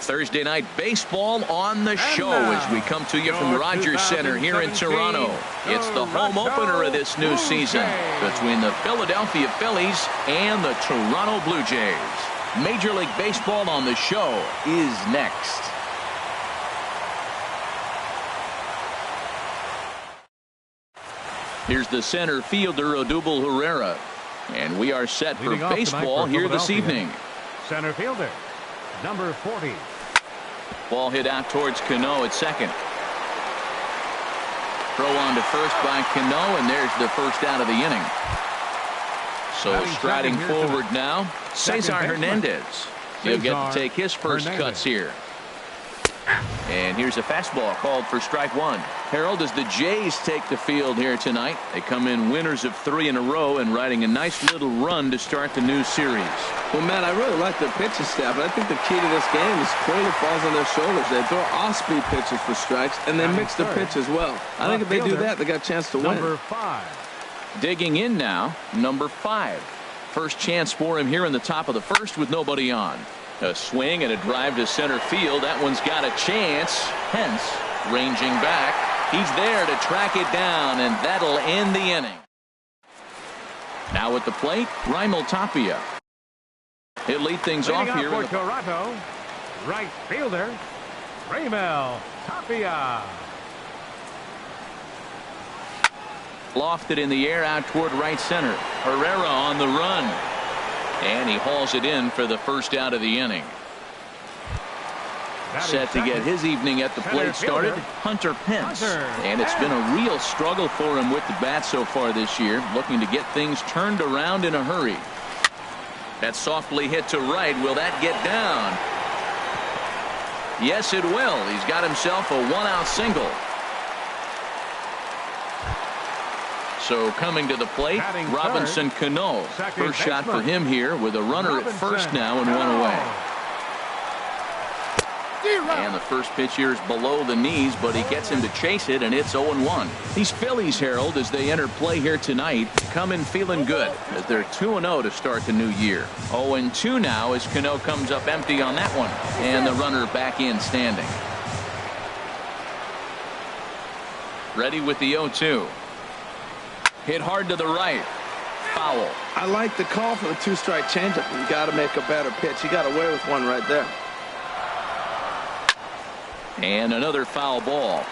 Thursday night baseball on the show as we come to you from Rogers Center here in Toronto. It's the home opener of this new season between the Philadelphia Phillies and the Toronto Blue Jays. Major League Baseball on the show is next. Here's the center fielder, Odubel Herrera. And we are set for baseball here this evening. Center fielder, number 40. Ball hit out towards Cano at second. Throw on to first by Cano, and there's the first out of the inning. So striding forward now, Cesar Hernandez. He'll get to take his first cuts here. And here's a fastball called for strike one. Harold, as the Jays take the field here tonight, they come in winners of 3 in a row and riding a nice little run to start the new series. Well, Matt, I really like their pitching staff, but I think the key to this game is clearly falls on their shoulders. They throw off-speed pitches for strikes, and they mix their pitch as well. I think if they do that, they got a chance to win. Number 5. Digging in now, number 5. First chance for him here in the top of the first with nobody on. A swing and a drive to center field. That one's got a chance. Hence, ranging back. He's there to track it down, and that'll end the inning. Now at the plate, Raimel Tapia. He'll lead things off here. For Toronto, right fielder, Raimel Tapia. Lofted in the air out toward right center. Herrera on the run. And he hauls it in for the first out of the inning. Set to get his evening at the plate started, Hunter Pence. And it's been a real struggle for him with the bat so far this year, looking to get things turned around in a hurry. That softly hit to right. Will that get down? Yes, it will. He's got himself a one-out single. So coming to the plate, Robinson Cano. First shot for him here with a runner at first now and one away. And the first pitch here is below the knees, but he gets him to chase it, and it's 0-1. These Phillies, Harold, as they enter play here tonight, come in feeling good as they're 2-0 to start the new year. 0-2 now as Cano comes up empty on that one, and the runner back in standing. Ready with the 0-2. Hit hard to the right. Foul. I like the call for the 2-strike changeup. You got to make a better pitch. You got away with one right there. And another foul ball.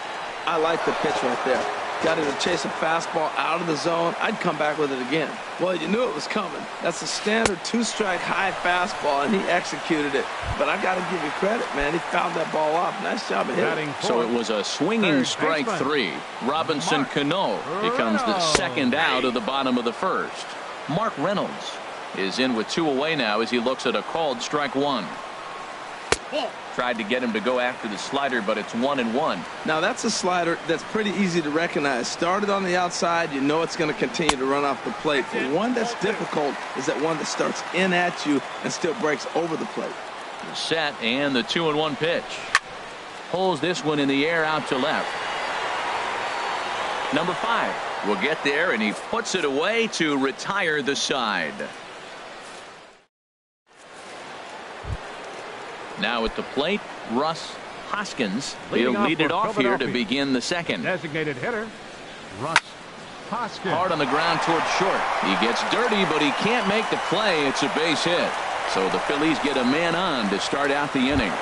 I like the pitch right there. Got him to chase a fastball out of the zone. I'd come back with it again. Well, you knew it was coming. That's a standard 2-strike high fastball, and he executed it. But I got to give you credit, man. He fouled that ball off. Nice job of hitting. So it was a swinging strike 3. Robinson Cano becomes the second out of the bottom of the first. Mark Reynolds is in with 2 away now as he looks at a called strike 1. Tried to get him to go after the slider, but it's 1-1. Now that's a slider that's pretty easy to recognize. Started on the outside, you know it's going to continue to run off the plate. The one that's difficult is that one that starts in at you and still breaks over the plate. Set, and the 2-1 pitch. Pulls this one in the air out to left. Number 5 will get there, and he puts it away to retire the side. Now at the plate, Russ Hoskins. He'll lead it off here to begin the second. Designated hitter, Russ Hoskins. Hard on the ground towards short. He gets dirty, but he can't make the play. It's a base hit. So the Phillies get a man on to start out the inning.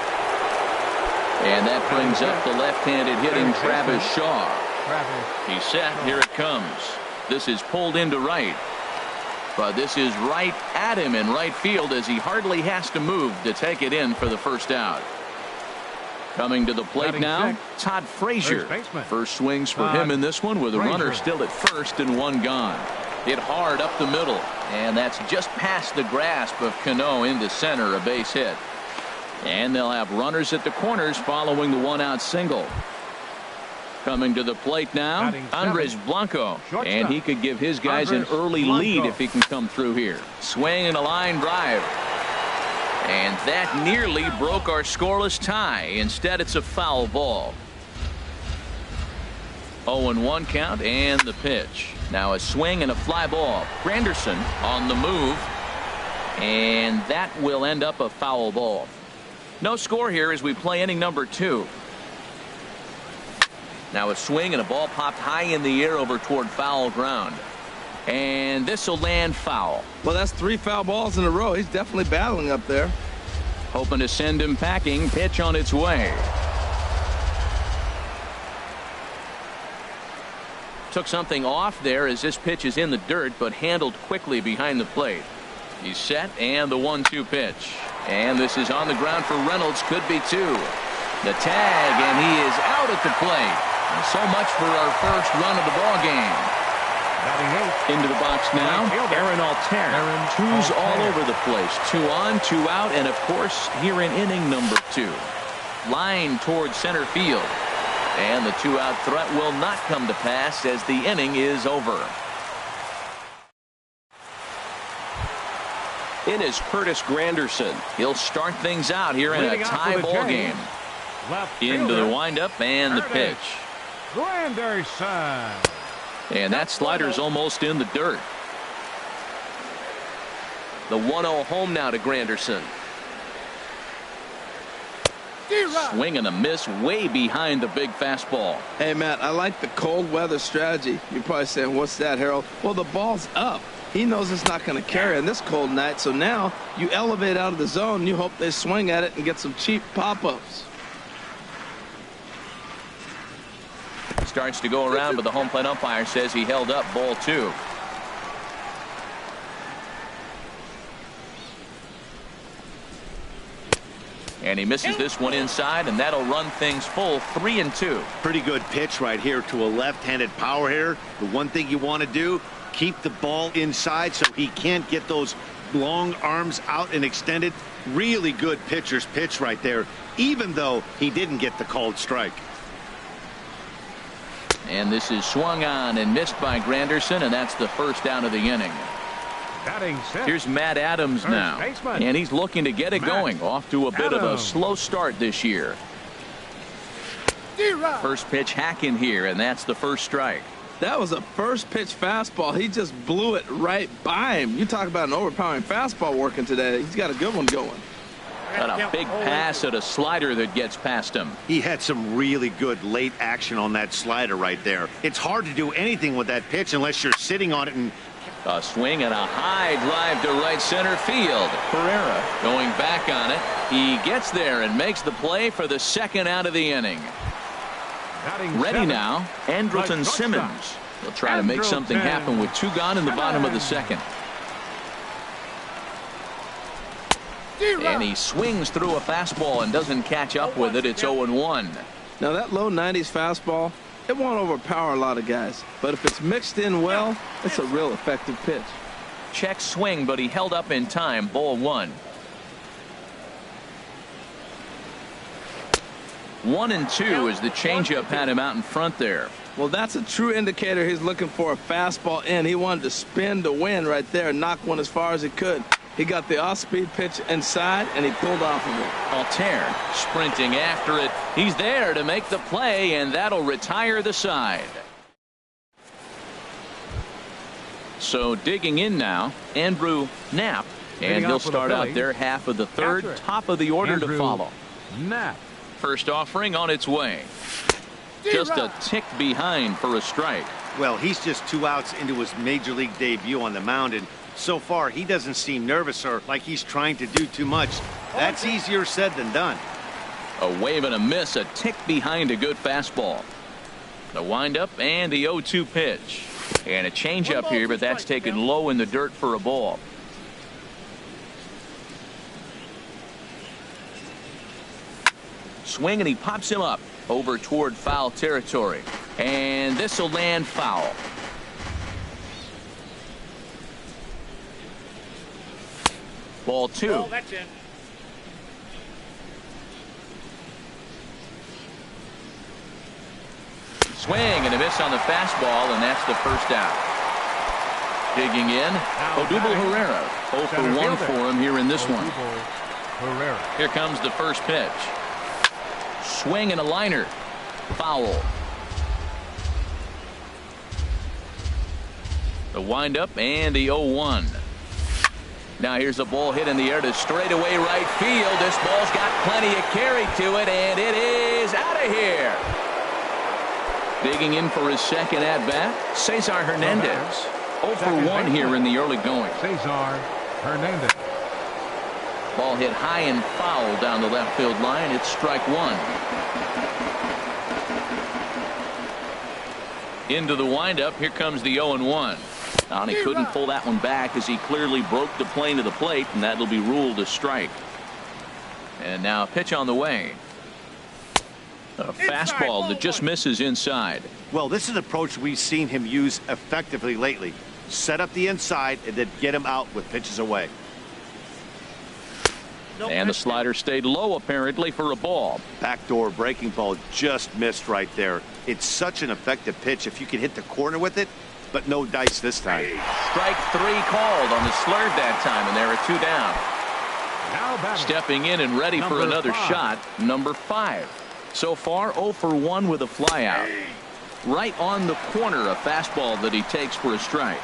And that brings up the left-handed hitting Travis Shaw. He's set. Here it comes. This is pulled into right. But this is right at him in right field as he hardly has to move to take it in for the first out. Coming to the plate now, Todd Frazier. First swings for him in this one with a runner still at first and one gone. Hit hard up the middle, and that's just past the grasp of Cano into center, a base hit. And they'll have runners at the corners following the one-out single. Coming to the plate now, Andres Blanco, and he could give his guys an early lead if he can come through here. Swing and a line drive. And that nearly broke our scoreless tie. Instead, it's a foul ball. 0-1 count and the pitch. Now a swing and a fly ball. Granderson on the move. And that will end up a foul ball. No score here as we play inning number 2. Now a swing and a ball popped high in the air over toward foul ground. And this will land foul. Well, that's 3 foul balls in a row. He's definitely battling up there. Hoping to send him packing. Pitch on its way. Took something off there as this pitch is in the dirt, but handled quickly behind the plate. He's set, and the 1-2 pitch. And this is on the ground for Reynolds. Could be 2. The tag, and he is out at the plate. And so much for our first run of the ball game. Into the box now, Aaron Altair. 2's all over the place. 2 on, 2 out, and of course here in inning number 2. Line towards center field. And the 2-out threat will not come to pass as the inning is over. In is Curtis Granderson. He'll start things out here in a tie ball game. Into the windup and the pitch. Granderson. And that slider's almost in the dirt. The 1-0 home now to Granderson. Swing and a miss way behind the big fastball. Hey, Matt, I like the cold weather strategy. You're probably saying, what's that, Harold? Well, the ball's up. He knows it's not going to carry on this cold night, so now you elevate out of the zone and you hope they swing at it and get some cheap pop-ups. Starts to go around, but the home plate umpire says he held up ball 2. And he misses this one inside, and that'll run things full 3-2. Pretty good pitch right here to a left-handed power hitter. The one thing you want to do, keep the ball inside so he can't get those long arms out and extended. Really good pitcher's pitch right there, even though he didn't get the called strike. And this is swung on and missed by Granderson, and that's the first out of the inning. Here's Matt Adams now, and he's looking to get it going. Off to a bit of a slow start this year. First pitch hacking here, and that's the first strike. That was a first pitch fastball. He just blew it right by him. You talk about an overpowering fastball working today. He's got a good one going. And a big pass at a slider that gets past him. He had some really good late action on that slider right there. It's hard to do anything with that pitch unless you're sitting on it. And a swing and a high drive to right center field. Herrera going back on it. He gets there and makes the play for the second out of the inning. Ready now, Andrelton Simmons. He'll try to make something happen with 2 gone in the bottom of the second. And he swings through a fastball and doesn't catch up with it. It's 0-1. Now that low 90s fastball, it won't overpower a lot of guys, but if it's mixed in well, it's a real effective pitch. Check swing, but he held up in time. Ball 1. 1-2 as the changeup had him out in front there. Well, that's a true indicator he's looking for a fastball in. He wanted to spin to win right there and knock one as far as he could. He got the off-speed pitch inside, and he pulled off of it. Altair sprinting after it. He's there to make the play, and that'll retire the side. So digging in now, Andrew Knapp, and he'll start out there half of the third, top of the order to follow. Knapp. First offering on its way. Just a tick behind for a strike. well, he's just 2 outs into his major league debut on the mound, and so far he doesn't seem nervous or like he's trying to do too much. That's easier said than done. A wave and a miss, a tick behind a good fastball. The windup and the 0-2 pitch. And a changeup here, but that's taken low in the dirt for a ball. Swing, and he pops him up over toward foul territory. And this will land foul. Ball 2. Oh, that's in. Swing and a miss on the fastball, and that's the first out. Digging in, Odubel Herrera. 0 for 1 for him here in this one. Here comes the first pitch. Swing and a liner. Foul. The windup and the 0-1. Now here's a ball hit in the air to straightaway right field. This ball's got plenty of carry to it, and it is out of here. Digging in for his second at-bat, Cesar Hernandez. 0 for 1 here in the early going. Cesar Hernandez. Ball hit high and foul down the left field line. It's strike one. Into the windup. Here comes the 0-1. And he couldn't pull that one back as he clearly broke the plane to the plate, and that'll be ruled a strike. And now a pitch on the way. A fastball that just misses inside. Well, this is an approach we've seen him use effectively lately. Set up the inside and then get him out with pitches away. And the slider stayed low apparently for a ball. Backdoor breaking ball just missed right there. It's such an effective pitch if you can hit the corner with it, but no dice this time. Strike 3 called on the slurve that time, and there are 2 down. Now batting. Stepping in and ready for another shot, number 5. So far 0 for 1 with a flyout. Right on the corner, a fastball that he takes for a strike.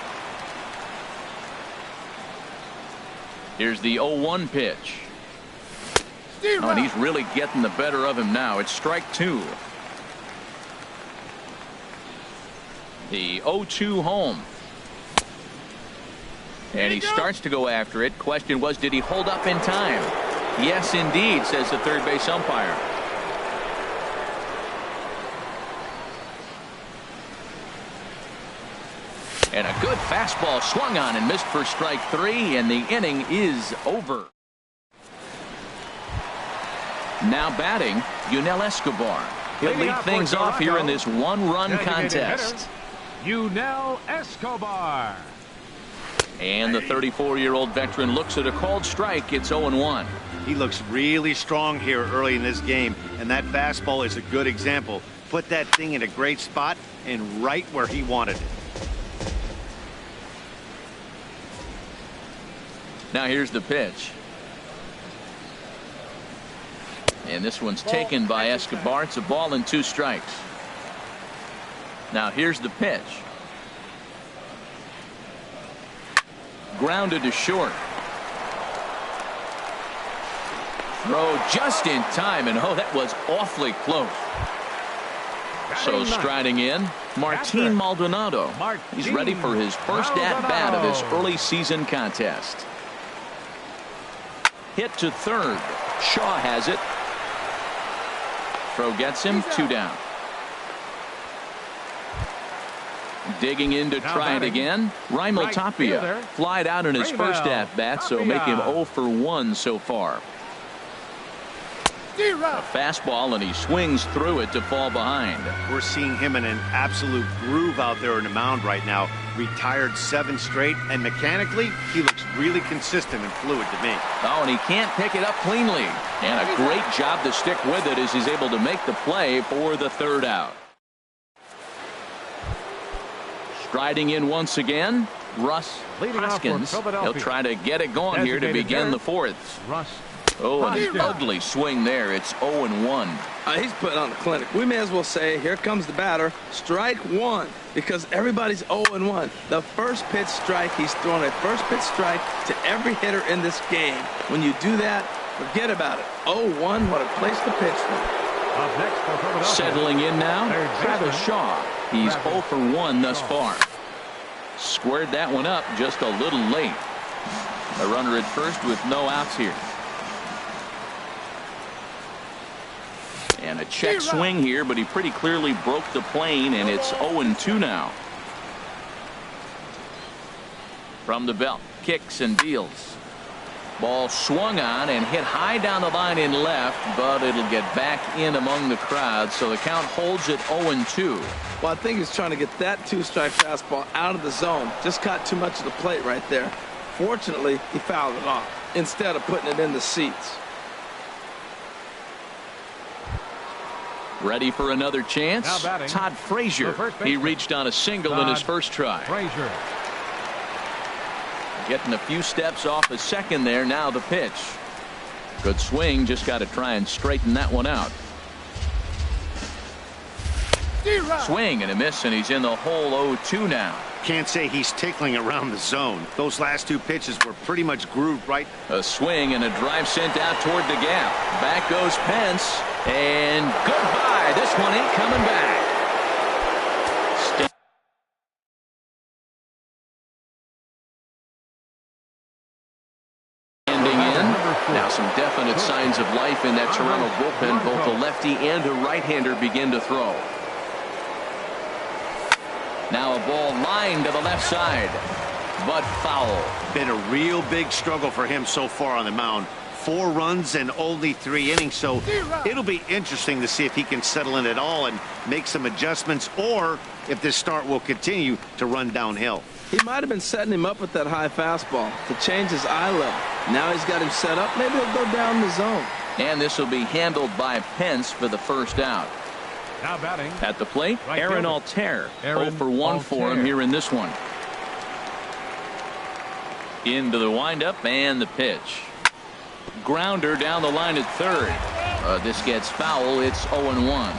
Here's the 0-1 pitch. Oh, and he's really getting the better of him now. It's strike 2. The 0-2 home. And he starts to go after it. Question was, did he hold up in time? Yes, indeed, says the third base umpire. And a good fastball swung on and missed for strike 3, and the inning is over. Now batting, Yunel Escobar. He'll lead things off here in this one-run contest. Yunel Escobar. And the 34-year-old veteran looks at a called strike. It's 0-1. He looks really strong here early in this game, and that fastball is a good example. Put that thing in a great spot and right where he wanted it. Now here's the pitch. And this one's taken by Escobar. It's a ball and 2 strikes. Now here's the pitch. Grounded to short. Throw just in time, and oh, that was awfully close. So striding in, Martin Maldonado. He's ready for his first at-bat of this early season contest. Hit to third. Shaw has it. Throw gets him, 2 down. Digging in to try it again. Raimel Tapia flied out in his first at-bat, so make him 0 for 1 so far. A fastball, and he swings through it to fall behind. We're seeing him in an absolute groove out there in the mound right now. Retired 7 straight, and mechanically, he looks really consistent and fluid to me. Oh, and he can't pick it up cleanly. And a great job to stick with it as he's able to make the play for the 3rd out. Striding in once again, Russ Hoskins. He'll try to get it going here to begin the 4th. Oh, and an ugly swing there. It's 0-1. He's putting on a clinic. We may as well say, here comes the batter. Strike 1, because everybody's 0-1. The first pitch strike, he's throwing a first pitch strike to every hitter in this game. When you do that, forget about it. 0-1, what a place to pitch from. Settling in now, Travis Shaw. He's 0 for 1 thus far. Squared that one up just a little late. A runner at first with no outs here. And a check swing here, but he pretty clearly broke the plane, and it's 0-2 now. From the belt, kicks and deals. Ball swung on and hit high down the line in left, but it'll get back in among the crowd, so the count holds at 0-2. Well, I think he's trying to get that 2-strike fastball out of the zone. Just caught too much of the plate right there. Fortunately, he fouled it off instead of putting it in the seats. Ready for another chance? Todd Frazier. He reached on a single in his first try. Frazier. Getting a few steps off a second there. Now the pitch. Good swing. Just got to try and straighten that one out. Swing and a miss, and he's in the hole 0-2 now. Can't say he's tickling around the zone. Those last two pitches were pretty much grooved right. A swing and a drive sent out toward the gap. Back goes Pence. And goodbye. This one ain't coming back. Now some definite signs of life in that Toronto bullpen. Both the lefty and the right-hander begin to throw. Now a ball lined to the left side, but foul. Been a real big struggle for him so far on the mound. 4 runs and only 3 innings, so it'll be interesting to see if he can settle in at all and make some adjustments, or if this start will continue to run downhill. He might have been setting him up with that high fastball to change his eye level. Now he's got him set up. Maybe he'll go down the zone. And this will be handled by Pence for the first out. Now batting At the plate, right Aaron fielder. Altair. Aaron 0 for 1 for him Altair. here in this one. Into the windup and the pitch. Grounder down the line at third. This gets foul. It's 0-1.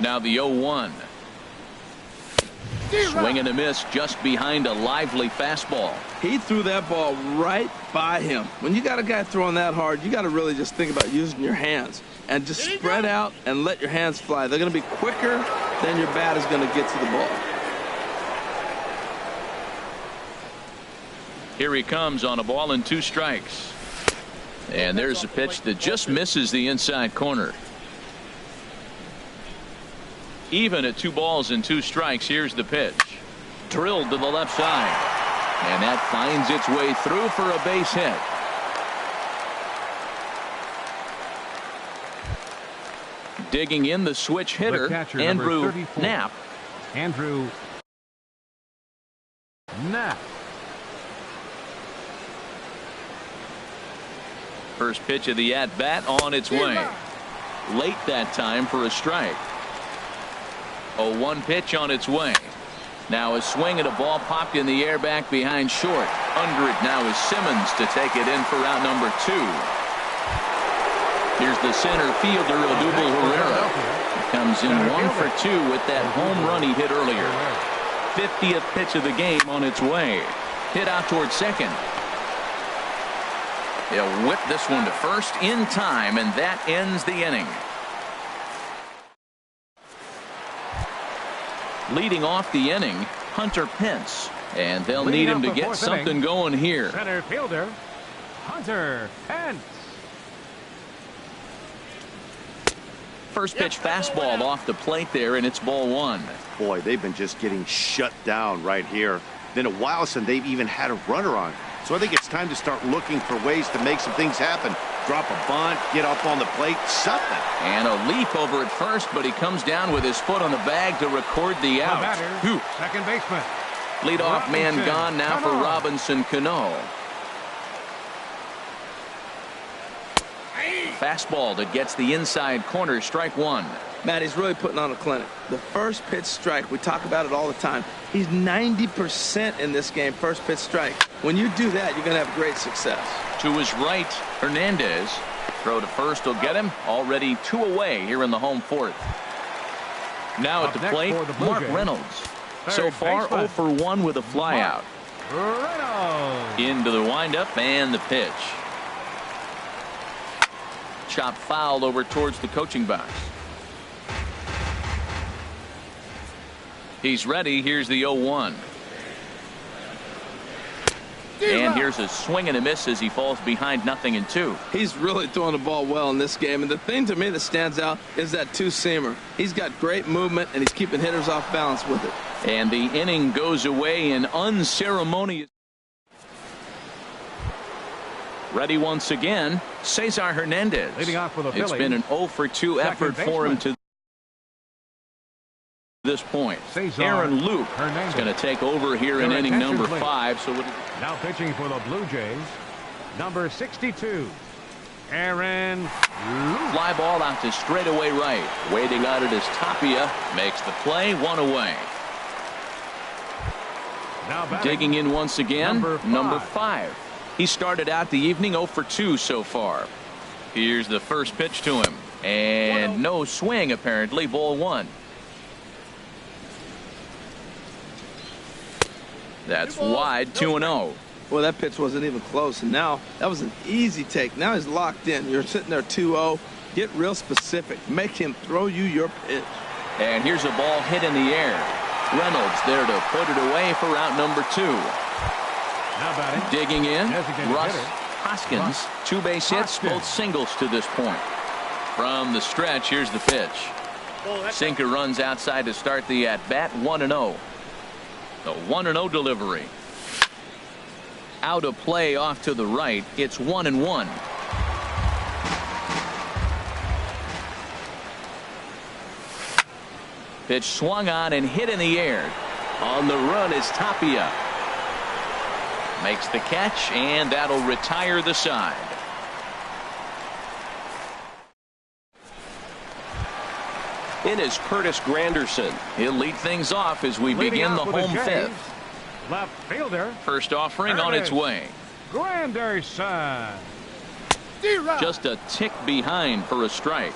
Now the 0-1. Swing and a miss just behind a lively fastball. He threw that ball right by him. When you got a guy throwing that hard, you got to really just think about using your hands and just spread out and let your hands fly. They're going to be quicker than your bat is going to get to the ball. Here he comes on a ball and 2 strikes. And there's a pitch that just misses the inside corner. Even at 2 balls and 2 strikes. Here's the pitch. Drilled to the left side. And that finds its way through for a base hit. Digging in the switch hitter, catcher, Andrew number 34. Knapp. Andrew Knapp. First pitch of the at-bat on its way. Late that time for a strike. 0-1 pitch on its way. Now a swing and a ball popped in the air back behind short. Under it now is Simmons to take it in for out number 2. Here's the center fielder, Odubel Herrera. He comes in 1 for 2 with that home run he hit earlier. 50th pitch of the game on its way. Hit out towards second. He'll whip this one to first in time, and that ends the inning. Leading off the inning, Hunter Pence. And they'll need him to get something going here. Center fielder, Hunter Pence. First pitch fastball off the plate there, and it's ball 1. Boy, they've been just getting shut down right here. Been a while since they've even had a runner on. So I think it's time to start looking for ways to make some things happen. Drop a bunt, get up on the plate, something. And a leap over at first, but he comes down with his foot on the bag to record the out. Batter, second baseman. Leadoff man Robinson gone now for Cano. Robinson Cano. Fastball that gets the inside corner, strike 1. Matt, he's really putting on a clinic. The first pitch strike, we talk about it all the time. He's 90% in this game, first pitch strike. When you do that, you're going to have great success. To his right, Hernandez. Throw to first will get him. Already 2 away here in the home 4th. Now at Up the next plate, for the Blue Mark Jays. Reynolds. So Third far, baseman. 0 for 1 with a flyout. Reynolds. Into the windup and the pitch. Chop fouled over towards the coaching box. He's ready. Here's the 0-1. And here's a swing and a miss as he falls behind 0-2. He's really throwing the ball well in this game. And the thing to me that stands out is that 2-seamer. He's got great movement, and he's keeping hitters off balance with it. And the inning goes away in unceremonious. Ready once again, Cesar Hernandez. Leading off for the It's Phillies. been an 0 for 2 effort for him baseman. to this point. Cesar Aaron Luke is Hernandez. going to take over here in Your inning attention, number please. 5. So Now pitching for the Blue Jays, number 62, Aaron Luke. fly ball out to straightaway right. Waiting on it is Tapia. Makes the play, 1 away. Now batting, Digging in once again, number 5. He started out the evening 0 for 2 so far. Here's the first pitch to him. And no swing, apparently. Ball 1. That's wide, 2-0. Well, that pitch wasn't even close, and now that was an easy take. Now he's locked in. You're sitting there 2-0. Get real specific. Make him throw you your pitch. And here's a ball hit in the air. Reynolds there to put it away for out number 2. Now batting. Digging in, Designated Russ hitter. Hoskins. 2 base hits, Hoskins. both singles to this point. From the stretch, here's the pitch. Sinker runs outside to start the at-bat, 1-0. The 1-0 delivery. Out of play off to the right. It's 1-1. Pitch swung on and hit in the air. On the run is Tapia. Makes the catch, and that'll retire the side. In is Curtis Granderson. He'll lead things off as we Leading begin the off with home Jays, fifth. Left fielder. First offering on its Curtis. way. Granderson. Just a tick behind for a strike.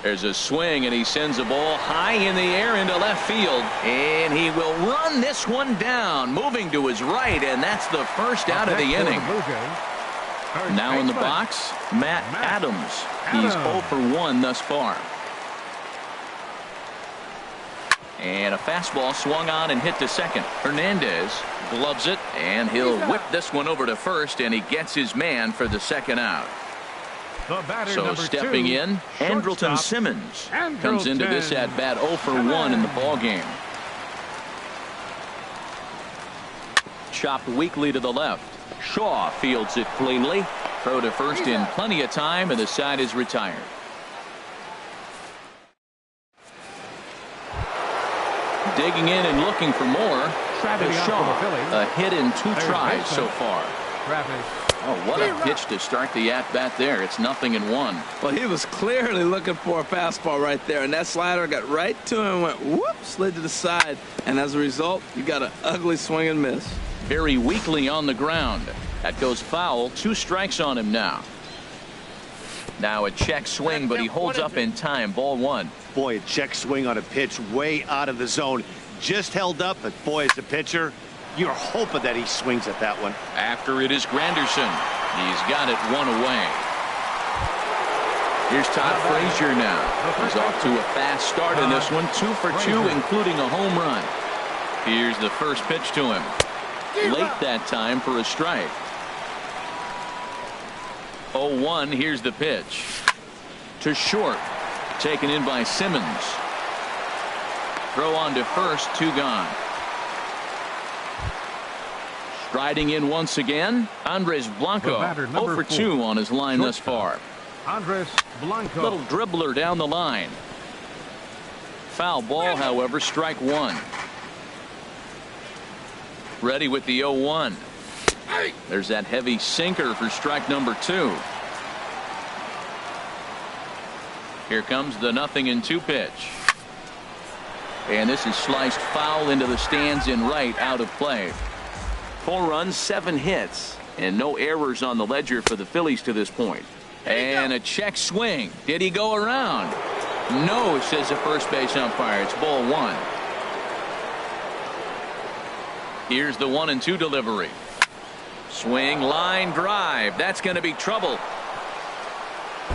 There's a swing, and he sends a ball high in the air into left field. And he will run this one down, moving to his right, and that's the first out of the Next for inning. Blue Jays, third Now in the baseman. box, Matt Adams. He's Adams. 0 for 1 thus far. And a fastball swung on and hit to second. Hernandez gloves it, and he'll whip this one over to first, and he gets his man for the second out. The batter, So number stepping 2, in, Andrelton shortstop, Simmons comes into this Andrelton at bat 0 for 1 in the ball game. Chopped weakly to the left. Shaw fields it cleanly. Throw to first in plenty of time, and the side is retired. Digging in and looking for more. Travis Leading off for the Shaw, Phillies. a hit in 2 Third tries baseman. so far. Travis. Oh, what a pitch to start the at-bat there. It's 0-1. Well, he was clearly looking for a fastball right there, and that slider got right to him and went whoop, slid to the side, and as a result, you got an ugly swing and miss. Very weakly on the ground. That goes foul. 2 strikes on him now. Now a check swing, but he holds up in time. Ball 1. Boy, a check swing on a pitch way out of the zone. Just held up, but boy, as a pitcher, you're hoping that he swings at that one. After it is Granderson. He's got it 1 away. Here's Todd Frazier now. He's off to a fast start in this one. 2 for 2, including a home run. Here's the first pitch to him. Late that time for a strike. 0-1. Here's the pitch. To short. Taken in by Simmons. Throw on to first. 2 gone. Striding in once again, Andres Blanco. The batter, 0 number for 2 4. on his line thus far. Andres Blanco. Little dribbler down the line. Foul ball, however, strike 1. Ready with the 0-1. There's that heavy sinker for strike number 2. Here comes the 0-2 pitch. And this is sliced foul into the stands in right, out of play. 4 runs, 7 hits, and no errors on the ledger for the Phillies to this point. And a check swing. Did he go around? No, says the first base umpire. It's ball 1. Here's the 1-2 delivery. Swing, line drive. That's going to be trouble.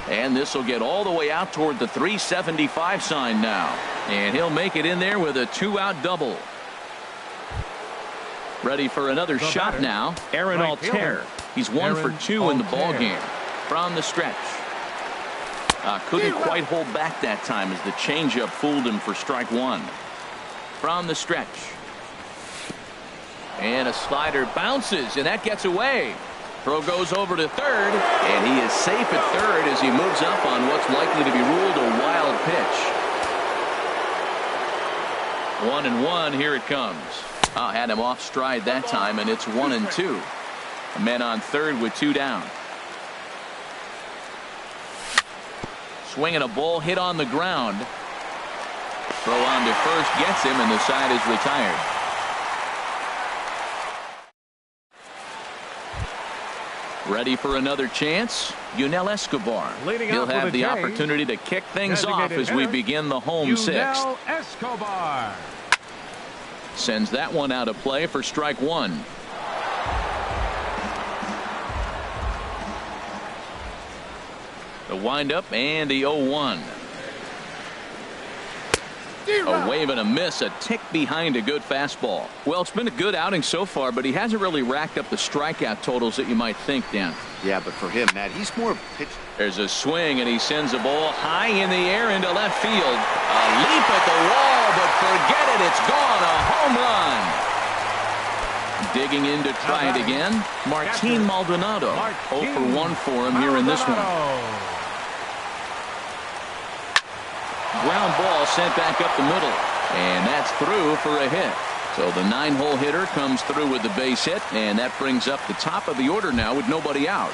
And this will get all the way out toward the 375 sign now. And he'll make it in there with a 2-out double. Ready for another shot batter, now. Aaron right Altair. fielder, He's 1 for Aaron 2 in the ball Altair. game. From the stretch. Couldn't quite hold back that time as the changeup fooled him for strike 1. From the stretch. And a slider bounces, and that gets away. Throw goes over to third, and he is safe at third as he moves up on what's likely to be ruled a wild pitch. 1-1, here it comes. Had him off stride that time, and it's 1-2. Men on third with 2 down. Swinging a ball hit on the ground. Throw on to first gets him, and the side is retired. Ready for another chance? Yunel Escobar. He'll have the opportunity to kick things off as we begin the home sixth. Escobar sends that one out of play for strike one. The windup and the 0-1. A wave and a miss, a tick behind a good fastball. Well, it's been a good outing so far, but he hasn't really racked up the strikeout totals that you might think, Dan. Yeah, but for him, Matt, he's more pitch. There's a swing, and he sends a ball high in the air into left field. A leap at the wall, but forget it, it's gone. A home run. Digging in to try it again, Martin Maldonado. 0 for 1 for him here in this one. Ground ball sent back up the middle, and that's through for a hit. So the 9-hole hitter comes through with the base hit, and that brings up the top of the order now with nobody out.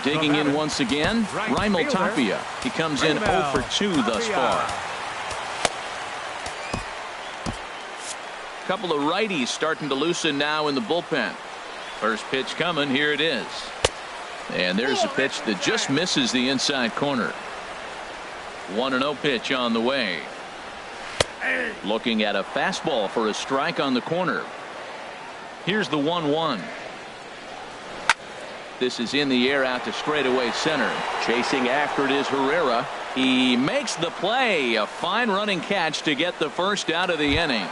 Digging in once again, Raimel Tapia. He comes in 0 for 2 thus far. Couple of righties starting to loosen now in the bullpen. First pitch coming, here it is. And there's a pitch that just misses the inside corner. 1-0 pitch on the way. Looking at a fastball for a strike on the corner. Here's the 1-1. This is in the air out to straightaway center. Chasing after it is Herrera. He makes the play. A fine running catch to get the first out of the inning.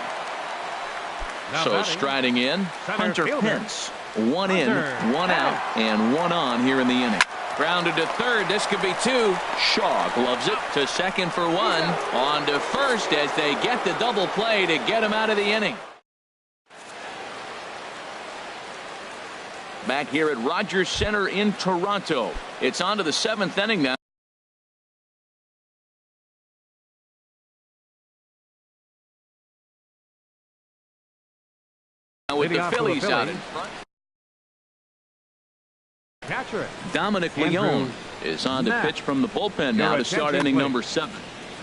So striding in, Hunter Pence. 1 in, 1 out, and 1 on here in the inning. Grounded to third. This could be 2. Shaw gloves it to second for 1. On to first as they get the double play to get him out of the inning. Back here at Rogers Center in Toronto. It's on to the 7th inning now. With the Phillies out in front. Dominic Leone is on to pitch from the bullpen now to start inning number 7.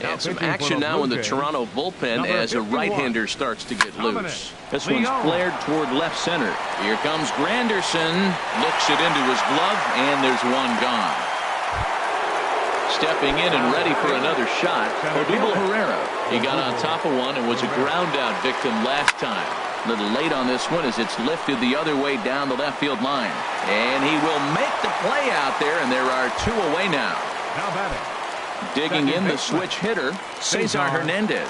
And some action now in the Toronto bullpen as a right-hander starts to get loose. This one's flared toward left center. Here comes Granderson. Looks it into his glove, and there's one gone. Stepping in and ready for another shot, Odubel Herrera. He got on top of one and was a ground-out victim last time. A little late on this one as it's lifted the other way down the left field line. And he will make the play out there, and there are 2 away now. Digging in the switch hitter, Cesar Hernandez.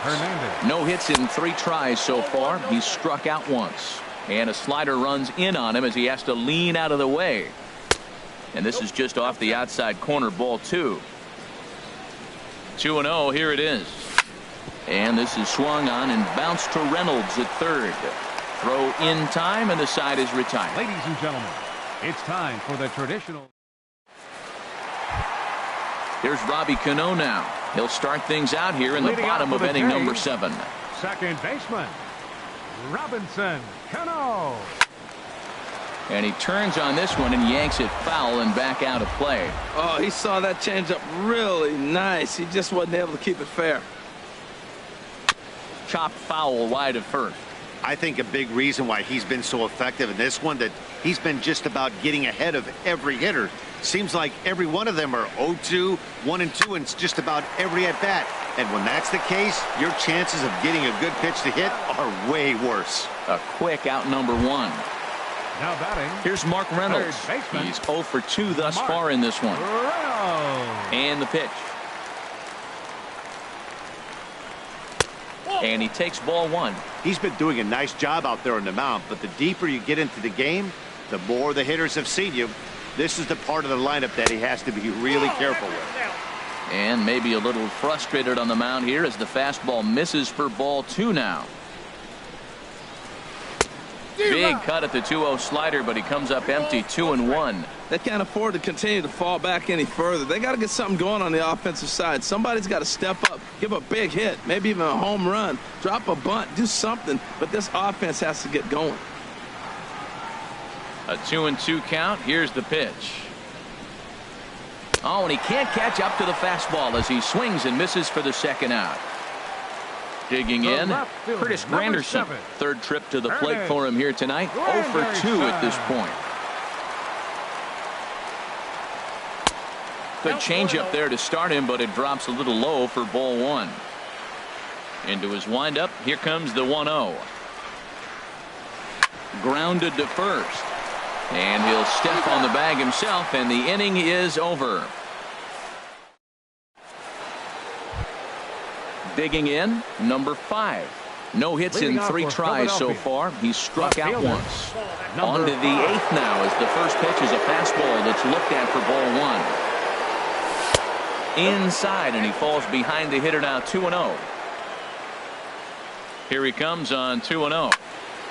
No hits in 3 tries so far. He's struck out once. And a slider runs in on him as he has to lean out of the way. And this is just off the outside corner, ball 2. 2-0, here it is. And this is swung on and bounced to Reynolds at third. Throw in time, and the side is retired. Ladies and gentlemen, it's time for the traditional. Here's Robbie Cano now. He'll start things out here in the bottom of inning number 7. Second baseman, Robinson Cano. And he turns on this one and yanks it foul and back out of play. Oh, he saw that changeup really nice. He just wasn't able to keep it fair. Chopped foul wide of first. I think a big reason why he's been so effective in this one, that he's been just about getting ahead of every hitter. Seems like every one of them are 0-2, 1-2, and it's just about every at bat. And when that's the case, your chances of getting a good pitch to hit are way worse. A quick out number 1. Now batting. Here's Mark Reynolds. He's 0 for 2 thus far in this one. And the pitch. And he takes ball 1. He's been doing a nice job out there on the mound, but the deeper you get into the game, the more the hitters have seen you. This is the part of the lineup that he has to be really careful with. And maybe a little frustrated on the mound here as the fastball misses for ball 2 now. Big cut at the 2-0 slider, but he comes up empty. 2-1. They can't afford to continue to fall back any further. They got to get something going on the offensive side. Somebody's got to step up, give a big hit, maybe even a home run, drop a bunt, do something. But this offense has to get going. A 2-2 count. Here's the pitch. Oh, and he can't catch up to the fastball as he swings and misses for the second out. Digging in, Curtis Granderson. 3rd trip to the plate for him here tonight. 0 for 2 at this point. Good changeup there to start him, but it drops a little low for ball one. Into his windup. Here comes the 1-0. Grounded to first. And he'll step on the bag himself, and the inning is over. Digging in, number 5. No hits in 3 tries so far. He's struck out once. On to the 8th now as the first pitch is a fastball that's looked at for ball one. Inside, and he falls behind the hitter now 2-0. Here he comes on 2-0.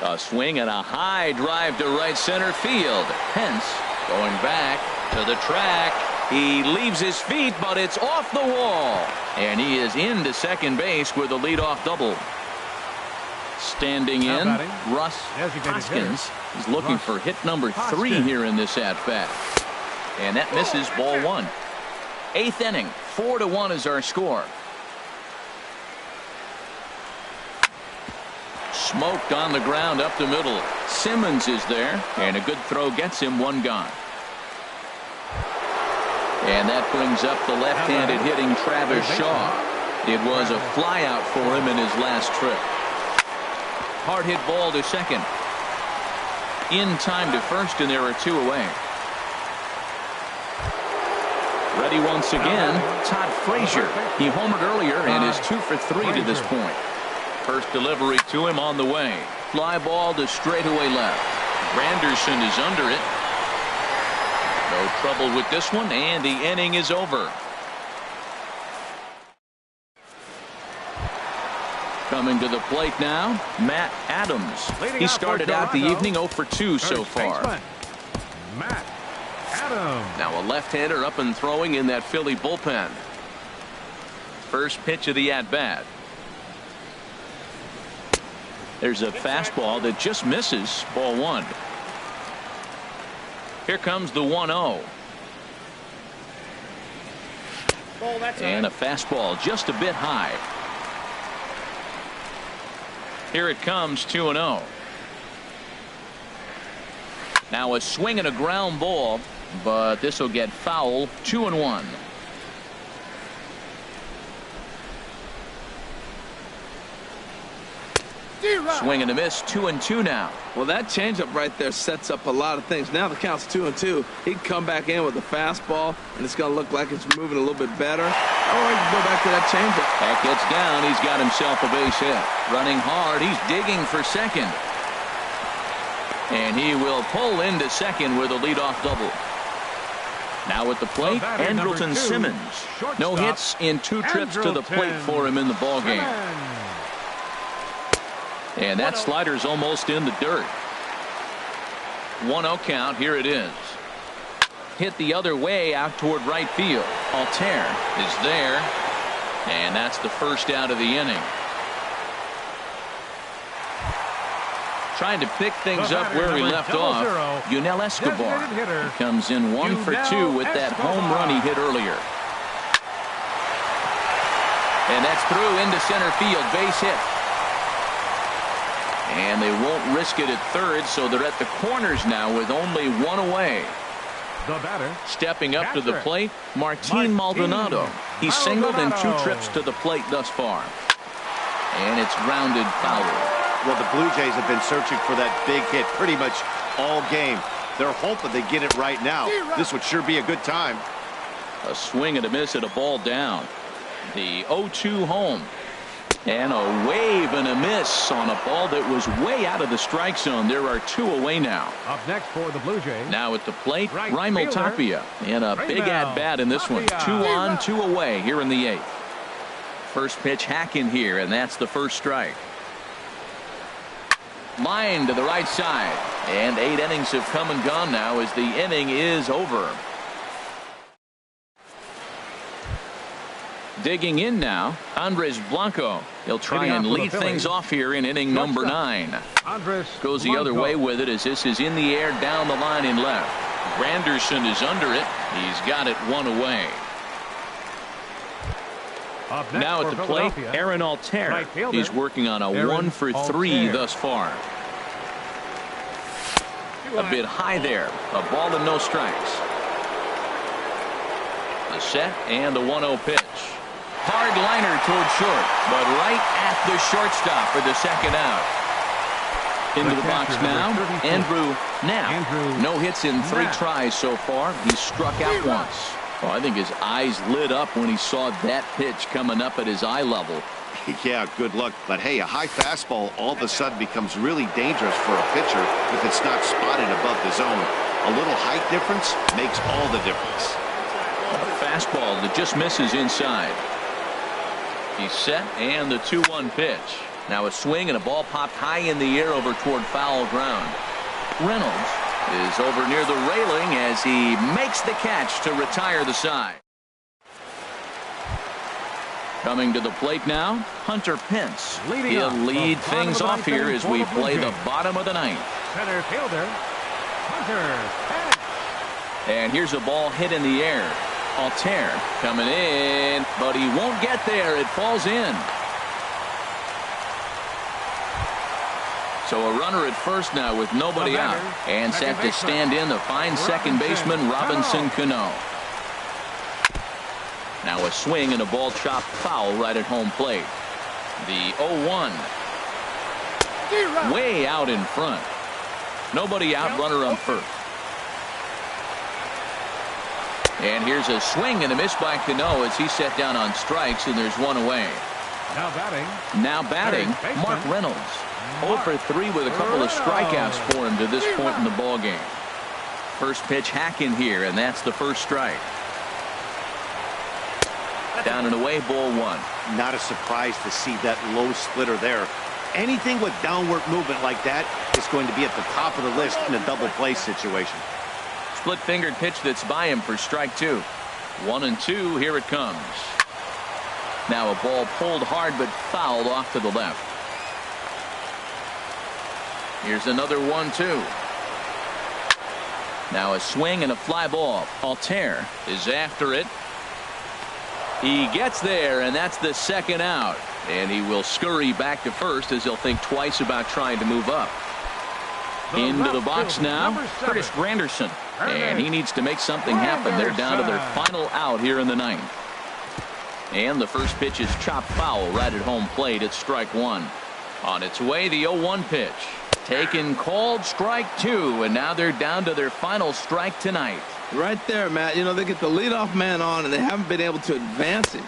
A swing and a high drive to right center field. Pence going back to the track. He leaves his feet, but it's off the wall. And he is into second base with a leadoff double. Standing in, Russ Hoskins is looking for hit number 3 here in this at-bat. And that misses ball one. 8th inning, 4-1 is our score. Smoked on the ground up the middle. Simmons is there, and a good throw gets him one gone. And that brings up the left-handed hitting Travis Shaw. It was a flyout for him in his last trip. Hard hit ball to second. In time to first, and there are 2 away. Ready once again, Todd Frazier. He homered earlier and is 2 for 3 to this point. First delivery to him on the way. Fly ball to straightaway left. Granderson is under it. No trouble with this one, and the inning is over. Coming to the plate now, Matt Adams. He started out the evening 0 for 2 so far. Matt Adams. Now a left-hander up and throwing in that Philly bullpen. First pitch of the at-bat. There's a fastball that just misses ball one. Here comes the 1-0. And a fastball just a bit high. Here it comes 2-0. Now a swing and a ground ball, but this will get foul. 2-1. Swing and a miss. 2-2 now. Well, that changeup right there sets up a lot of things. Now the count's 2-2. He'd come back in with a fastball, and it's going to look like it's moving a little bit better. Or he can go back to that changeup. That gets down. He's got himself a base hit. Running hard. He's digging for second. And he will pull into second with a leadoff double. Now at the plate, Andrelton Simmons. No hits in 2 trips to the plate for him in the ballgame. And that slider's almost in the dirt. 1-0 count. Here it is. Hit the other way out toward right field. Altair is there. And that's the first out of the inning. Trying to pick things up where he left off. Yunel Escobar. He comes in 1 for 2 with that home run he hit earlier. And that's through into center field. Base hit. And they won't risk it at third, so they're at the corners now with only 1 away. The batter, stepping up to the plate, Martin Maldonado. He's singled in 2 trips to the plate thus far. And it's grounded foul. Well, the Blue Jays have been searching for that big hit pretty much all game. They're hoping they get it right now. This would sure be a good time. A swing and a miss at a ball down. The 0-2 home. And a wave and a miss on a ball that was way out of the strike zone. There are 2 away now. Up next for the Blue Jays. Now at the plate, Raimel Tapia. And a big at-bat in this one. 2 on, 2 away here in the 8th. First pitch hacking here, and that's the first strike. Line to the right side. And 8 innings have come and gone now as the inning is over. Digging in now, Andres Blanco. He'll try and lead things off here in inning number 9. Goes the other way with it as this is in the air down the line in left. Granderson is under it. He's got it 1 away. Now at the plate, Aaron Altair. He's working on a 1 for 3 thus far. A bit high there. A ball and no strikes. The set and the 1-0 pitch. Hard liner toward short, but right at the shortstop for the second out. Into the box now, Andrew now. No hits in 3 tries so far. He's struck out once. Oh, I think his eyes lit up when he saw that pitch coming up at his eye level. Yeah, good luck. But hey, a high fastball all of a sudden becomes really dangerous for a pitcher if it's not spotted above the zone. A little height difference makes all the difference. A fastball that just misses inside. He's set and the 2-1 pitch. Now a swing and a ball popped high in the air over toward foul ground. Reynolds is over near the railing as he makes the catch to retire the side. Coming to the plate now, Hunter Pence. He'll lead things off here as we play the bottom of the 9th. Center fielder, Hunter Pence. And here's a ball hit in the air. Altair coming in, but he won't get there. It falls in. So a runner at first now with nobody out. And set to stand in the fine second baseman Robinson Cano. Now a swing and a ball chopped foul right at home plate. The 0-1. Way out in front. Nobody out, runner on first. And here's a swing and a miss by Cano as he set down on strikes, and there's one away. Now batting, Mark Reynolds. 0 for 3 with a couple of strikeouts for him to this point in the ball game. First pitch hacking here, and that's the first strike. Down and away, ball 1. Not a surprise to see that low splitter there. Anything with downward movement like that is going to be at the top of the list in a double play situation. Split-fingered pitch that's by him for strike 2. 1-2, here it comes. Now a ball pulled hard but fouled off to the left. Here's another 1-2. Now a swing and a fly ball. Altair is after it. He gets there, and that's the second out. And he will scurry back to first as he'll think twice about trying to move up. Into the box now, Curtis Granderson. And he needs to make something happen. They're down to their final out here in the 9th. And the first pitch is chopped foul right at home plate. It's strike 1. On its way, the 0-1 pitch. Taken, called, strike 2. And now they're down to their final strike tonight. Right there, Matt. You know, they get the leadoff man on, and they haven't been able to advance him.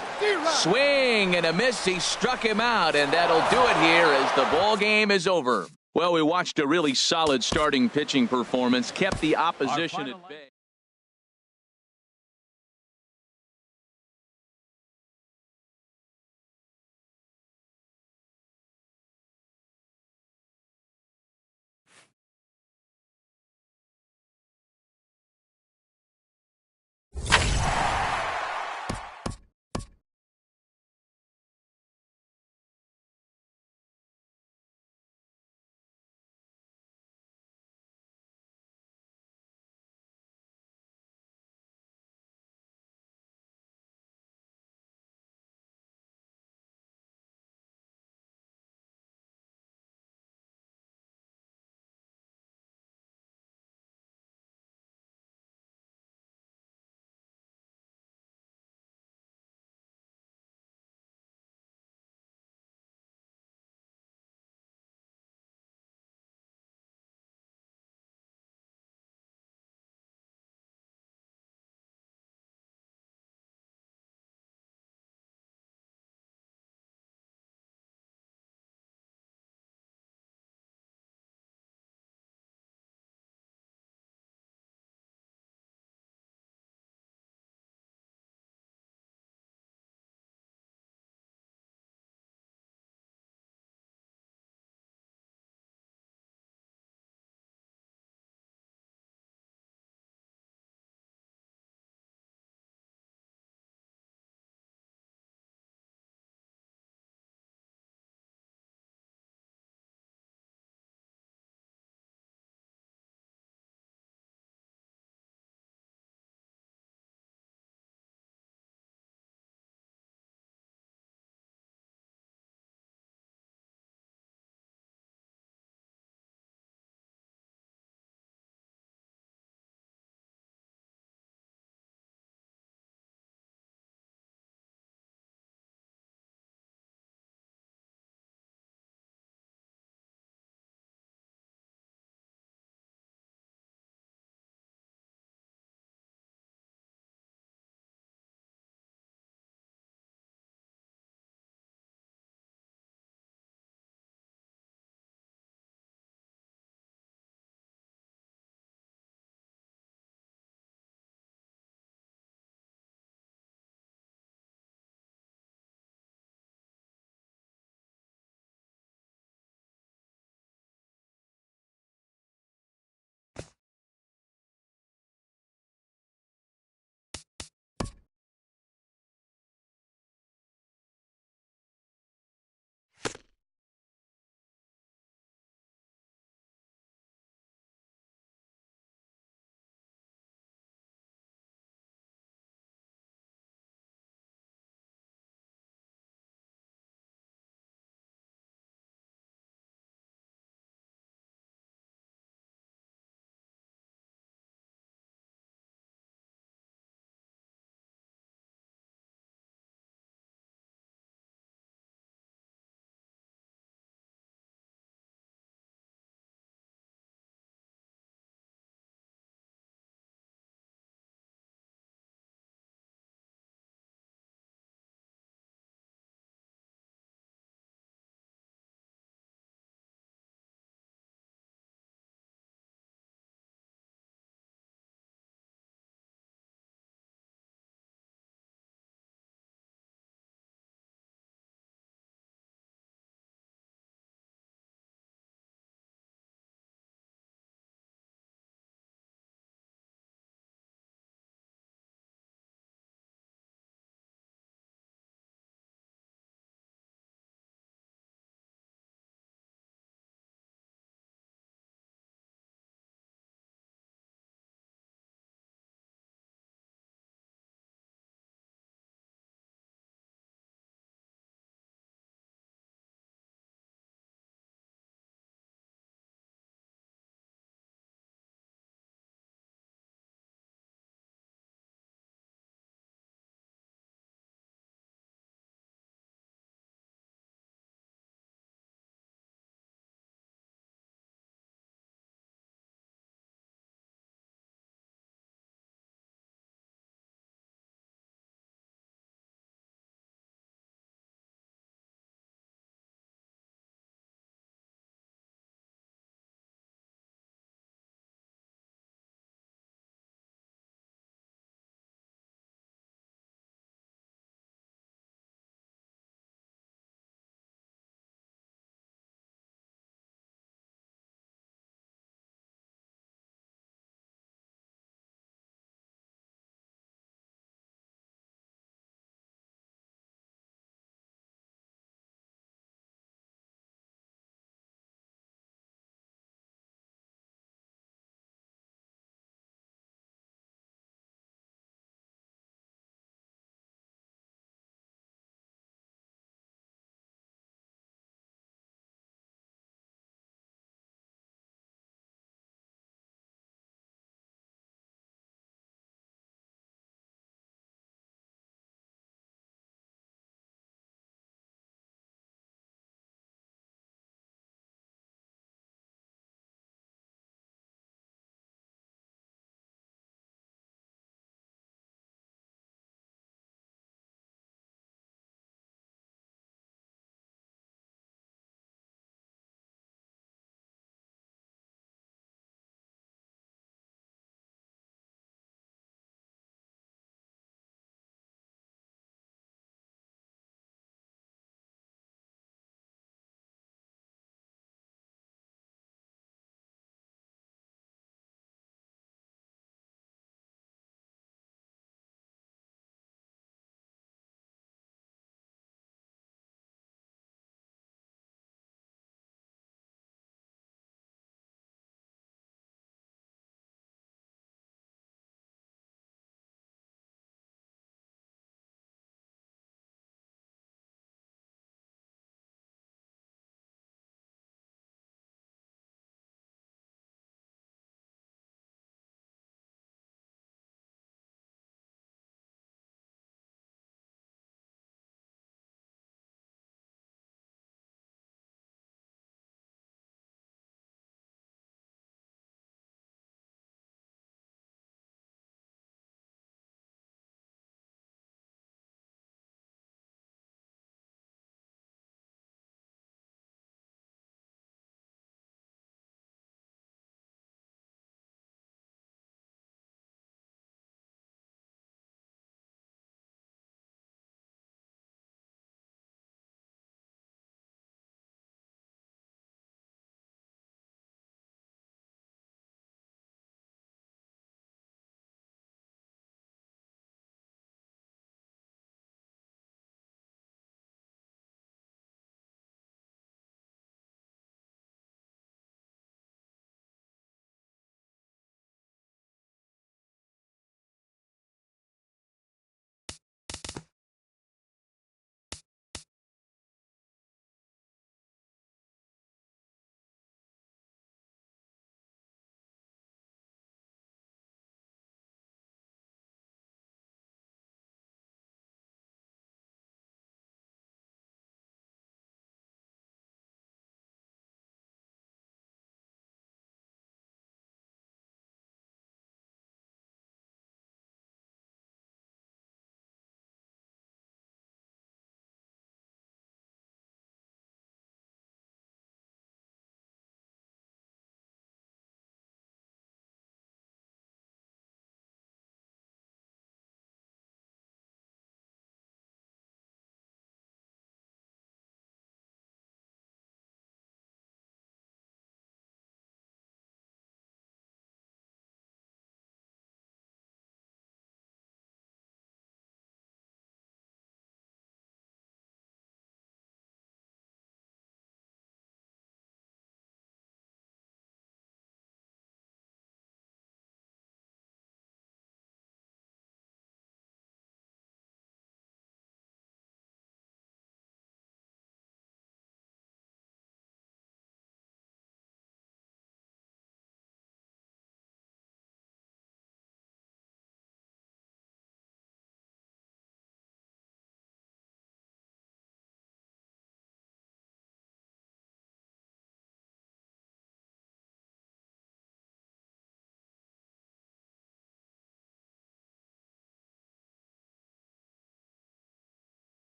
Swing and a miss. He struck him out, and that'll do it here as the ball game is over. Well, we watched a really solid starting pitching performance, kept the opposition at bay.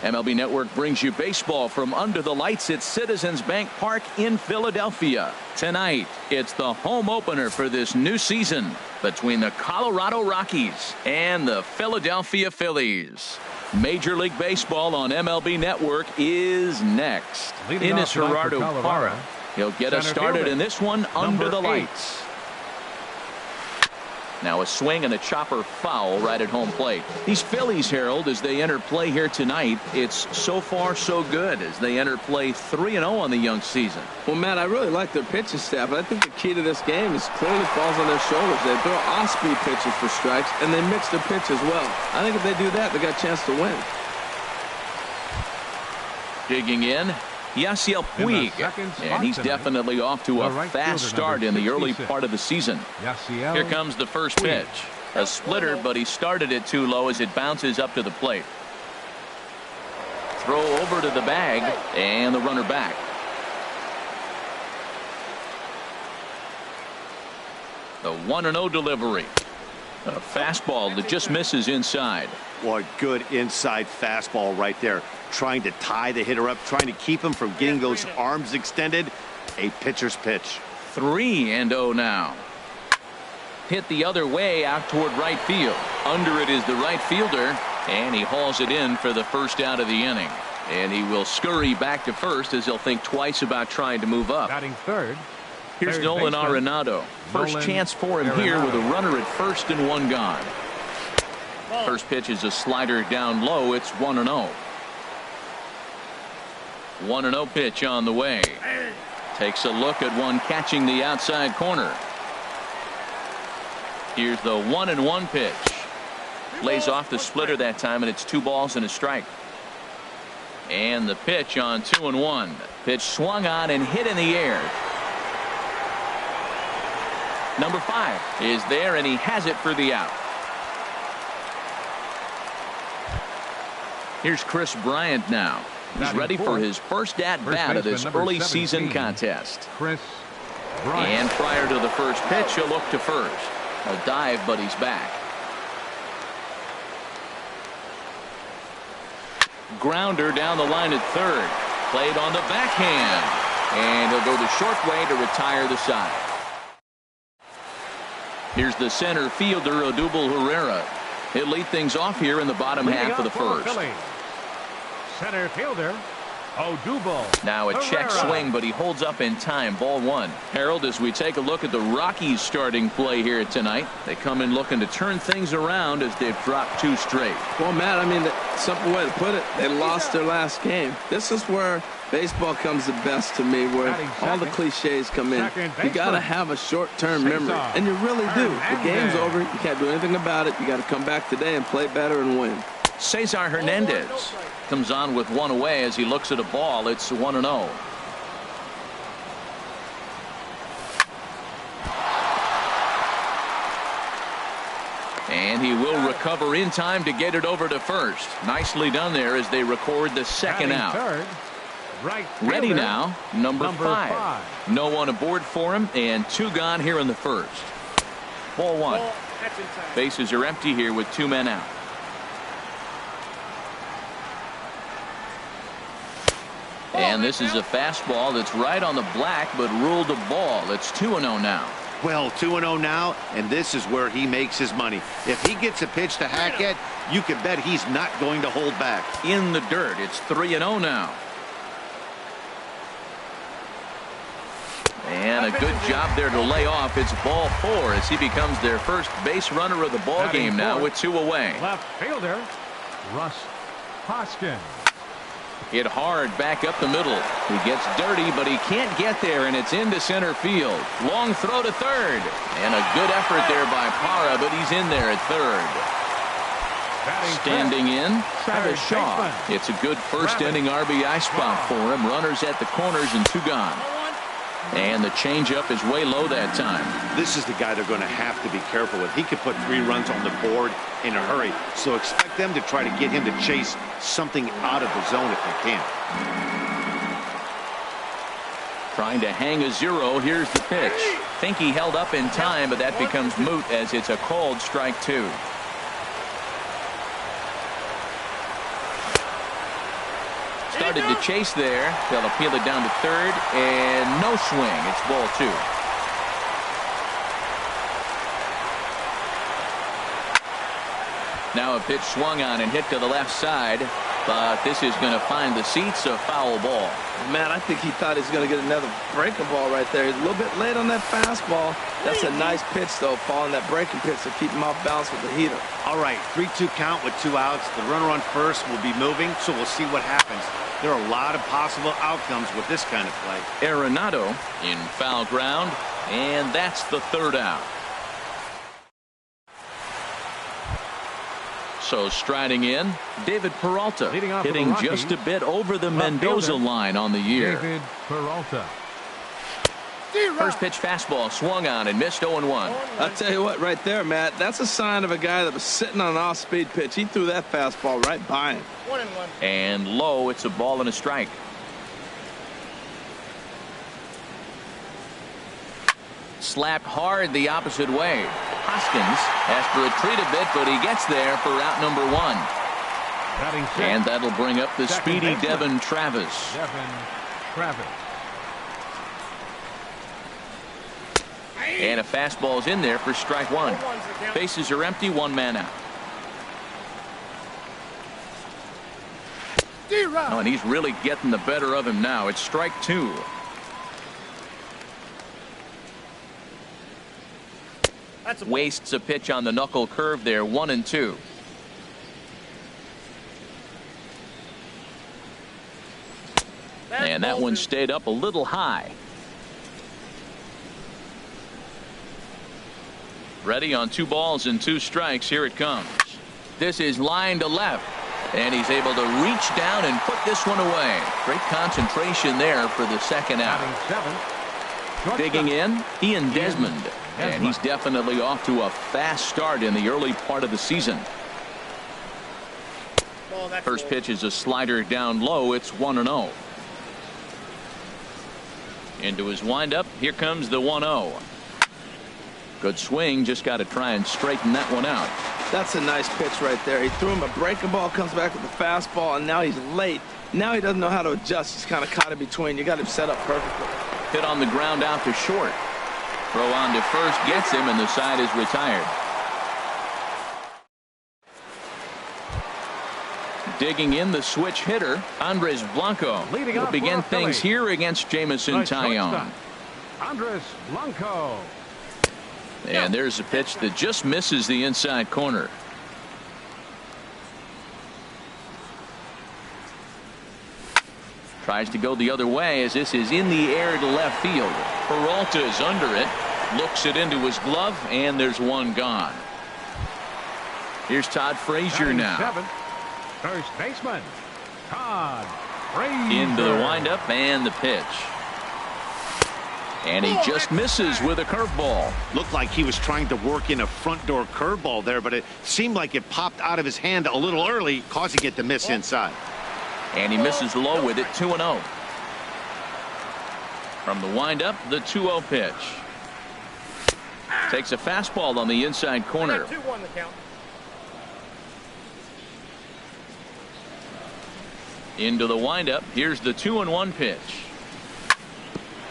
MLB Network brings you baseball from under the lights at Citizens Bank Park in Philadelphia. Tonight, it's the home opener for this new season between the Colorado Rockies and the Philadelphia Phillies. Major League Baseball on MLB Network is next. Leading In off is tonight for Gerardo Colorado, Parra. He'll get us center started fielder, in this one under the number 8. lights. Now a swing and a chopper foul right at home plate. These Phillies, Harold, as they enter play here tonight, it's so far so good as they enter play 3-0 on the young season. Well, Matt, I really like their pitching staff, but I think the key to this game is clearly falls on their shoulders. They throw off-speed pitches for strikes, and they mix their pitch as well. I think if they do that, they got a chance to win. Digging in, Yasiel Puig, and he's definitely off to a fast start in the early part of the season. Here comes the first pitch. A splitter, but he started it too low as it bounces up to the plate. Throw over to the bag, and the runner back. The 1-0 delivery. A fastball that just misses inside. What good inside fastball right there. Trying to tie the hitter up, trying to keep him from getting those arms extended. A pitcher's pitch. 3-0 now. Hit the other way out toward right field. Under it is the right fielder, and he hauls it in for the first out of the inning. And he will scurry back to first as he'll think twice about trying to move up. Batting third. Here's Nolan Arenado. First chance for him here with a runner at first and one gone. First pitch is a slider down low. It's 1-0. 1-0 pitch on the way. Takes a look at one catching the outside corner. Here's the 1-1 pitch. Lays off the splitter that time, and it's 2 balls and a strike. And the pitch on 2-1. Pitch swung on and hit in the air. Number 5 is there, and he has it for the out. Here's Chris Bryant now. He's ready for his first at-bat of this early season contest. Chris Bryant. And prior to the first pitch, he'll look to first. A dive, but he's back. Grounder down the line at third. Played on the backhand. And he'll go the short way to retire the side. Here's the center fielder, Odubel Herrera. He'll lead things off here in the bottom half of the first. Center fielder, Odubel. Now a check swing, but he holds up in time. Ball 1. Harold, as we take a look at the Rockies starting play here tonight, they come in looking to turn things around as they've dropped 2 straight. Well, Matt, I mean, the simple way to put it, they lost their last game. This is where baseball comes the best to me, where all the cliches come in. You got to have a short-term memory, and you really do. The game's over. You can't do anything about it. You got to come back today and play better and win. Cesar Hernandez comes on with 1 away as he looks at a ball. It's 1-0. And he will recover in time to get it over to first. Nicely done there as they record the second out. Third, right Ready fielder, now, number 5. No one aboard for him, and 2 gone here in the first. Ball 1. Bases are empty here with 2 men out. And this is a fastball that's right on the black, but ruled a ball. It's 2-0 now. Well, 2-0 now, and this is where he makes his money. If he gets a pitch to hack at, you can bet he's not going to hold back. In the dirt, it's 3-0 now. And a good job there to lay off. It's ball 4 as he becomes their first base runner of the ball game now with 2 away. Left fielder, Russ Hoskins. Hit hard back up the middle. He gets dirty, but he can't get there, and it's into center field. Long throw to third. And a good effort there by Parra, but he's in there at third. Standing in, Travis Shaw. It's a good first inning RBI spot for him. Runners at the corners and 2 gone. And the changeup is way low that time. This is the guy they're going to have to be careful with. He could put 3 runs on the board in a hurry. So expect them to try to get him to chase something out of the zone if they can. Trying to hang a 0. Here's the pitch. Think he held up in time, but that becomes moot as it's a called strike 2. started to chase there. They'll appeal it down to third, and no swing. It's ball 2. Now a pitch swung on and hit to the left side, but this is going to find the seats, a foul ball. Man, I think he thought he was going to get another breaking ball right there. He's a little bit late on that fastball. That's a nice pitch, though, following that breaking pitch to keep him off balance with the heater. All right, 3-2 count with 2 outs. The runner on first will be moving, so we'll see what happens. There are a lot of possible outcomes with this kind of play. Arenado in foul ground, and that's the 3rd out. So striding in, David Peralta, hitting just a bit over the Mendoza line on the year. David Peralta. First pitch fastball swung on and missed 0-1. I'll tell you what, right there, Matt, that's a sign of a guy that was sitting on an off-speed pitch. He threw that fastball right by him. 1-1. And low, it's a ball and a strike. Slapped hard the opposite way. Hoskins has to retreat a bit, but he gets there for out number 1. And that'll bring up the speedy Devin Travis. And a fastball's in there for strike 1. Bases are empty, 1 man out. Oh, and he's really getting the better of him now. It's strike 2. Wastes a pitch on the knuckle curve there, 1-2. And that one stayed up a little high. Ready on 2 balls and 2 strikes. Here it comes. This is line to left. And he's able to reach down and put this one away. Great concentration there for the 2nd out. Digging in, Ian Desmond. And he's definitely off to a fast start in the early part of the season. First pitch is a slider down low. It's 1-0. Into his windup. Here comes the 1-0. Good swing. Just got to try and straighten that one out. That's a nice pitch right there. He threw him a breaking ball, comes back with a fastball, and now he's late. Now he doesn't know how to adjust. He's kind of caught in between. You got him set up perfectly. Hit on the ground out to short. Throw on to first gets him, and the side is retired. Digging in, the switch hitter, Andres Blanco. Will begin things here against Jameson Taillon. Andres Blanco. And there's a pitch that just misses the inside corner. Tries to go the other way as this is in the air to left field. Peralta is under it. Looks it into his glove, and there's one gone. Here's Todd Frazier now. First baseman, Todd Frazier. Into the windup and the pitch. And he just misses with a curveball. Looked like he was trying to work in a front door curveball there, but it seemed like it popped out of his hand a little early, causing it to miss inside. And he misses low with it, 2-0. From the windup, the 2-0 pitch. Takes a fastball on the inside corner. 2-1 the count. Into the windup. Here's the 2-1 pitch.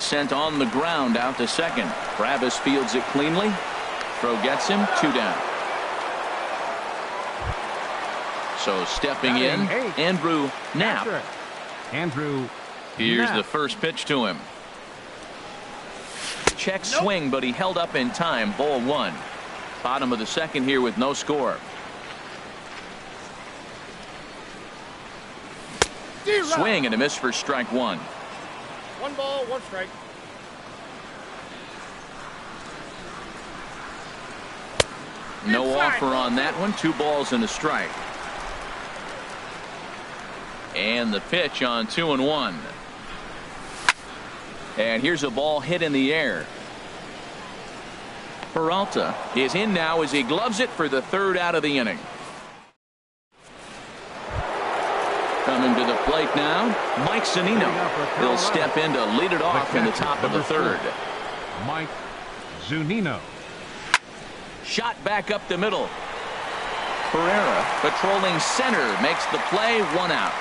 Sent on the ground out to second. Travis fields it cleanly. Throw gets him, 2 down. So stepping in, Andrew Knapp. Andrew. Here's the first pitch to him. Check swing, but he held up in time. Ball 1. Bottom of the second here with no score. Swing and a miss for strike 1. 1 ball, 1 strike. No offer on that one. 2 balls and a strike. And the pitch on 2-1. And here's a ball hit in the air. Peralta is in now as he gloves it for the 3rd out of the inning. Coming to the plate now, Mike Zunino. He'll step in to lead it off in the top of the 3rd. Mike Zunino. Shot back up the middle. Pereira patrolling center makes the play, 1 out.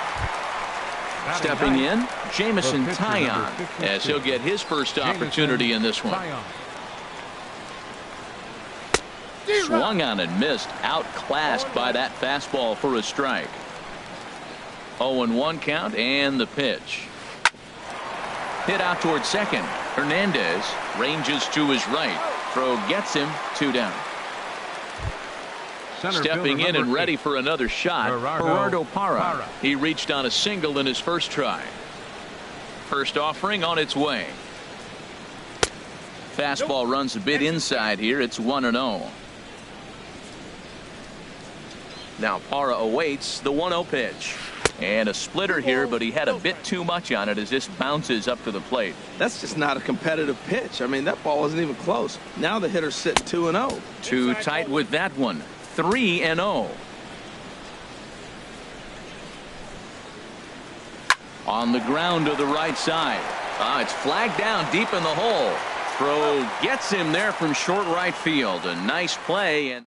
Stepping in, Jamison Tyon, as he'll get his first opportunity in this one. Swung on and missed, outclassed by that fastball for a strike. 0-1 count and the pitch. Hit out toward second. Hernandez ranges to his right. Throw gets him, 2 down. Stepping in and ready for another shot, Gerardo Parra. He reached on a single in his first try. First offering on its way. Fastball runs a bit inside here. It's 1-0. Now Parra awaits the 1-0 pitch. And a splitter here, but he had a bit too much on it as this bounces up to the plate. That's just not a competitive pitch. I mean, that ball wasn't even close. Now the hitter's sitting 2-0. Too tight with that one. 3-0. On the ground to the right side. It's flagged down deep in the hole. Throw gets him there from short right field. A nice play. And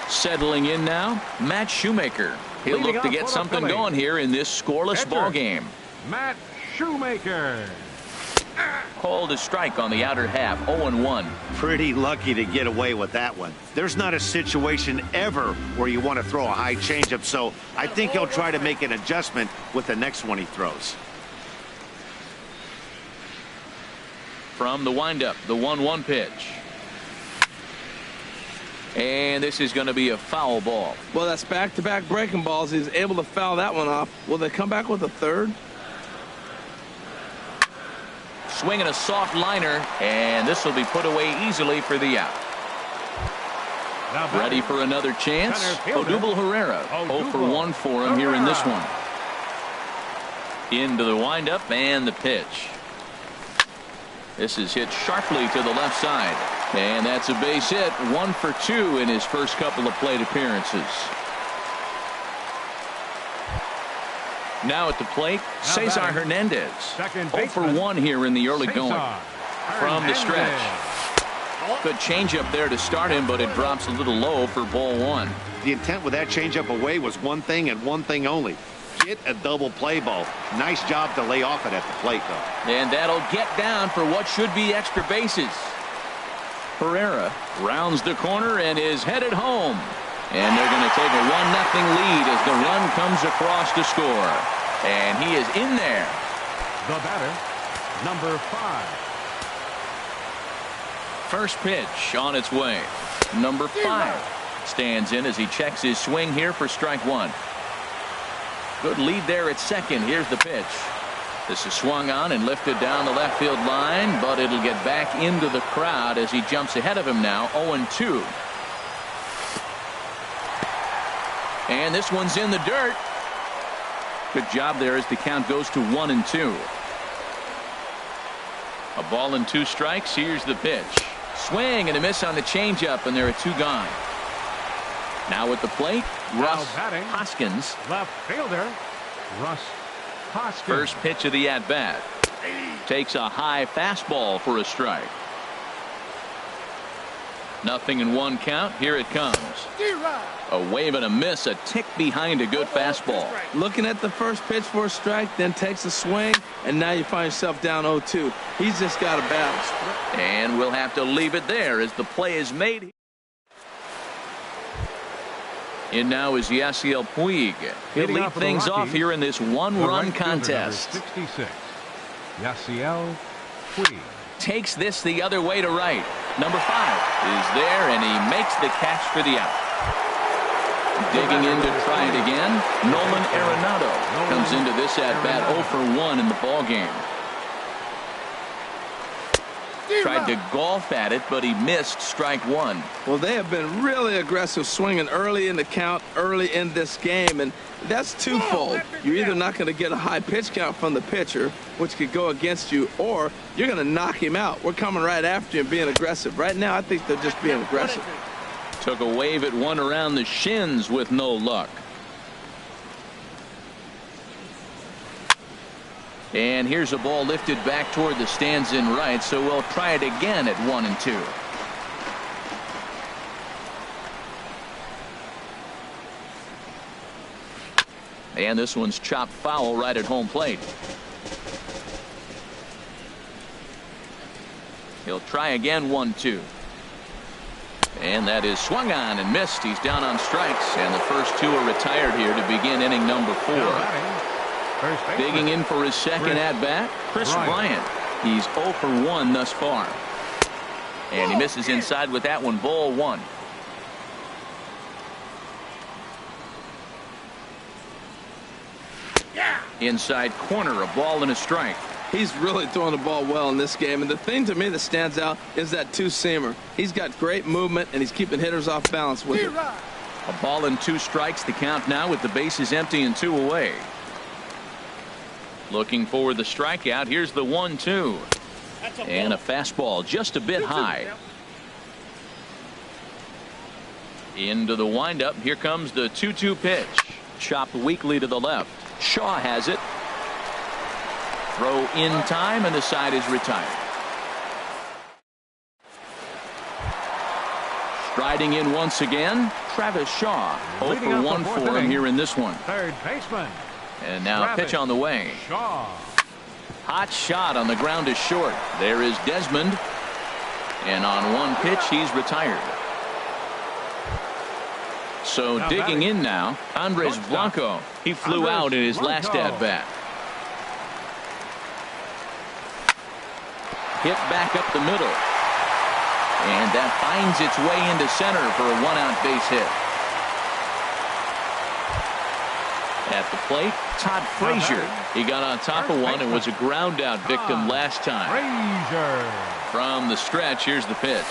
settling in now, Matt Shoemaker. He'll look to get something going here in this scoreless ball game. Matt Shoemaker. Called a strike on the outer half. 0-1. Pretty lucky to get away with that one. There's not a situation ever where you want to throw a high changeup, so I think he'll try to make an adjustment with the next one he throws. From the windup, the 1-1 pitch. And this is going to be a foul ball. Well, that's back-to-back breaking balls. He's able to foul that one off. Will they come back with a third? Swinging a soft liner, and this will be put away easily for the out. Ready for another chance. Odubel Herrera. 0-for-1 for him here in this one. Into the windup and the pitch. This is hit sharply to the left side. And that's a base hit. 1 for 2 in his first couple of plate appearances. Now at the plate, Cesar Hernandez. 0 for 1 here in the early going. From the stretch. Good changeup there to start him, but it drops a little low for ball 1. The intent with that changeup away was one thing and one thing only. Get a double play ball. Nice job to lay off it at the plate, though. And that'll get down for what should be extra bases. Herrera rounds the corner and is headed home. And they're going to take a 1-0 lead as the run comes across to score. And he is in there. The batter, number 5. First pitch on its way. Number 5 stands in as he checks his swing here for strike 1. Good lead there at second. Here's the pitch. This is swung on and lifted down the left field line, but it'll get back into the crowd as he jumps ahead of him now. 0-2. And this one's in the dirt. Good job there as the count goes to 1-2. A ball and 2 strikes. Here's the pitch. Swing and a miss on the changeup, and there are 2 gone. Now at the plate, Russ Hoskins. Left fielder, Russ Hoskins. First pitch of the at-bat. Takes a high fastball for a strike. 0-1 count. Here it comes. A wave and a miss, a tick behind a good fastball. Looking at the first pitch for a strike, then takes a swing, and now you find yourself down 0-2. He's just got a battle. And we'll have to leave it there as the play is made. In now is Yasiel Puig. He'll lead things off here in this 1-run contest. 66. Yasiel Puig takes this the other way to right. Number 5 is there, and he makes the catch for the out. Digging in to try it again, Nolan Arenado comes into this at bat 0 for 1 in the ball game. Tried to golf at it, but he missed strike 1. Well, they have been really aggressive swinging early in the count, early in this game, and that's twofold. You're either not going to get a high pitch count from the pitcher, which could go against you, or you're going to knock him out. We're coming right after you and being aggressive. Right now, I think they're just being aggressive. Took a wave at one around the shins with no luck. And here's a ball lifted back toward the stands in right, so we'll try it again at 1-2. And this one's chopped foul right at home plate. He'll try again, 1-2. And that is swung on and missed. He's down on strikes, and the first two are retired here to begin inning number 4. Digging in for his second at-bat, Chris Bryant. He's 0 for 1 thus far. And he misses inside with that one, ball 1. Inside corner, a ball and a strike. He's really throwing the ball well in this game, and the thing to me that stands out is that two-seamer. He's got great movement, and he's keeping hitters off balance with it. A ball and 2 strikes, the count now with the bases empty and 2 away. Looking for the strikeout. Here's the 1-2. And a fastball just a bit high. Into the windup. Here comes the 2-2 pitch. Chopped weakly to the left. Shaw has it. Throw in time, and the side is retired. Striding in once again, Travis Shaw. 0 for 1 for him here in this one. Third baseman. And now a pitch on the way. Shaw. Hot shot on the ground is short. There is Desmond. And on one pitch, he's retired. So Now digging batting. in now, Andres Blanco. He flew out in his last at-bat. Hit back up the middle. And that finds its way into center for a 1-out base hit. At the plate, Todd Frazier. He got on top of one and was a ground out victim last time. Frazier. From the stretch, here's the pitch.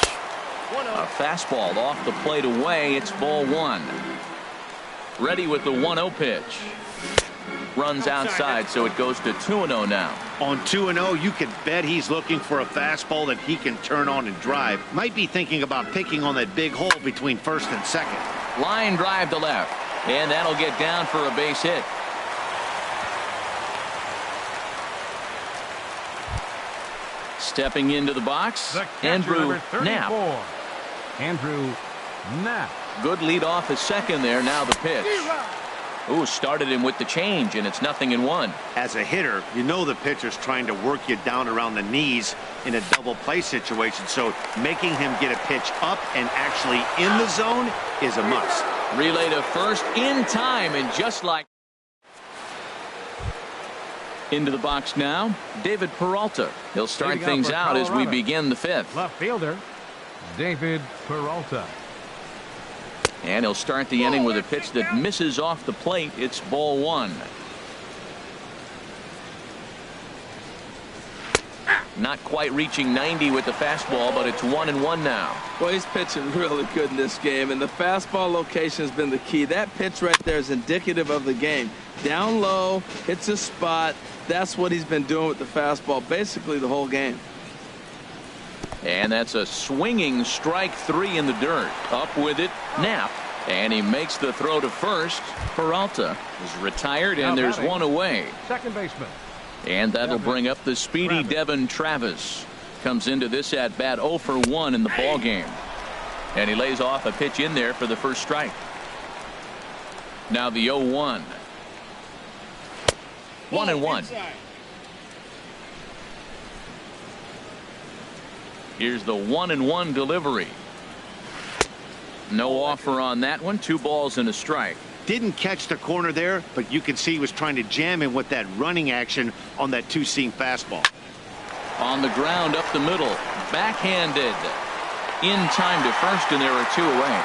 A fastball off the plate away. It's ball 1. Ready with the 1-0 pitch. Runs outside, so it goes to 2-0 now. On 2-0, you can bet he's looking for a fastball that he can turn on and drive. Might be thinking about picking on that big hole between first and second. Line drive to left. And that'll get down for a base hit. Stepping into the box, The catcher, Andrew number 34. Knapp. Andrew Knapp. Good lead off his second there. Now the pitch. Ooh, started him with the change, and it's 0-1. As a hitter, you know the pitcher's trying to work you down around the knees in a double play situation, so making him get a pitch up and actually in the zone is a must. Relay to first in time, and just like into the box now, David Peralta. He'll start Leading things up for out as we Colorado. begin the 5th. Left fielder, David Peralta. And he'll start the inning with a pitch that misses off the plate. It's ball 1. Not quite reaching 90 with the fastball, but it's 1-1 now. Well, he's pitching really good in this game, and the fastball location has been the key. That pitch right there is indicative of the game. Down low, hits a spot. That's what he's been doing with the fastball basically the whole game. And that's a swinging strike 3 in the dirt. Up with it, Knapp. And he makes the throw to first. Peralta is retired, and Now there's batting. 1 away. Second baseman. And that'll bring up the speedy Devin Travis. Comes into this at bat 0 for 1 in the ball game. And he lays off a pitch in there for the first strike. Now the 0-1. 1-1. Here's the 1-1 delivery. No offer on that one. 2 balls and a strike. Didn't catch the corner there, but you can see he was trying to jam him with that running action on that two-seam fastball. On the ground up the middle. Backhanded. In time to first, and there are 2 away.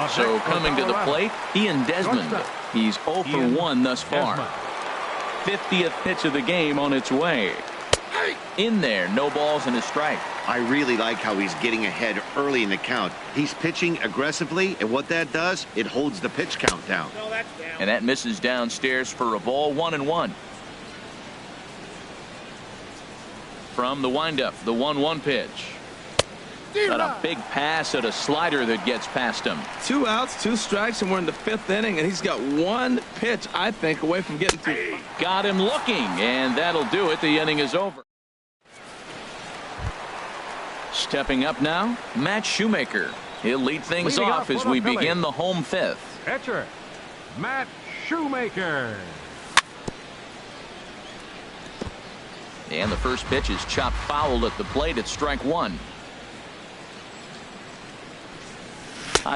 So coming to the plate, Ian Desmond. He's 0 for 1 thus far. 50th pitch of the game on its way. In there, no balls and a strike. I really like how he's getting ahead early in the count. He's pitching aggressively, and what that does, it holds the pitch count down. No, that's down. And that misses downstairs for a ball. 1-1. From the windup, the 1-1 pitch. Got a big pass at a slider that gets past him. 2 outs, 2 strikes, and we're in the 5th inning, and he's got 1 pitch, I think, away from getting through. Got him looking, and that'll do it. The inning is over. Stepping up now, Matt Shoemaker. He'll lead things Leading off off as for the we Phillies. begin the home 5th. Pitcher, Matt Shoemaker. And the first pitch is chopped foul at the plate. It's strike one.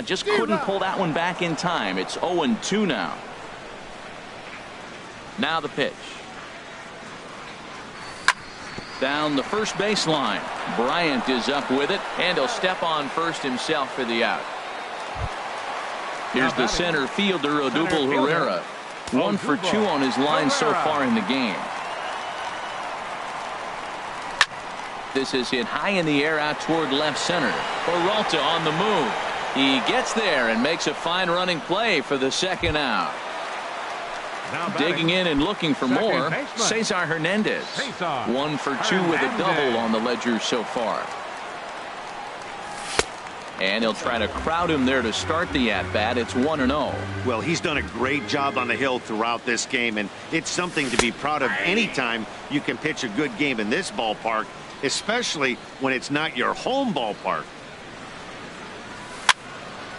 Just couldn't pull that one back in time. It's 0-2 now. Now the pitch. Down the first baseline. Bryant is up with it, and he'll step on first himself for the out. Here's the center fielder, Odubel Herrera. 1 for 2 on his line so far in the game. This is hit high in the air out toward left center. Peralta on the move. He gets there and makes a fine running play for the second out. Digging in and looking for more, Cesar Hernandez. 1 for 2 with a double on the ledger so far. And he'll try to crowd him there to start the at-bat. It's 1-0. Well, he's done a great job on the hill throughout this game, and it's something to be proud of anytime you can pitch a good game in this ballpark, especially when it's not your home ballpark.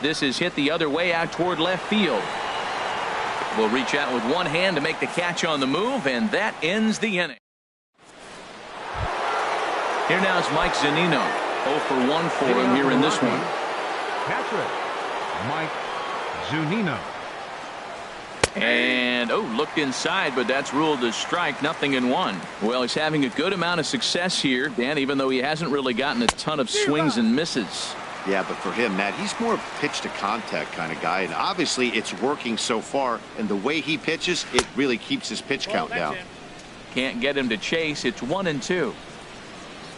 This is hit the other way out toward left field. Will reach out with one hand to make the catch on the move, and that ends the inning. Here now is Mike Zunino. 0 for 1 for him here in this one. Catcher, Mike Zunino. And looked inside, but that's ruled a strike. 0-1. Well, he's having a good amount of success here, Dan, even though he hasn't really gotten a ton of swings and misses. Yeah, but for him, Matt, he's more of a pitch to contact kind of guy, and obviously it's working so far, and the way he pitches, it really keeps his pitch count down. Can't get him to chase. It's 1-2.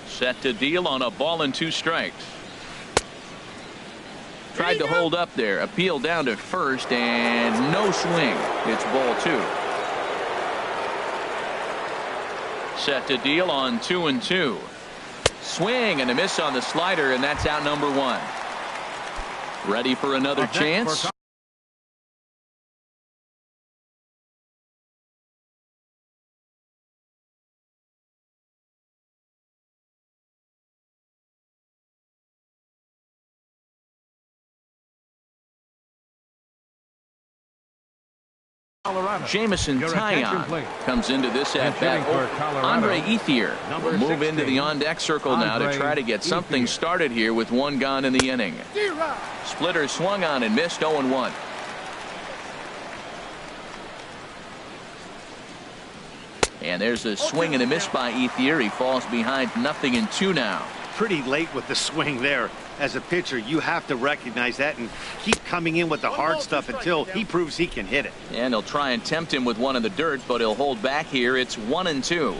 Set to deal on a ball and 2 strikes. Tried to hold up there. Appeal down to first, and no swing. It's ball 2. Set to deal on 2-2. Swing and a miss on the slider, and that's out number 1. Ready for another chance. Jamison Taillon comes into this at bat. Andre Ethier will move into the on-deck circle now to try to get something started here with 1 gone in the inning. Splitter swung on and missed. 0-1. And there's a swing and a miss by Ethier. He falls behind 0-2 now. Pretty late with the swing there. As a pitcher, you have to recognize that and keep coming in with the hard stuff until he proves he can hit it. And he'll try and tempt him with one in the dirt, but he'll hold back here. It's 1-2.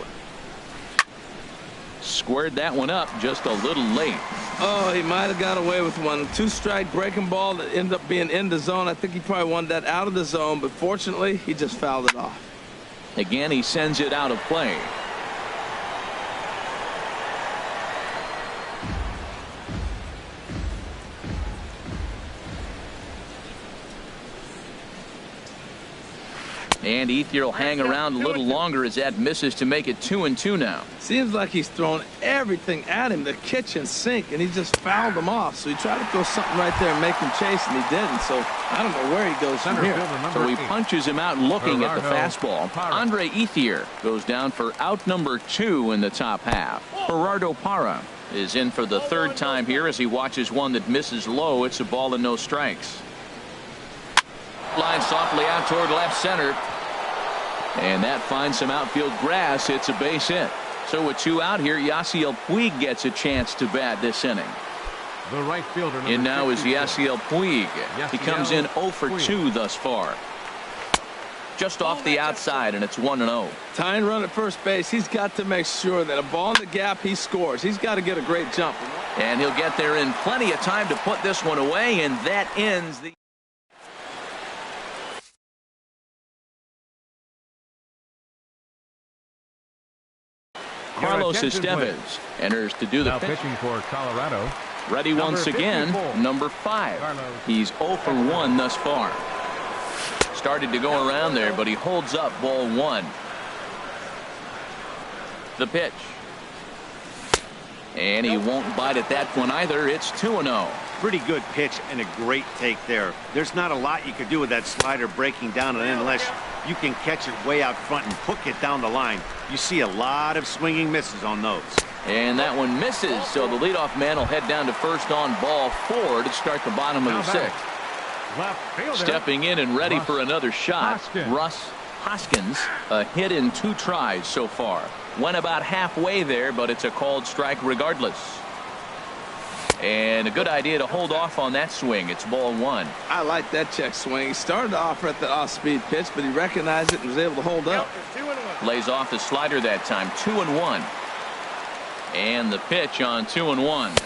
Squared that one up just a little late. Oh, he might have got away with one. 2-strike breaking ball that ended up being in the zone. I think he probably wanted that out of the zone, but fortunately, he just fouled it off. Again, he sends it out of play. And Ethier will hang around a little longer as that misses to make it 2-2 now. Seems like he's thrown everything at him, the kitchen sink, and he just fouled him off. So he tried to throw something right there and make him chase, and he didn't. So I don't know where he goes from here. So he punches him out looking at the fastball. Andre Ethier goes down for out number 2 in the top half. Gerardo Parra is in for the 3rd time here as he watches one that misses low. It's a ball and no strikes. Line softly out toward left center. And that finds some outfield grass. It's a base hit. So with 2 out here, Yasiel Puig gets a chance to bat this inning. The right fielder. And now is Yasiel Puig. He comes in 0 for 2 thus far. Just off the outside, and it's 1-0. Tying run at first base. He's got to make sure that a ball in the gap, he scores. He's got to get a great jump. And he'll get there in plenty of time to put this one away, and that ends the Carlos Estevez enters to do the pitch. Pitching for Colorado. Ready once again, number 5. He's 0 for 1 thus far. Started to go around there, but he holds up ball 1. The pitch. And he won't bite at that one either. It's 2-0. Pretty good pitch and a great take there. There's not a lot you could do with that slider breaking down and in unless you can catch it way out front and hook it down the line. You see a lot of swinging misses on those. And that one misses, so the leadoff man will head down to first on ball 4 to start the bottom of the 6th. Left fielder. Stepping in and ready for another shot, Hoskins. Russ Hoskins, a hit in 2 tries so far. Went about halfway there, but it's a called strike regardless. And a good idea to hold off on that swing. It's ball 1. I like that check swing. He started off at the off-speed pitch, but he recognized it and was able to hold up. Lays off the slider that time. 2-1. And the pitch on 2-1.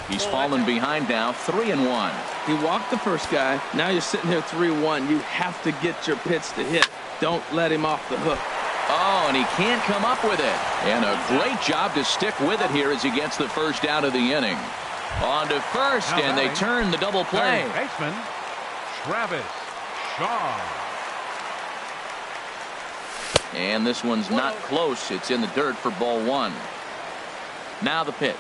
He's fallen behind now. 3-1. He walked the first guy. Now you're sitting here 3-1. You have to get your pitch to hit. Don't let him off the hook. Oh, and he can't come up with it. And a great job to stick with it here as he gets the first out of the inning. On to first, and they turn the double play. Third baseman, Travis Shaw. And this one's not close. It's in the dirt for ball 1. Now the pitch.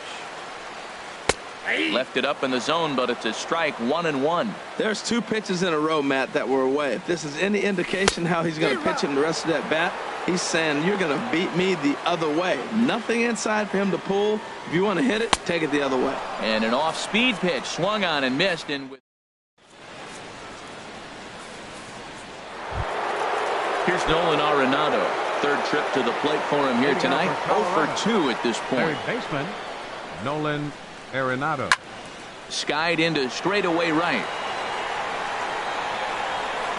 Left it up in the zone, but it's a strike. 1-1. There's 2 pitches in a row, Matt, that were away. If this is any indication how he's going to pitch him the rest of that bat, he's saying you're going to beat me the other way. Nothing inside for him to pull. If you want to hit it, take it the other way. And an off-speed pitch swung on and missed. And here's Nolan Arenado. Third trip to the plate for him here tonight. 0 for 2 at this point. Third baseman, Nolan Arenado. Skied into straightaway right.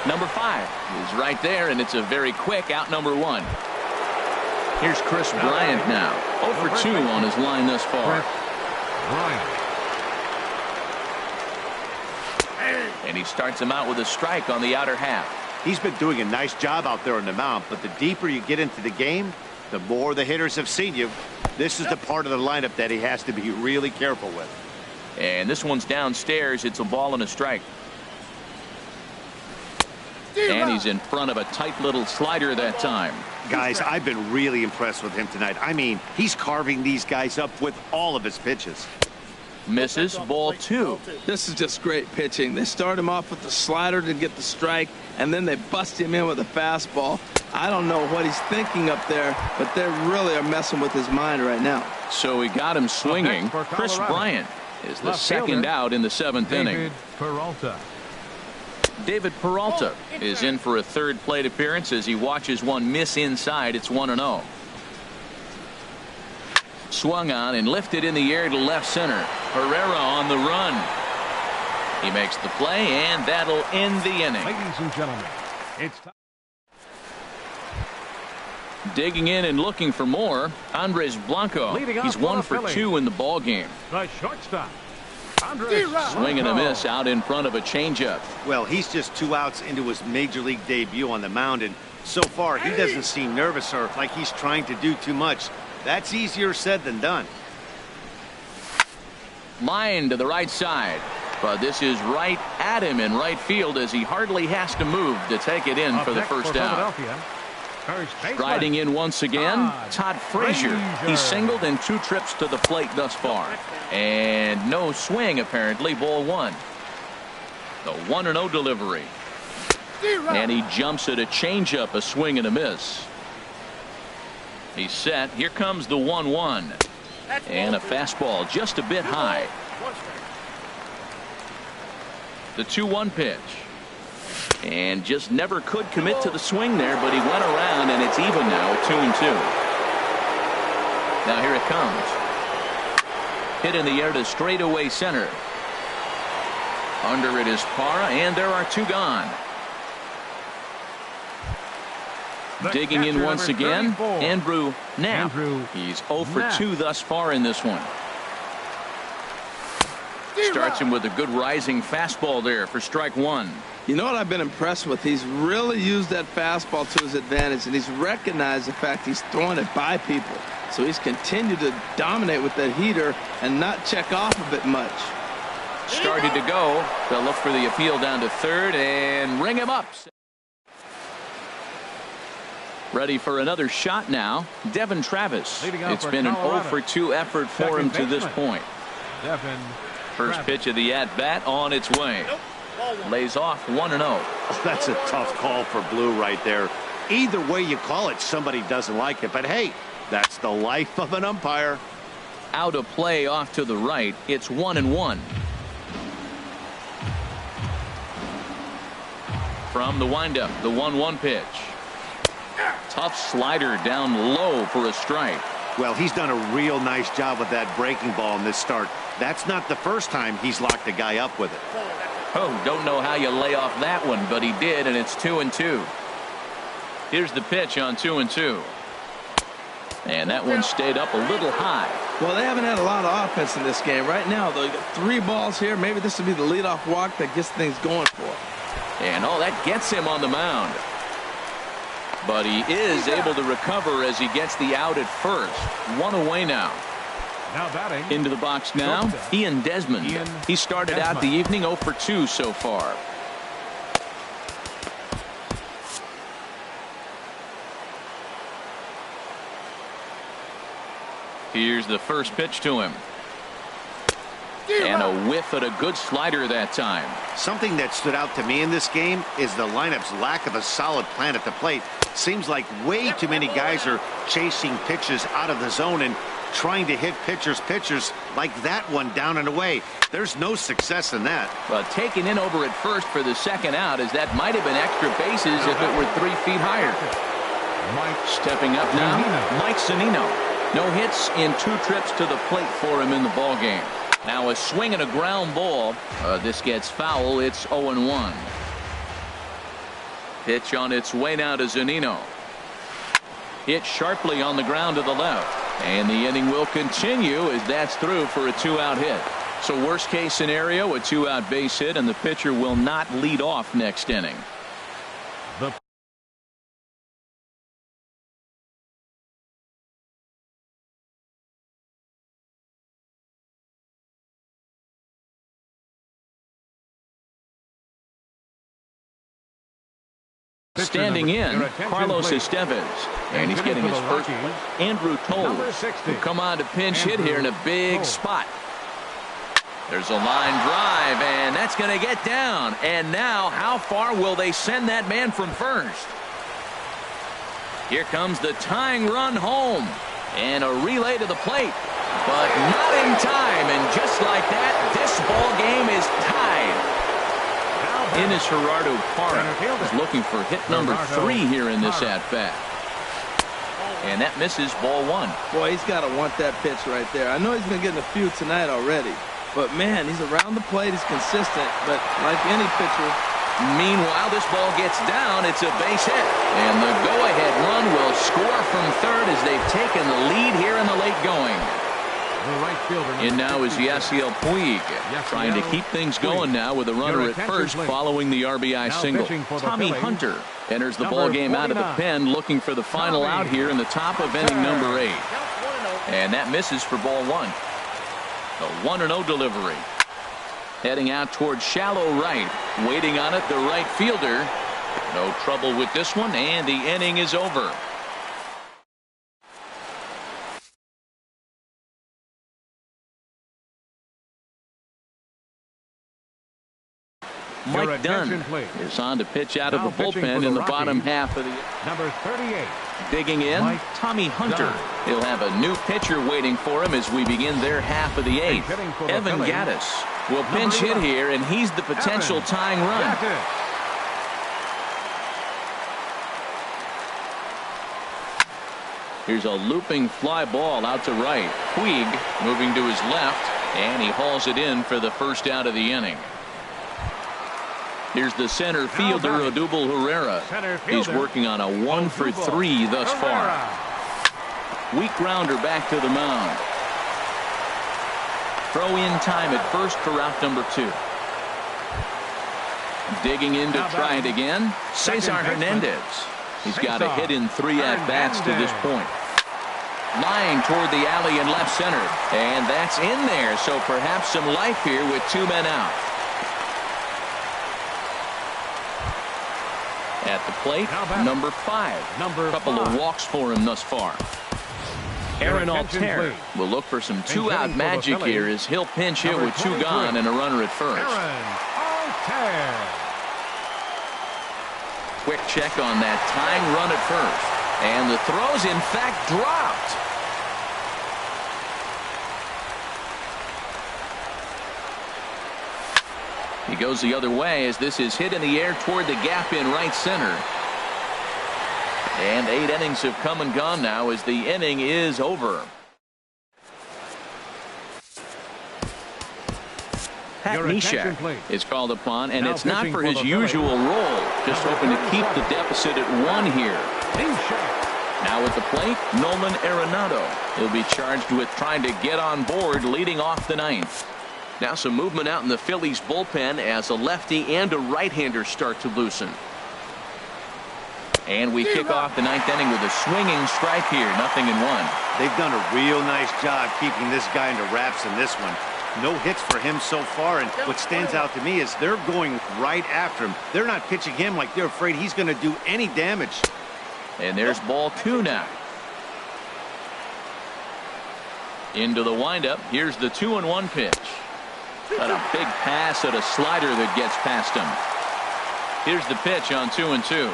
Number 5 is right there, and it's a very quick out. Number 1. Here's Chris Bryant now. 0 for 2 on his line thus far. Bryant. And he starts him out with a strike on the outer half. He's been doing a nice job out there on the mound, but the deeper you get into the game, the more the hitters have seen you. This is the part of the lineup that he has to be really careful with. And this one's downstairs. It's a ball and a strike. And he's in front of a tight little slider that time. Guys, I've been really impressed with him tonight. I mean, he's carving these guys up with all of his pitches. Misses, ball 2. This is just great pitching. They start him off with the slider to get the strike, and then they bust him in with a fastball. I don't know what he's thinking up there, but they really are messing with his mind right now. So we got him swinging. Chris Bryant is the second out in the 7th inning. David Peralta. David Peralta is in for a third plate appearance as he watches one miss inside. It's 1-0. Swung on and lifted in the air to left center. Herrera on the run. He makes the play, and that'll end the inning. Ladies and gentlemen, it's time. Digging in and looking for more, Andres Blanco. He's 1 for 2 in the ball game. The shortstop, Andres Swing and a Blanco. miss out in front of a changeup. Well, he's just 2 outs into his major league debut on the mound, and so far he doesn't seem nervous or like he's trying to do too much. That's easier said than done. Line to the right side. But this is right at him in right field as he hardly has to move to take it in for the first out. Riding in once again, Todd Frazier. He's singled in 2 trips to the plate thus far. And no swing, apparently. Ball 1. The 1-0 delivery. And he jumps at a changeup, a swing and a miss. He's set. Here comes the 1-1. And a fastball just a bit high. The 2-1 pitch. And just never could commit to the swing there, but he went around, and it's even now at 2-2. Now here it comes. Hit in the air to straightaway center. Under it is Parra, and there are 2 gone. Digging in once again, Andrew Knapp. He's 0 for 2 thus far in this one. Starts him with a good rising fastball there for strike 1. You know what I've been impressed with? He's really used that fastball to his advantage, and he's recognized the fact he's throwing it by people. So he's continued to dominate with that heater and not check off of it much. Started to go. They'll look for the appeal down to third and ring him up. Ready for another shot now. Devin Travis. Leading off It's for been an Colorado. 0 for 2 effort for Second him to this baseman. point. Devin First Travis. pitch of the at-bat on its way. Nope. Ball one. Lays off 1-0. Oh, that's a tough call for Blue right there. Either way you call it, somebody doesn't like it. But hey, that's the life of an umpire. Out of play off to the right. It's 1-1. From the windup, the 1-1 pitch. Tough slider down low for a strike. Well, he's done a real nice job with that breaking ball in this start. That's not the first time he's locked a guy up with it. Oh, don't know how you lay off that one, but he did, and it's 2-2. Here's the pitch on 2-2. And that one stayed up a little high. Well, they haven't had a lot of offense in this game. Right now, though, you got 3 balls here. Maybe this will be the leadoff walk that gets things going for him. And oh, that gets him on the mound. But he is able to recover as he gets the out at first. 1 away now. Now batting. Into the box now, Ian Desmond. He started out the evening 0 for 2 so far. Here's the first pitch to him. And a whiff at a good slider that time. Something that stood out to me in this game is the lineup's lack of a solid plan at the plate. Seems like way too many guys are chasing pitches out of the zone and trying to hit pitchers like that one down and away. There's no success in that. Well, taken in over at first for the second out, as that might have been extra bases if it were 3 feet higher. Mike Stepping up now, Mike Zunino. No hits in 2 trips to the plate for him in the ball game. Now a swing and a ground ball. This gets foul. It's 0-1. Pitch on its way now to Zunino. Hit sharply on the ground to the left. And the inning will continue as that's through for a 2-out hit. So worst case scenario, a 2-out base hit, and the pitcher will not lead off next inning. the Standing in, Your attention, Carlos please. Estevez. And he's Hitting getting for his the first. Rockies, Andrew Toll number 60. will come on to pinch hit Andrew here in a big Toll. spot. There's a line drive, and that's going to get down. And now, how far will they send that man from first? Here comes the tying run home. And a relay to the plate. But not in time. And just like that, this ball game is tied. Ines Gerardo Parra is looking for hit number 3 here in this at-bat. And that misses ball 1. Boy, he's got to want that pitch right there. I know he's been getting a few tonight already. But, man, he's around the plate. He's consistent. But like any pitcher. Meanwhile, this ball gets down. It's a base hit. And the go-ahead run will score from third as they've taken the lead here in the late going. The right fielder, And now is Yasiel Puig trying to keep things going now with a runner at first following the RBI single. Tommy Hunter enters the ball game out of the pen looking for the final out here in the top of inning number 8. And that misses for ball 1. The 1-0 delivery. Heading out towards shallow right. Waiting on it, the right fielder. No trouble with this one, and the inning is over. Mike Dunn is on to pitch out of the bullpen in the bottom half of the. Number 38. Digging in, Mike Tommy Hunter. Dunn. He'll have a new pitcher waiting for him as we begin their half of the 8th. hitting for the Evan Phillies, Gaddis will number pinch hit 11. here, and he's the potential Evan tying run. Gaddis. Here's a looping fly ball out to right. Puig moving to his left, and he hauls it in for the first out of the inning. Here's the center fielder, Odubel Herrera. He's working on a 1 for 3 thus far. Weak grounder back to the mound. Throw in time at first for out number 2. Digging in to try it again, Cesar Hernandez. He's got a hit in 3 at-bats to this point. Line toward the alley in left center. And that's in there, so perhaps some life here with 2 men out. At the plate, number 5. A couple of walks for him thus far. Aaron Altair will look for some two-out magic here as he'll pinch hit with 2 gone and a runner at first. Quick check on that tying run at first. And the throw's in fact dropped. He goes the other way as this is hit in the air toward the gap in right center. And 8 innings have come and gone now as the inning is over. Pat Neshek is called upon, and it's not for his usual role. Just hoping to keep the deficit at 1 here. Now at the plate, Nolan Arenado. He'll be charged with trying to get on board leading off the 9th. Now some movement out in the Phillies bullpen as a lefty and a right-hander start to loosen. And we kick off the 9th inning with a swinging strike here. 0-1. They've done a real nice job keeping this guy into wraps in this one. No hits for him so far, and what stands out to me is they're going right after him. They're not pitching him like they're afraid he's going to do any damage. And there's ball 2 now. Into the windup. Here's the 2-1 pitch. Got a big pass at a slider that gets past him. Here's the pitch on 2-2.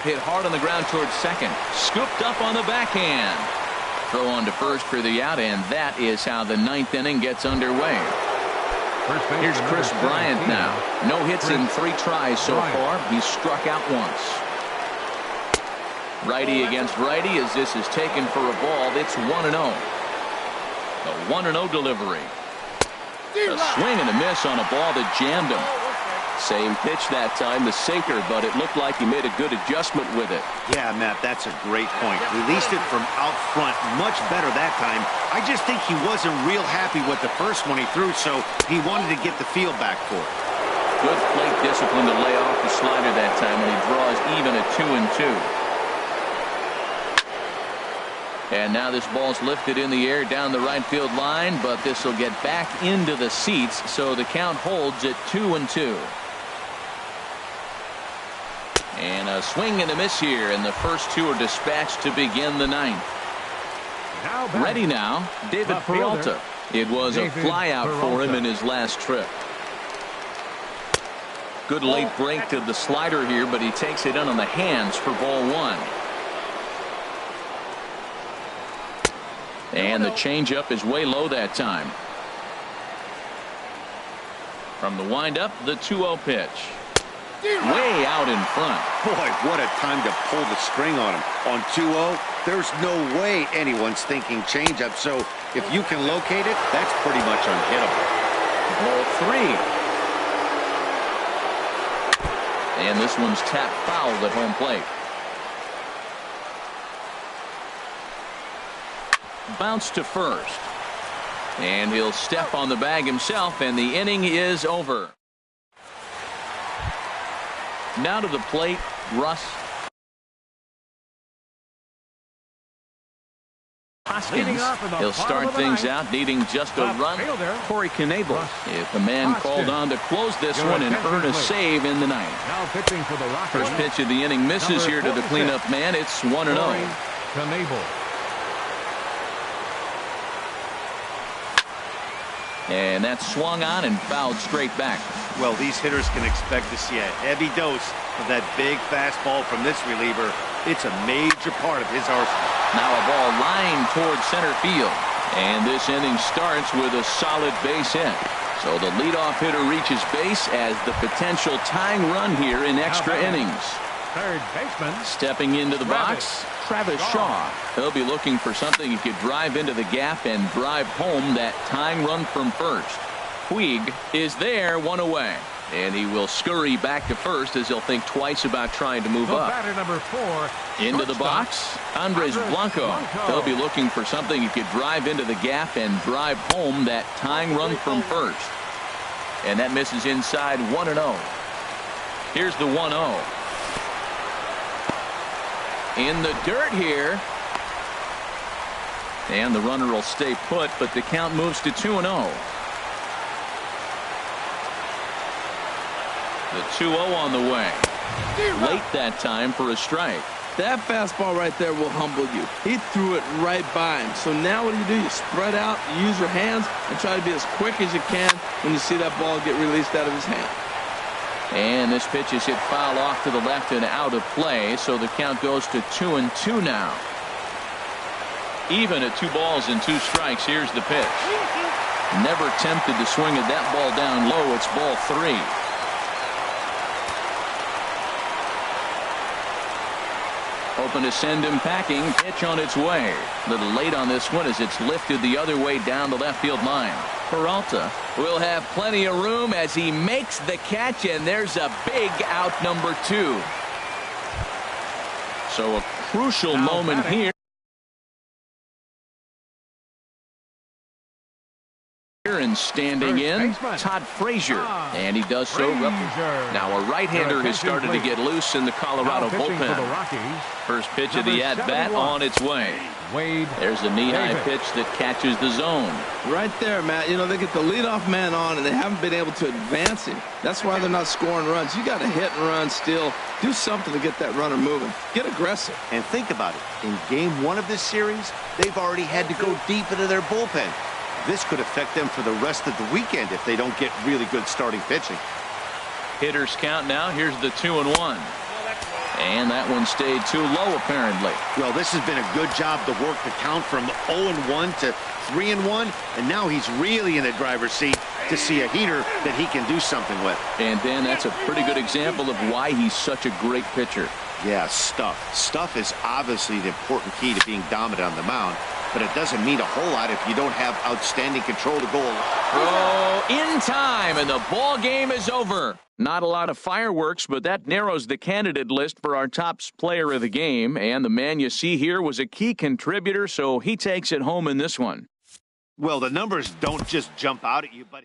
Hit hard on the ground towards second. Scooped up on the backhand. Throw on to first for the out, and that is how the 9th inning gets underway. Here's Chris Bryant now. No hits in 3 tries so far. He's struck out once. Righty against righty as this is taken for a ball. It's 1-0. A 1-0 delivery. A swing and a miss on a ball that jammed him. Same pitch that time, the sinker, but it looked like he made a good adjustment with it. Yeah, Matt, that's a great point. Released it from out front much better that time. I just think he wasn't real happy with the first one he threw, so he wanted to get the feel back for it. Good plate discipline to lay off the slider that time, and he draws even at 2-2. And now this ball's lifted in the air down the right field line, but this will get back into the seats, so the count holds at 2-2. And a swing and a miss here, and the first 2 are dispatched to begin the 9th. Ready now, David Peralta. It was a flyout for him in his last trip. Good late break to the slider here, but he takes it in on the hands for ball 1. And the changeup is way low that time. From the windup, the 2-0 pitch. Way out in front. Boy, what a time to pull the string on him. On 2-0, there's no way anyone's thinking changeup, so if you can locate it, that's pretty much unhittable. Ball 3. And this one's tapped foul at home plate. Bounce to first. And he'll step on the bag himself, and the inning is over. Now to the plate, Russ Hoskins. He'll start things out needing just a run. Corey Knebel, if the man called on to close this one and earn a save in the 9th. First pitch of the inning misses here to the cleanup man. It's 1-0. And that's swung on and fouled straight back. Well, these hitters can expect to see a heavy dose of that big fastball from this reliever. It's a major part of his arsenal. Now a ball lined towards center field. And this inning starts with a solid base hit. So the leadoff hitter reaches base as the potential tying run here in extra innings. Third baseman. Stepping into the box, Travis Shaw. He'll be looking for something he could drive into the gap and drive home that tying run from first. Puig is there, 1 away. And he will scurry back to first as he'll think twice about trying to move up. Batter number 4. Into the box, Andres Blanco. He'll be looking for something he could drive into the gap and drive home that tying run from first. And that misses inside, 1-0. Here's the 1-0. In the dirt here. And the runner will stay put, but the count moves to 2-0. The 2-0 on the way. Late that time for a strike. That fastball right there will humble you. He threw it right by him. So now what do? You spread out, you use your hands, and try to be as quick as you can when you see that ball get released out of his hand. And this pitch is hit foul off to the left and out of play, so the count goes to 2-2 now. Even at 2 balls and 2 strikes. Here's the pitch. Never tempted to swing at that ball down low. It's ball 3. Hoping to send him packing. Pitch on its way. A little late on this one as it's lifted the other way down the left field line. Peralta will have plenty of room as he makes the catch, and there's a big out, number 2. So a crucial moment here. And standing in, Todd Frazier, and he does so. Now a right-hander has started to get loose in the Colorado bullpen. First pitch of the at-bat on its way. There's a knee-high pitch that catches the zone. Right there, Matt. You know, they get the leadoff man on, and they haven't been able to advance him. That's why they're not scoring runs. You got to hit and run still. Do something to get that runner moving. Get aggressive. And think about it. In game 1 of this series, they've already had to go deep into their bullpen. This could affect them for the rest of the weekend if they don't get really good starting pitching. Hitters count now. Here's the 2-1. And that one stayed too low, apparently. Well, this has been a good job to work the count from 0-1 to 3-1. And now he's really in the driver's seat to see a heater that he can do something with. And Dan, that's a pretty good example of why he's such a great pitcher. Yeah, stuff. Stuff is obviously the important key to being dominant on the mound. But it doesn't mean a whole lot if you don't have outstanding control to go along. Oh, in time, and the ball game is over. Not a lot of fireworks, but that narrows the candidate list for our top player of the game. And the man you see here was a key contributor, so he takes it home in this one. Well, the numbers don't just jump out at you, but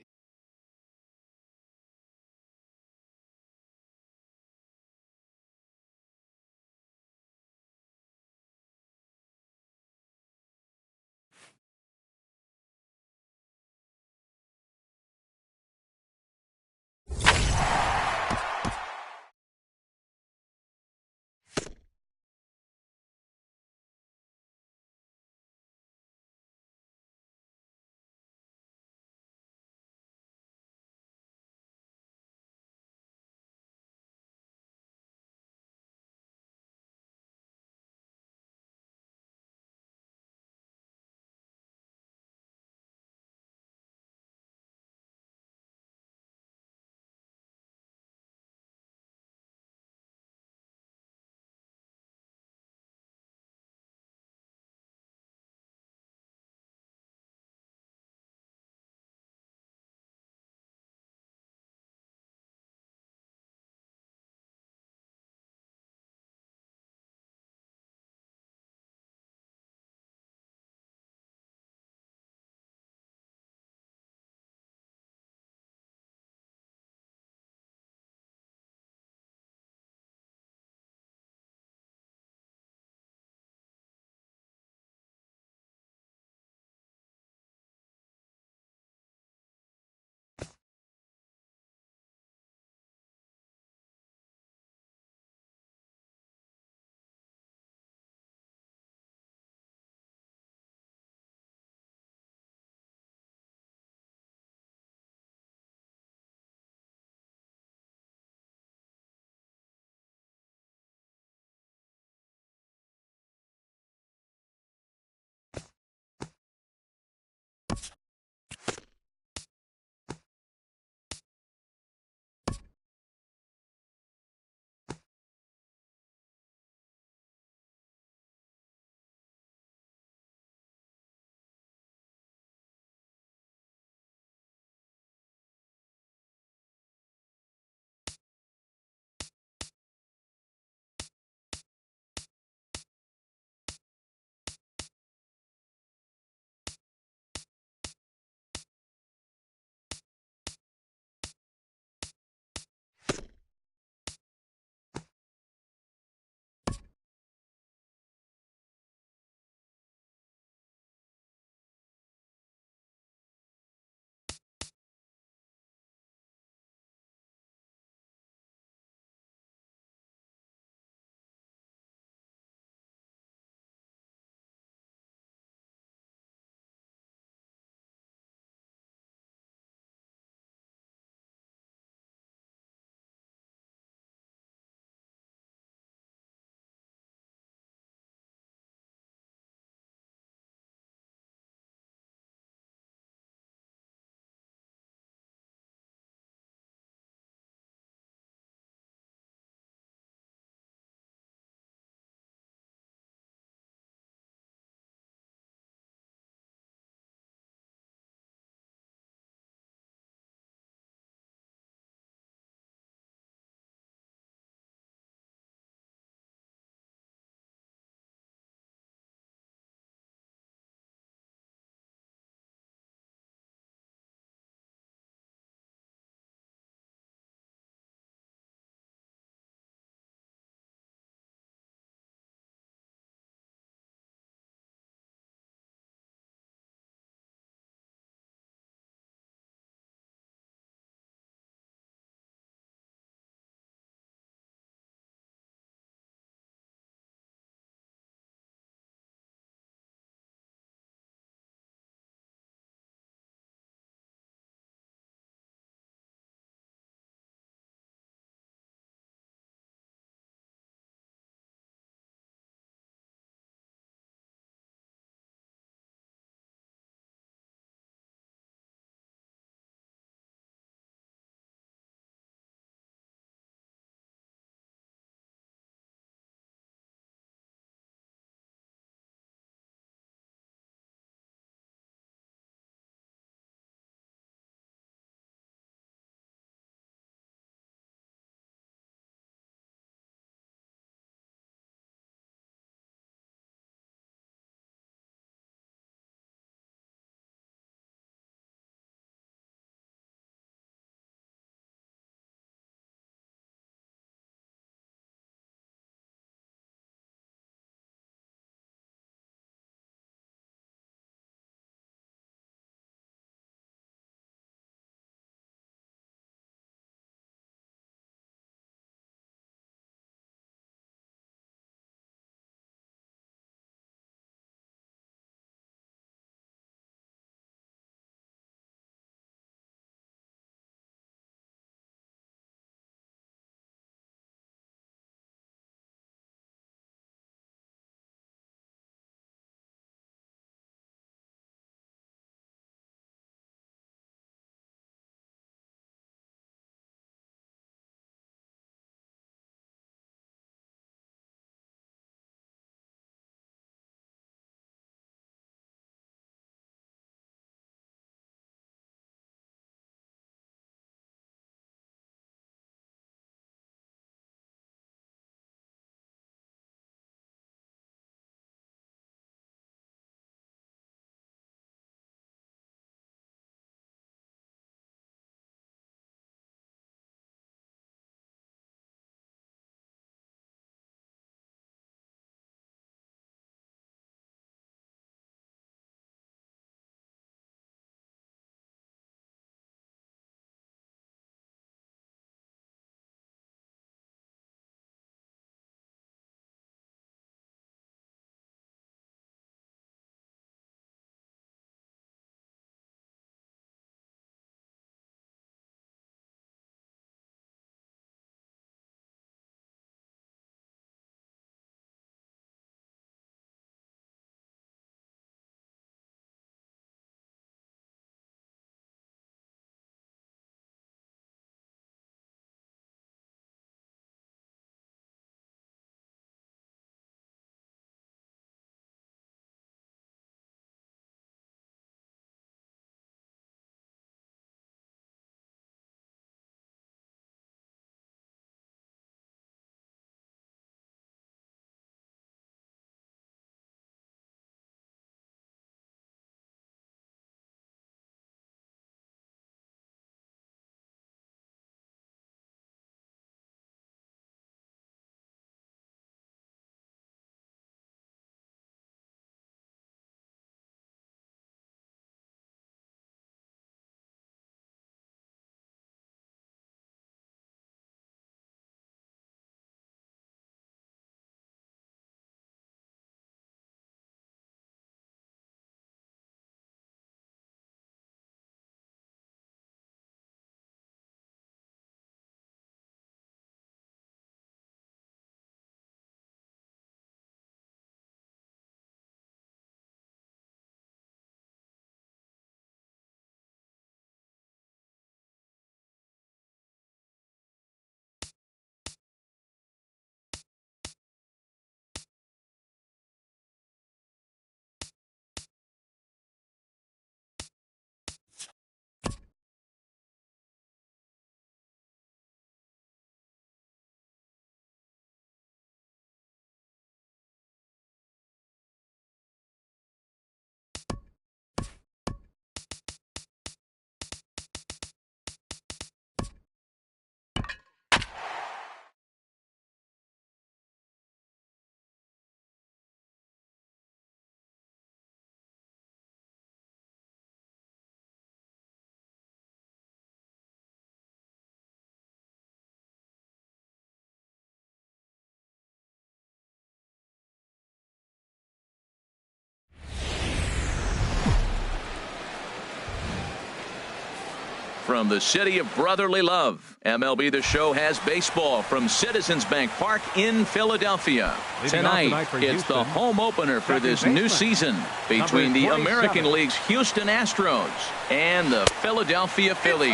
From the city of brotherly love, MLB The Show has baseball from Citizens Bank Park in Philadelphia. Tonight, it's the home opener for this new season between the American League's Houston Astros and the Philadelphia Phillies.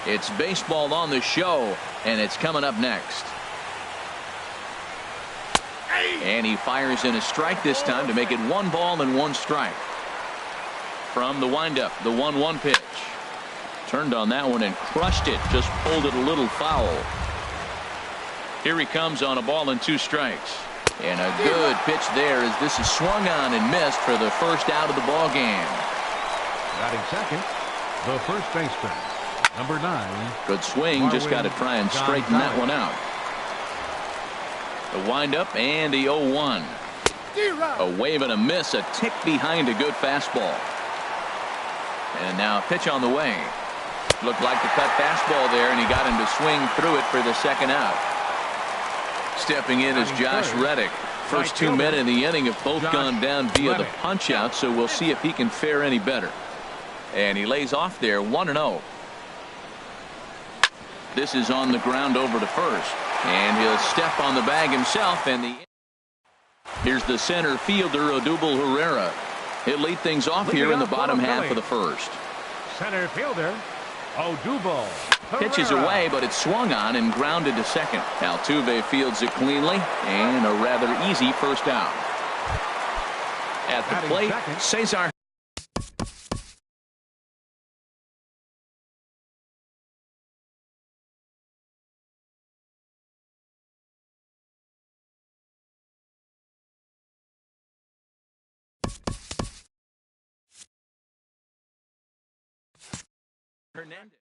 It's baseball on the show, and it's coming up next. And he fires in a strike this time to make it 1 ball and 1 strike. From the windup, the 1-1 pitch. Turned on that one and crushed it. Just pulled it a little foul. Here he comes on a ball and 2 strikes. And a good pitch there as this is swung on and missed for the first out of the ball game. Batting second, the first baseman, number 9. Good swing. Just got to try and straighten that one out. The windup and the 0-1. A wave and a miss. A tick behind a good fastball. And now a pitch on the way. Looked like the cut fastball there, and he got him to swing through it for the second out. Stepping in is Josh Reddick. First 2 men in the inning have both gone down via the punch out, so we'll see if he can fare any better. And he lays off there 1-0. This is on the ground over to first, and he'll step on the bag himself. And here's the center fielder, Odubel Herrera. He'll lead things off here in the bottom half of the first. Center fielder, Odubel. Pitches away, but it's swung on and grounded to second. Altuve fields it cleanly, and a rather easy first out. At the plate, Cesar Hernandez.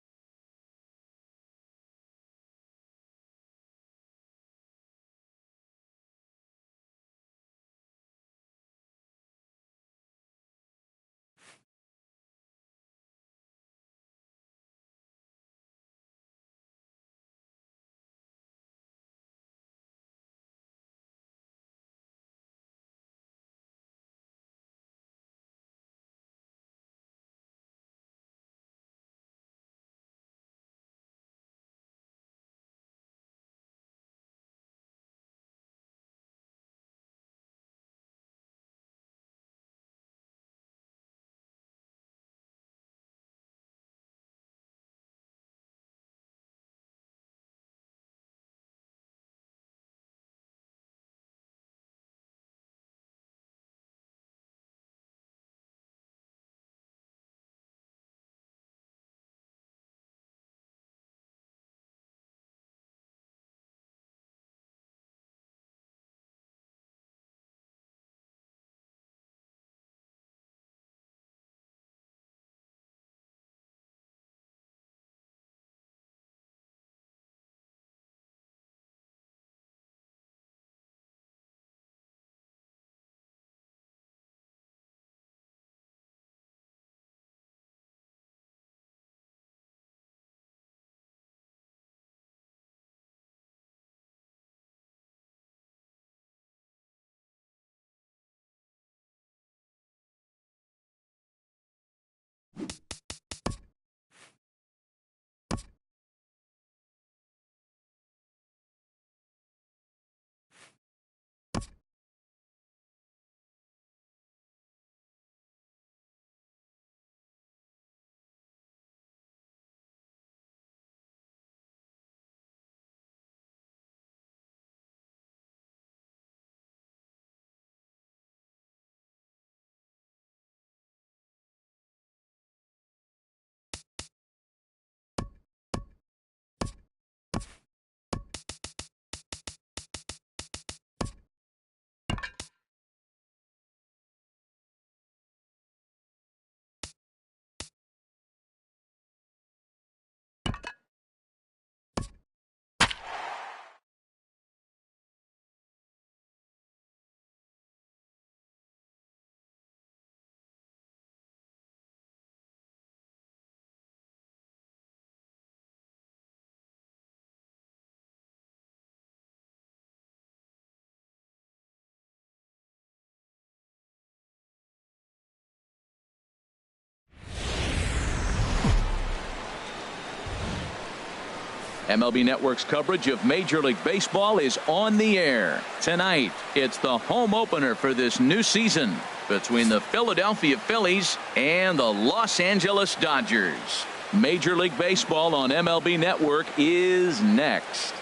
MLB Network's coverage of Major League Baseball is on the air. Tonight, it's the home opener for this new season between the Philadelphia Phillies and the Los Angeles Dodgers. Major League Baseball on MLB Network is next.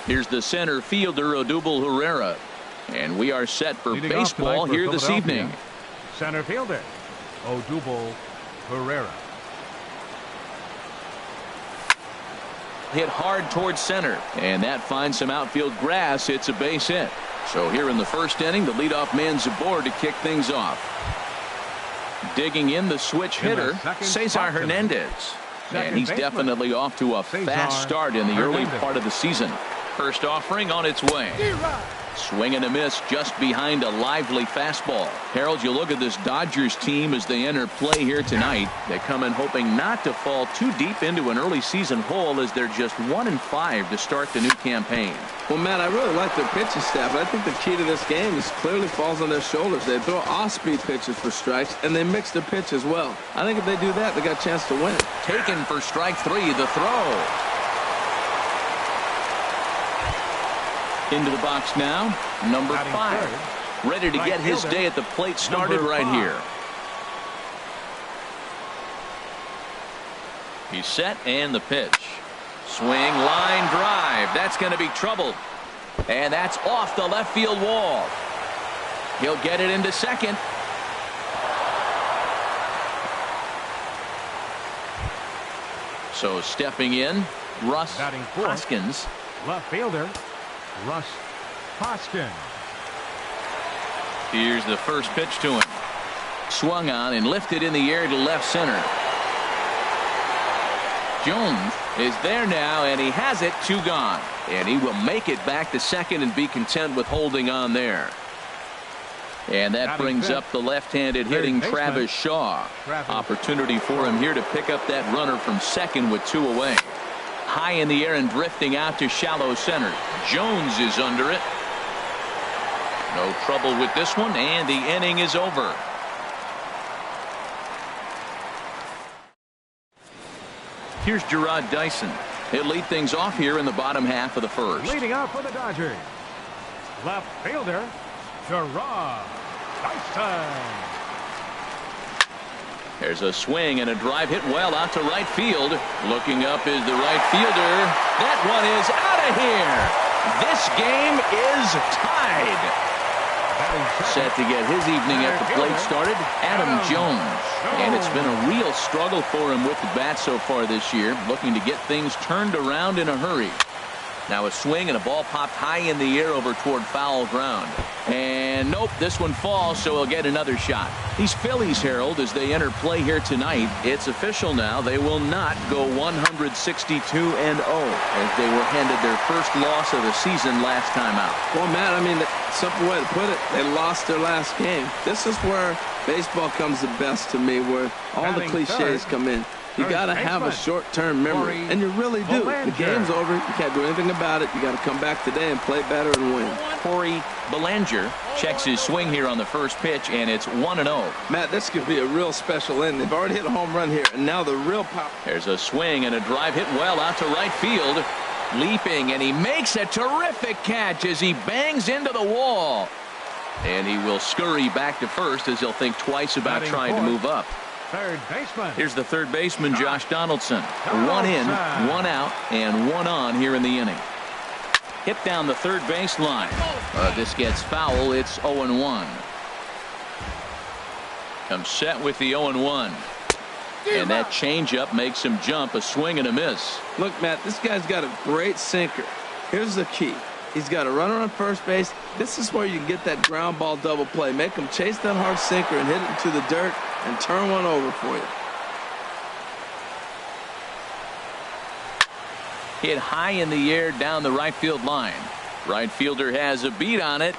Here's the center fielder, Odubel Herrera. And we are set for Leading baseball for here this evening. Center fielder, Odubel Herrera. Hit hard towards center, and that finds some outfield grass. It's a base hit. So here in the first inning, the leadoff man's aboard to kick things off. Digging in, the switch hitter, Cesar Hernandez. And he's definitely off to a fast start in the early part of the season. First offering on its way. Swing and a miss just behind a lively fastball. Harold, you look at this Dodgers team as they enter play here tonight. They come in hoping not to fall too deep into an early season hole as they're just 1-5 to start the new campaign. Well, Matt, I really like their pitching staff, but I think the key to this game is clearly falls on their shoulders. They throw off-speed pitches for strikes, and they mix their pitch as well. I think if they do that, they got a chance to win. Taken for strike three, the throw. Into the box now, number 5. Ready to get his day at the plate started right here. He's set and the pitch. Swing, line drive. That's going to be trouble. And that's off the left field wall. He'll get it into second. So stepping in, Russ Hoskins. Left fielder, Russ Hoskins. Here's the first pitch to him. Swung on and lifted in the air to left center. Jones is there now, and he has it, 2 gone. And he will make it back to second and be content with holding on there. And that brings up the left-handed hitting Travis Shaw. Opportunity for him here to pick up that runner from second with 2 away. High in the air and drifting out to shallow center. Jones is under it. No trouble with this one, and the inning is over. Here's Gerard Dyson. He'll lead things off here in the bottom half of the first. Leading up for the Dodgers, left fielder, Gerard Dyson. There's a swing and a drive hit well out to right field. Looking up is the right fielder. That one is out of here. This game is tied. Set to get his evening at the plate started, Adam Jones. And it's been a real struggle for him with the bat so far this year, looking to get things turned around in a hurry. Now a swing and a ball popped high in the air over toward foul ground. And nope, this one falls, so he'll get another shot. These Phillies, Harold, as they enter play here tonight, it's official now. They will not go 162-0 as they were handed their first loss of the season last time out. Well, Matt, I mean, the simple way to put it, they lost their last game. This is where baseball comes the best to me, where all the cliches come in. You got to have a short-term memory, and you really do. The game's over. You can't do anything about it. You got to come back today and play better and win. Corey Belanger checks his swing here on the first pitch, and it's 1-0. Matt, this could be a real special inning. They've already hit a home run here, and now the real power. There's a swing and a drive hit well out to right field. Leaping, and he makes a terrific catch as he bangs into the wall. And he will scurry back to first as he'll think twice about trying to move up. Third baseman. Here's the third baseman, Josh Donaldson. 1 in, 1 out, and 1 on here in the inning. Hit down the third baseline. This gets foul. It's 0-1. Comes set with the 0-1. And that changeup makes him jump. A swing and a miss. Look, Matt, this guy's got a great sinker. Here's the key. He's got a runner on first base. This is where you can get that ground ball double play. Make him chase that hard sinker and hit it into the dirt and turn one over for you. Hit high in the air down the right field line. Right fielder has a beat on it.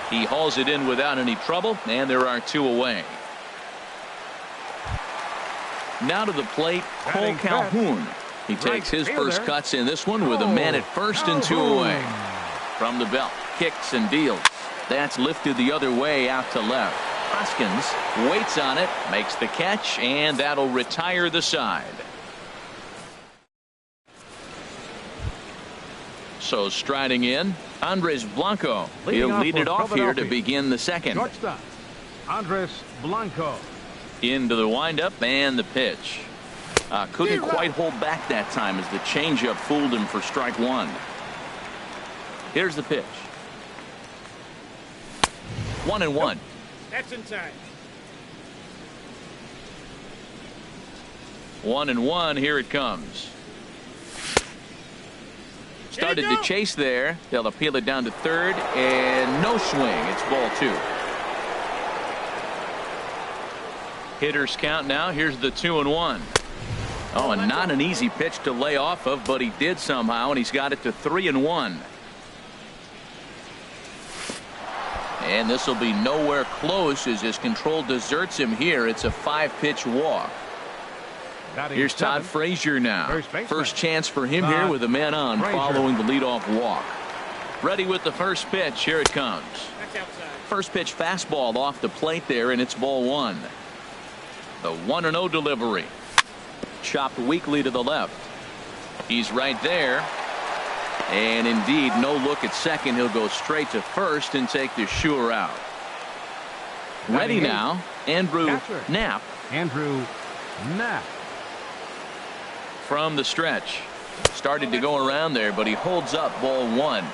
He hauls it in without any trouble, and there are 2 away. Now to the plate, Cole Calhoun. He takes his first cuts in this one with a man at first and 2 away. From the belt, kicks and deals. That's lifted the other way out to left. Hoskins waits on it, makes the catch, and that'll retire the side. So striding in, Andres Blanco. He'll lead it off here to begin the second. Shortstop, Andres Blanco. Into the windup and the pitch. Couldn't quite hold back that time as the changeup fooled him for strike one. Here's the pitch. 1-1. That's inside. 1-1. Here it comes. Started to chase there. They'll appeal it down to third, and no swing. It's ball two. Hitters count now. Here's the 2-1. Oh, and not an easy pitch to lay off of, but he did somehow, and he's got it to 3-1. And this will be nowhere close as his control deserts him here. It's a 5-pitch walk. Here's Todd Frazier now. First chance for him here with a man on following the leadoff walk. Ready with the first pitch. Here it comes. First pitch fastball off the plate there, and it's ball one. The 1-0 delivery. Chopped weakly to the left. He's right there. And indeed, no look at second. He'll go straight to first and take the sure out. Ready now, Andrew Knapp. Andrew Knapp. From the stretch. Started to go around there, but he holds up ball one.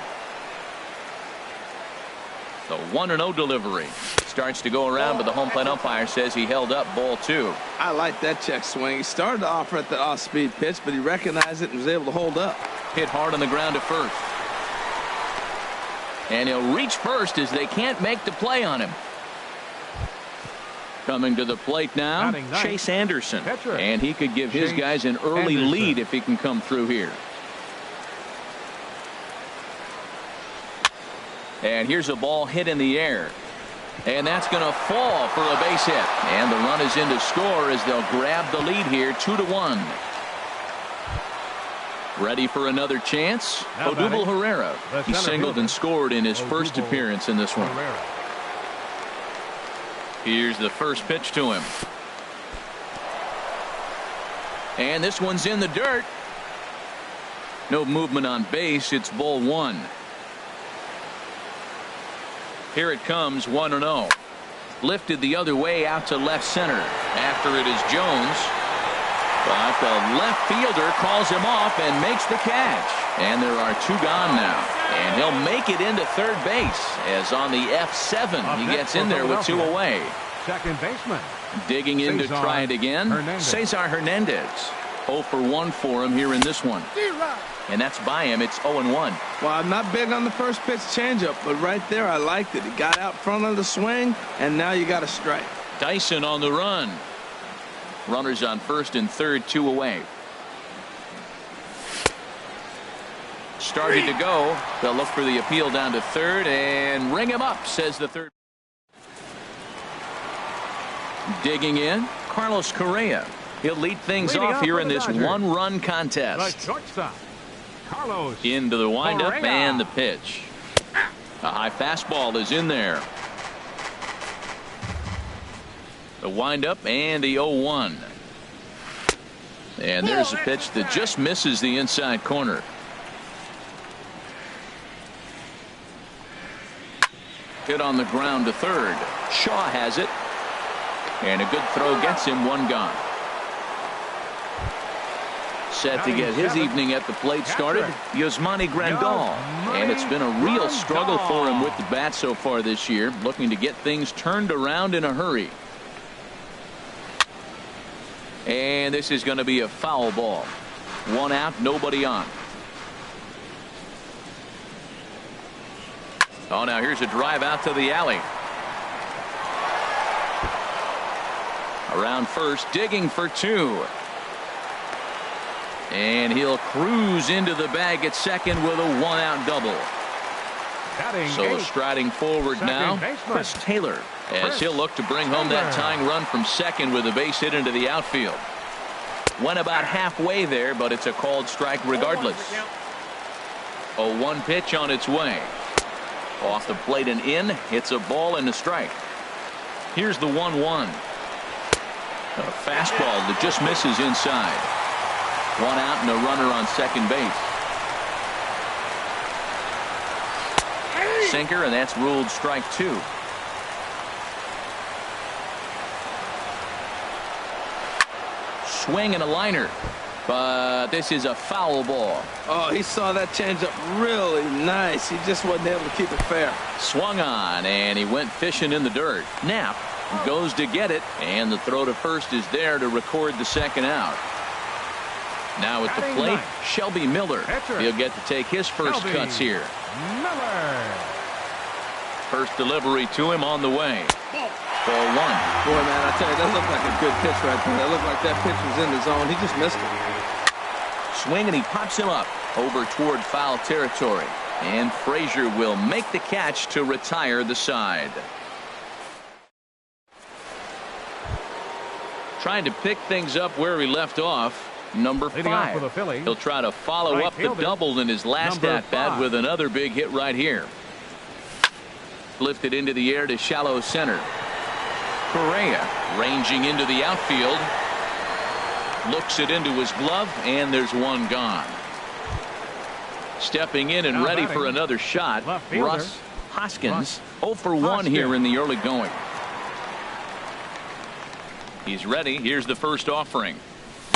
The 1-0 delivery. Starts to go around, but the home plate umpire says he held up ball two. I like that check swing. He started to offer at the off-speed pitch, but he recognized it and was able to hold up. Hit hard on the ground to first. And he'll reach first as they can't make the play on him. Coming to the plate now, Chase Anderson. And he could give his guys an early lead if he can come through here. And here's a ball hit in the air. And that's going to fall for a base hit. And the run is in to score as they'll grab the lead here, 2-1. Ready for another chance? Odubel Herrera. He singled and scored in his first appearance in this one. Here's the first pitch to him. And this one's in the dirt. No movement on base. It's ball one. Here it comes, 1-0. Lifted the other way out to left center. After it is Jones. But the left fielder calls him off and makes the catch. And there are two gone now. And he'll make it into third base as on the F7 he gets in there with two away. Second baseman. Digging in to try it again. Cesar Hernandez. 0 for 1 for him here in this one. And that's by him. It's 0-1. Well, I'm not big on the first pitch changeup, but right there I liked it. He got out front of the swing, and now you got a strike. Dyson on the run. Runners on first and third, two away. Started to go. They'll look for the appeal down to third and ring him up, says the third. Digging in, Carlos Correa. He'll lead things off here in this one-run contest. Carlos into the windup Correa. And the pitch. A high fastball is in there. The windup and the 0-1. And there's a pitch that just misses the inside corner. Hit on the ground to third. Shaw has it. And a good throw gets him one gone. Set to get his evening at the plate started, Yasmani Grandal. And it's been a real struggle for him with the bat so far this year, looking to get things turned around in a hurry. And this is going to be a foul ball. One out, nobody on. Oh, now here's a drive out to the alley. Around first, digging for two. And he'll cruise into the bag at second with a one-out double. So striding forward now, Chris Taylor, as he'll look to bring home that tying run from second with a base hit into the outfield. Went about halfway there, but it's a called strike regardless. 0-1 pitch on its way. Off the plate and in. It's a ball and a strike. Here's the 1-1. A fastball that just misses inside. One out and a runner on second base. Sinker, and that's ruled strike 2. Swing and a liner, but this is a foul ball. Oh, he saw that changeup really nice. He just wasn't able to keep it fair. Swung on, and he went fishing in the dirt. Knapp goes to get it, and the throw to first is there to record the second out. Now at the plate, Shelby Miller. He'll get to take his first cuts here. Miller. First delivery to him on the way. Ball 1. Boy, man, I tell you, that looked like a good pitch right there. That looked like that pitch was in the zone. He just missed it. Swing, and he pops him up over toward foul territory. And Frazier will make the catch to retire the side. Trying to pick things up where he left off. Number 5. He'll try to follow up the double in his last at-bat with another big hit right here. Lifted into the air to shallow center. Correa ranging into the outfield. Looks it into his glove, and there's one gone. Stepping in and ready for another shot, Russ Hoskins. 0 for 1 here in the early going. He's ready. Here's the first offering.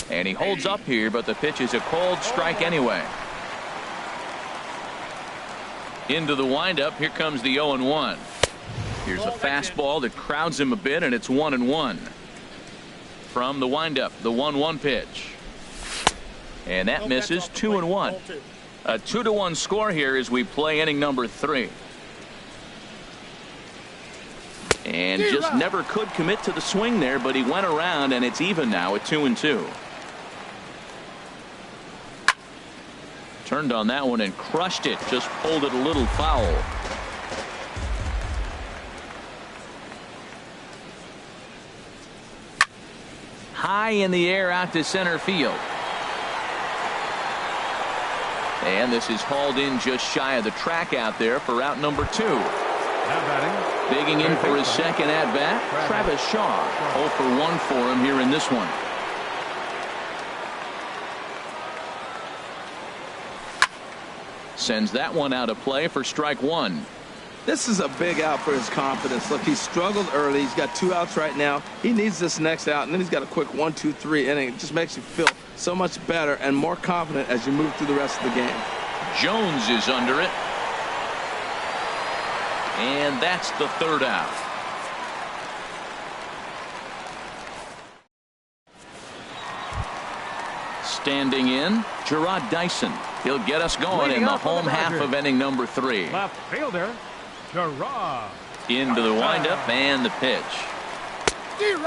And he holds up here, but the pitch is a cold strike anyway. Into the windup. Here comes the 0-1. Here's a fastball that crowds him a bit, and it's 1-1. From the windup, the 1-1 pitch. And that misses. 2-1. A 2-1 score here as we play inning number 3. And just never could commit to the swing there, but he went around, and it's even now at 2-2. Turned on that one and crushed it. Just pulled it a little foul. High in the air out to center field. And this is hauled in just shy of the track out there for out number 2. Digging in for his second at-bat, Travis Shaw. 0 for 1 for him here in this one. Sends that one out of play for strike 1. This is a big out for his confidence. Look, he struggled early. He's got 2 outs right now. He needs this next out, and then he's got a quick 1-2-3 inning. It just makes you feel so much better and more confident as you move through the rest of the game. Jones is under it. And that's the third out. Standing in, Gerard Dyson. He'll get us going in the home half of inning number 3. Left fielder, Gerard. Into the windup and the pitch.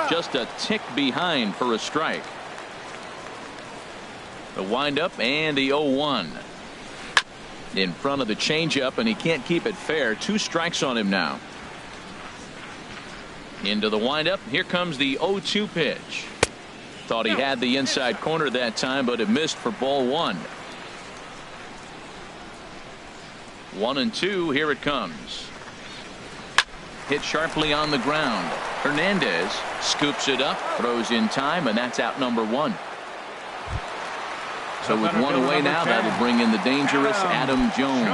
Just a tick behind for a strike. The windup and the 0-1. In front of the changeup, and he can't keep it fair. 2 strikes on him now. Into the windup. Here comes the 0-2 pitch. Thought he had the inside corner that time, but it missed for ball 1. 1-2. Here it comes. Hit sharply on the ground. Hernandez scoops it up, throws in time, and that's out number 1. So with 1 away now, that'll bring in the dangerous Adam Jones.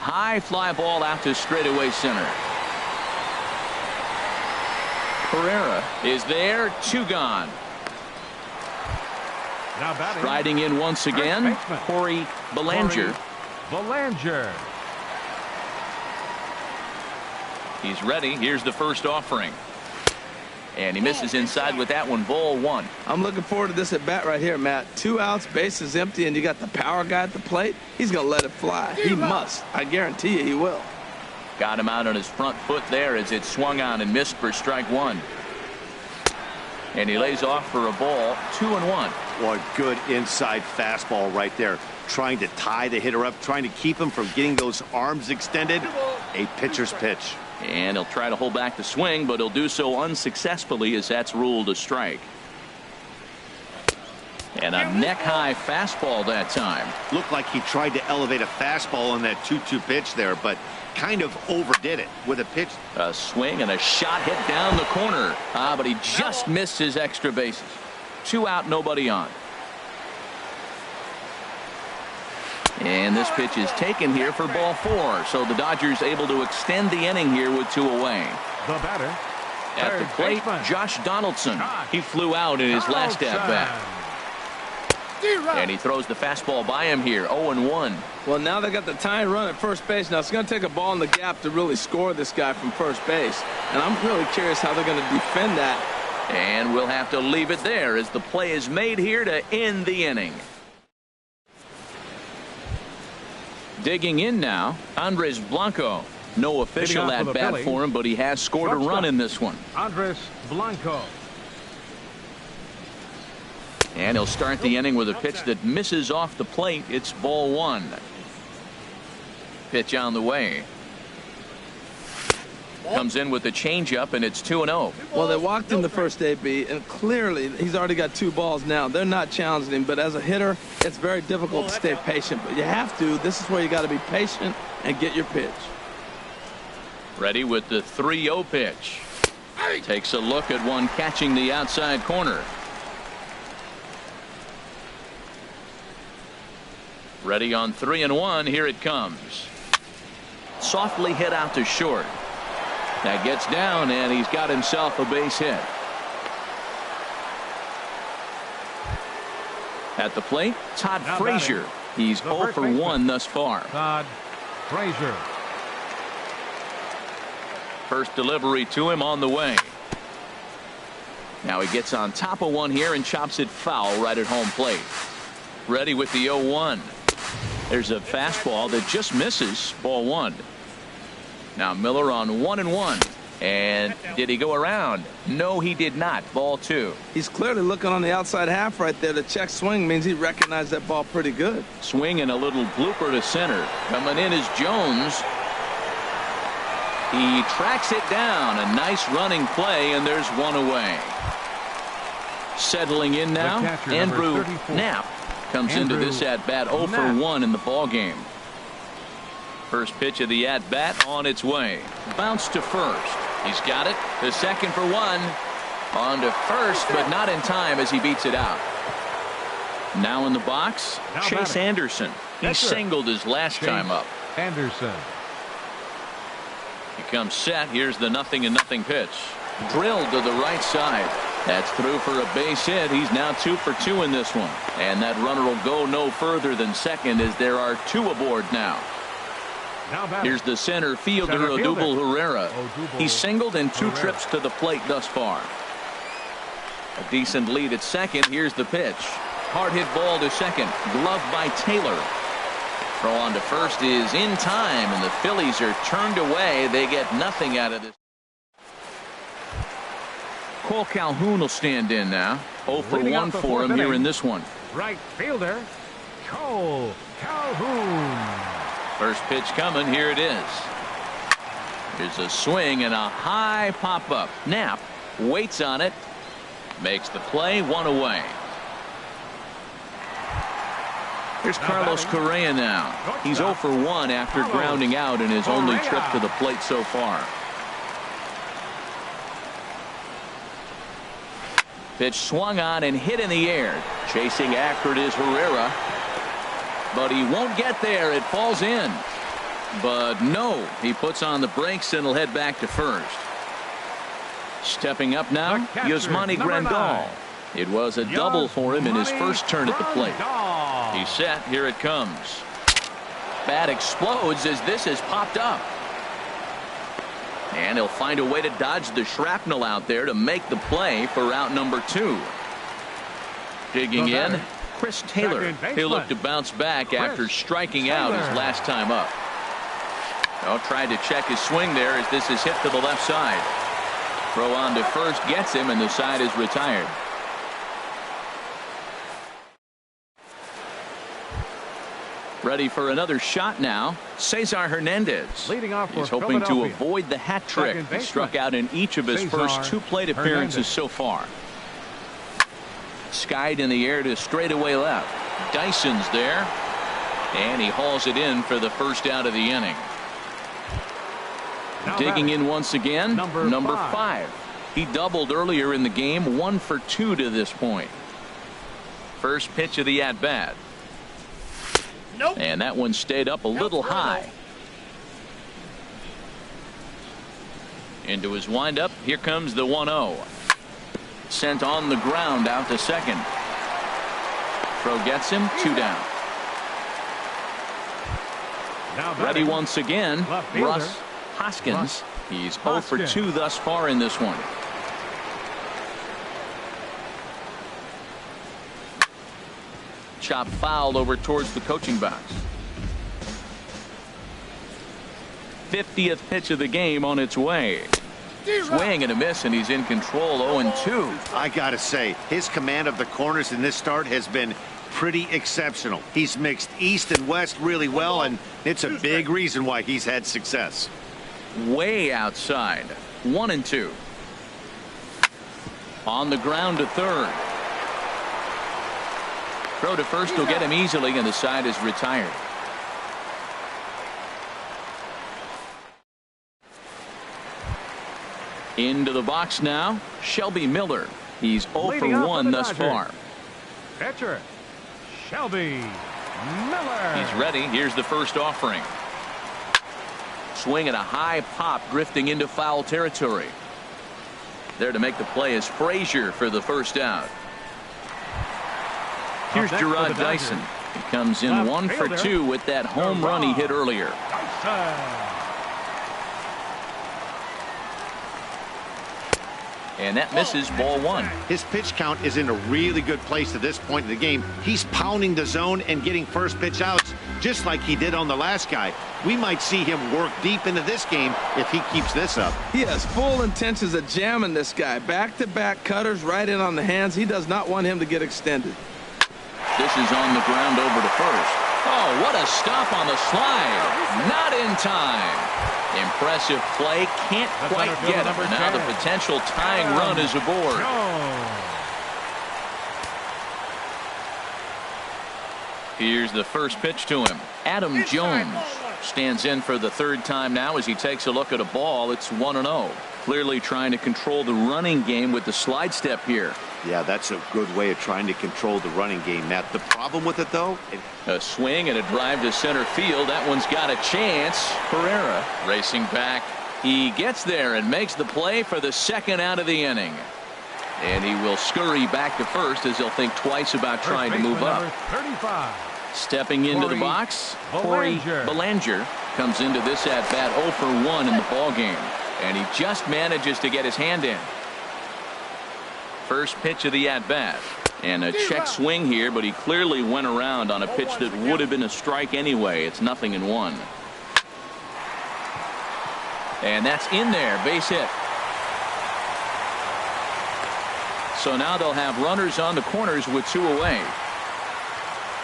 High fly ball out to straightaway center. Pereira is there. 2 gone. Now batting. Riding in once again, Corey Belanger. Belanger. He's ready. Here's the first offering. And he misses inside with that one. Ball 1. I'm looking forward to this at bat right here, Matt. 2 outs, base is empty, and you got the power guy at the plate. He's going to let it fly. He must. I guarantee you he will. Got him out on his front foot there as it swung on and missed for strike 1. And he lays off for a ball. 2-1. What good inside fastball right there. Trying to tie the hitter up, trying to keep him from getting those arms extended. A pitcher's pitch. And he'll try to hold back the swing, but he'll do so unsuccessfully as that's ruled a strike. And a neck-high fastball that time. Looked like he tried to elevate a fastball on that 2-2 pitch there, but kind of overdid it with a pitch. A swing and a shot hit down the corner. But he just missed his extra bases. 2 out, nobody on. And this pitch is taken here for ball 4. So the Dodgers able to extend the inning here with 2 away. The batter. At the plate, Josh Donaldson. He flew out in his last at-bat. And he throws the fastball by him here, 0-1. Well, now they got the tying run at first base. Now it's going to take a ball in the gap to really score this guy from first base. And I'm really curious how they're going to defend that. And we'll have to leave it there as the play is made here to end the inning. Digging in now, Andres Blanco. No official at bat for him, but he has scored a run in this one. Andres Blanco. And he'll start the inning with a pitch that misses off the plate. It's ball 1. Pitch on the way. Comes in with the changeup, and it's 2-0. Well, they walked him the first AB, and clearly he's already got 2 balls now. They're not challenging him, but as a hitter, it's very difficult to stay patient. But you have to. This is where you got to be patient and get your pitch. Ready with the 3-0 pitch. Takes a look at one catching the outside corner. Ready on 3-1. Here it comes. Softly hit out to short. That gets down, and he's got himself a base hit. At the plate, Todd Frazier. He's 0 for 1 thus far. Todd Frazier. First delivery to him on the way. Now he gets on top of one here and chops it foul right at home plate. Ready with the 0-1. There's a fastball that just misses, ball 1. Now Miller on 1-1. And did he go around? No, he did not. Ball 2. He's clearly looking on the outside half right there. The check swing means he recognized that ball pretty good. Swing and a little blooper to center. Coming in is Jones. He tracks it down. A nice running play, and there's 1 away. Settling in now, Andrew Knapp comes into this at-bat 0 for 1 in the ball game. First pitch of the at-bat on its way. Bounce to first. He's got it. The second for 1. On to first, but not in time as he beats it out. Now in the box, Chase Anderson. He singled his last time up. Anderson. He comes set. Here's the 0-0 pitch. Drilled to the right side. That's through for a base hit. He's now 2 for 2 in this one. And that runner will go no further than second as there are 2 aboard now. Here's the center fielder, Odubel Herrera. He's singled in 2 trips to the plate thus far. A decent lead at second. Here's the pitch. Hard hit ball to second. Glove by Taylor. Throw on to first is in time, and the Phillies are turned away. They get nothing out of this. Cole Calhoun will stand in now. 0 for 1 for him here in this one. Right fielder, Cole Calhoun. First pitch coming. Here it is. There's a swing and a high pop-up. Knapp waits on it. Makes the play. 1 away. Here's Carlos Correa now. He's 0 for 1 after grounding out in his only trip to the plate so far. Pitch swung on and hit in the air. Chasing after it is Herrera. But he won't get there. It falls in. But no, he puts on the brakes and will head back to first. Stepping up now, Yasmani Grandal. It was a double for him in his first turn at the plate. He's set. Here it comes. Bat explodes as this has popped up. And he'll find a way to dodge the shrapnel out there to make the play for out number 2. Digging in, Chris Taylor. He'll look to bounce back after striking out his last time up. Tried to check his swing there as this is hit to the left side. Throw on to first gets him, and the side is retired. Ready for another shot now, Cesar Hernandez. Leading off for He's hoping to avoid the hat trick. He struck out in each of his first 2 plate appearances so far. Skied in the air to straightaway left. Dyson's there. And he hauls it in for the first out of the inning. Digging in once again, number 5. He doubled earlier in the game, 1 for 2 to this point. First pitch of the at-bat. Nope. And that one stayed up a little high. Into his windup. Here comes the 1-0. Sent on the ground out to second. Throw gets him, 2 down. Ready once again, Russ Hoskins. He's 0 for 2 thus far in this one. Chop fouled over towards the coaching box. 50th pitch of the game on its way. Swing and a miss, and he's in control. 0-2. I gotta say, his command of the corners in this start has been pretty exceptional. He's mixed east and west really well, and it's a big reason why he's had success. Way outside. 1-2. On the ground to third. Throw to first will get him easily, and the side is retired. Into the box now, Shelby Miller. He's 0 for 1 thus far. Pitcher, Shelby Miller. He's ready. Here's the first offering. Swing and a high pop drifting into foul territory. There to make the play is Frazier for the first out. Here's Gerard Dyson. He comes in 1 for 2 with that home run he hit earlier. And that misses, ball 1. His pitch count is in a really good place at this point in the game. He's pounding the zone and getting first pitch outs just like he did on the last guy. We might see him work deep into this game if he keeps this up. He has full intentions of jamming this guy. Back-to-back cutters right in on the hands. He does not want him to get extended. This is on the ground over to first. Oh, what a stop on the slide. Not in time. Impressive play. Can't quite get him. Now the potential tying run is aboard. Here's the first pitch to him. Adam Jones stands in for the 3rd time now as he takes a look at a ball. It's 1-0. Clearly trying to control the running game with the slide step here. Yeah, that's a good way of trying to control the running game, Matt. The problem with it, though, a swing and a drive to center field. That one's got a chance. Pereira racing back. He gets there and makes the play for the 2nd out of the inning. And he will scurry back to first as he'll think twice about trying to move up. 35. Stepping into the box, Corey Belanger comes into this at-bat 0 for 1 in the ballgame. And he just manages to get his hand in. First pitch of the at-bat. And a check swing here, but he clearly went around on a pitch that would have been a strike anyway. It's 0-1. And that's in there. Base hit. So now they'll have runners on the corners with 2 away.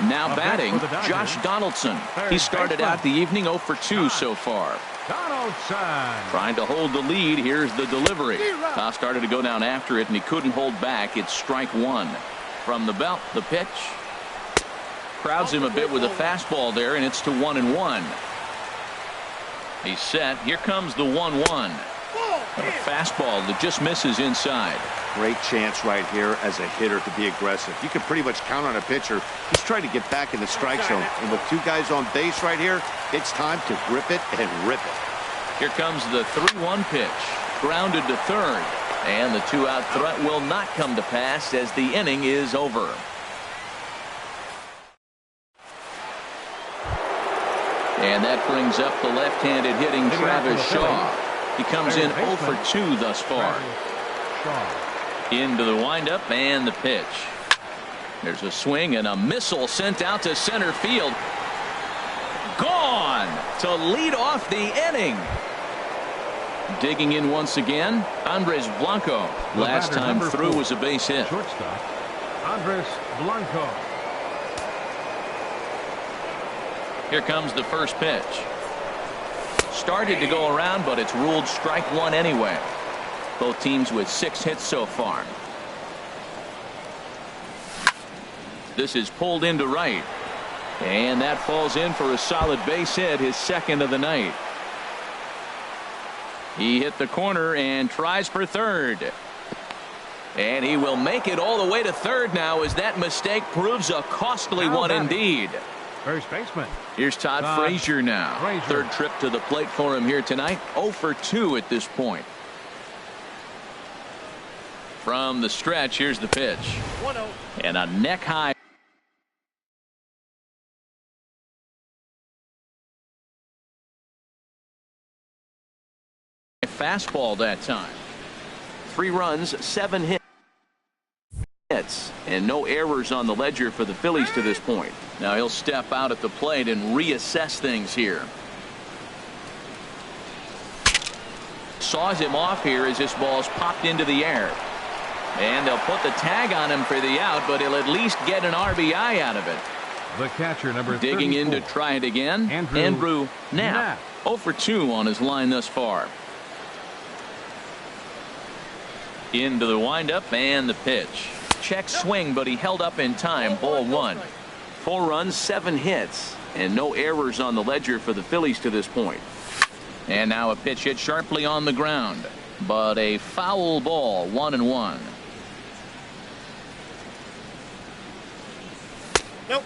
Now batting, Josh Donaldson. He started out the evening 0 for 2 so far. Donaldson trying to hold the lead. Here's the delivery. Started to go down after it, and he couldn't hold back. It's strike 1. From the belt, the pitch. Crowds him a bit with a fastball there, and it's to 1-1. He's set. Here comes the 1-1. A fastball that just misses inside. Great chance right here as a hitter to be aggressive. You can pretty much count on a pitcher. He's trying to get back in the strike zone. And with 2 guys on base right here, it's time to grip it and rip it. Here comes the 3-1 pitch. Grounded to third. And the 2-out threat will not come to pass as the inning is over. And that brings up the left-handed hitting Travis Shaw. He comes in 0 for 2 thus far. Into the windup and the pitch. There's a swing and a missile sent out to center field. Gone to lead off the inning. Digging in once again, Andres Blanco. Last time through was a base hit. Shortstop, Andres Blanco. Here comes the first pitch. Started to go around, but it's ruled strike 1 anyway. Both teams with 6 hits so far. This is pulled into right. And that falls in for a solid base hit, his second of the night. He hit the corner and tries for third. And he will make it all the way to third now, as that mistake proves a costly one indeed. First baseman. Here's Todd Frazier now. Third trip to the plate for him here tonight. 0 for 2 at this point. From the stretch, here's the pitch. 1-0. And a neck high fastball that time. 3 runs, 7 hits, and no errors on the ledger for the Phillies to this point. Now he'll step out at the plate and reassess things here. Saws him off here as this ball's popped into the air. And they'll put the tag on him for the out, but he'll at least get an RBI out of it. The catcher, number 34. Digging in to try it again, Andrew Knapp. 0 for 2 on his line thus far. Into the windup and the pitch. Check swing, but he held up in time. Ball 1. 4 runs, 7 hits, and no errors on the ledger for the Phillies to this point. And now a pitch hit sharply on the ground, but a foul ball. 1-1.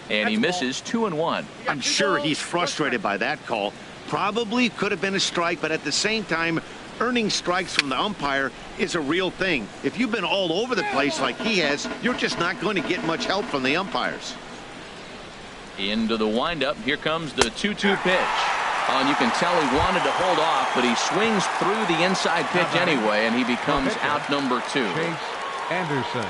And he misses 2-1. I'm sure he's frustrated by that call. Probably could have been a strike, but at the same time, earning strikes from the umpire is a real thing. If you've been all over the place like he has, you're just not going to get much help from the umpires. Into the windup. Here comes the 2-2 pitch. Oh, and you can tell he wanted to hold off, but he swings through the inside pitch anyway, and he becomes out number 2. Chase Anderson.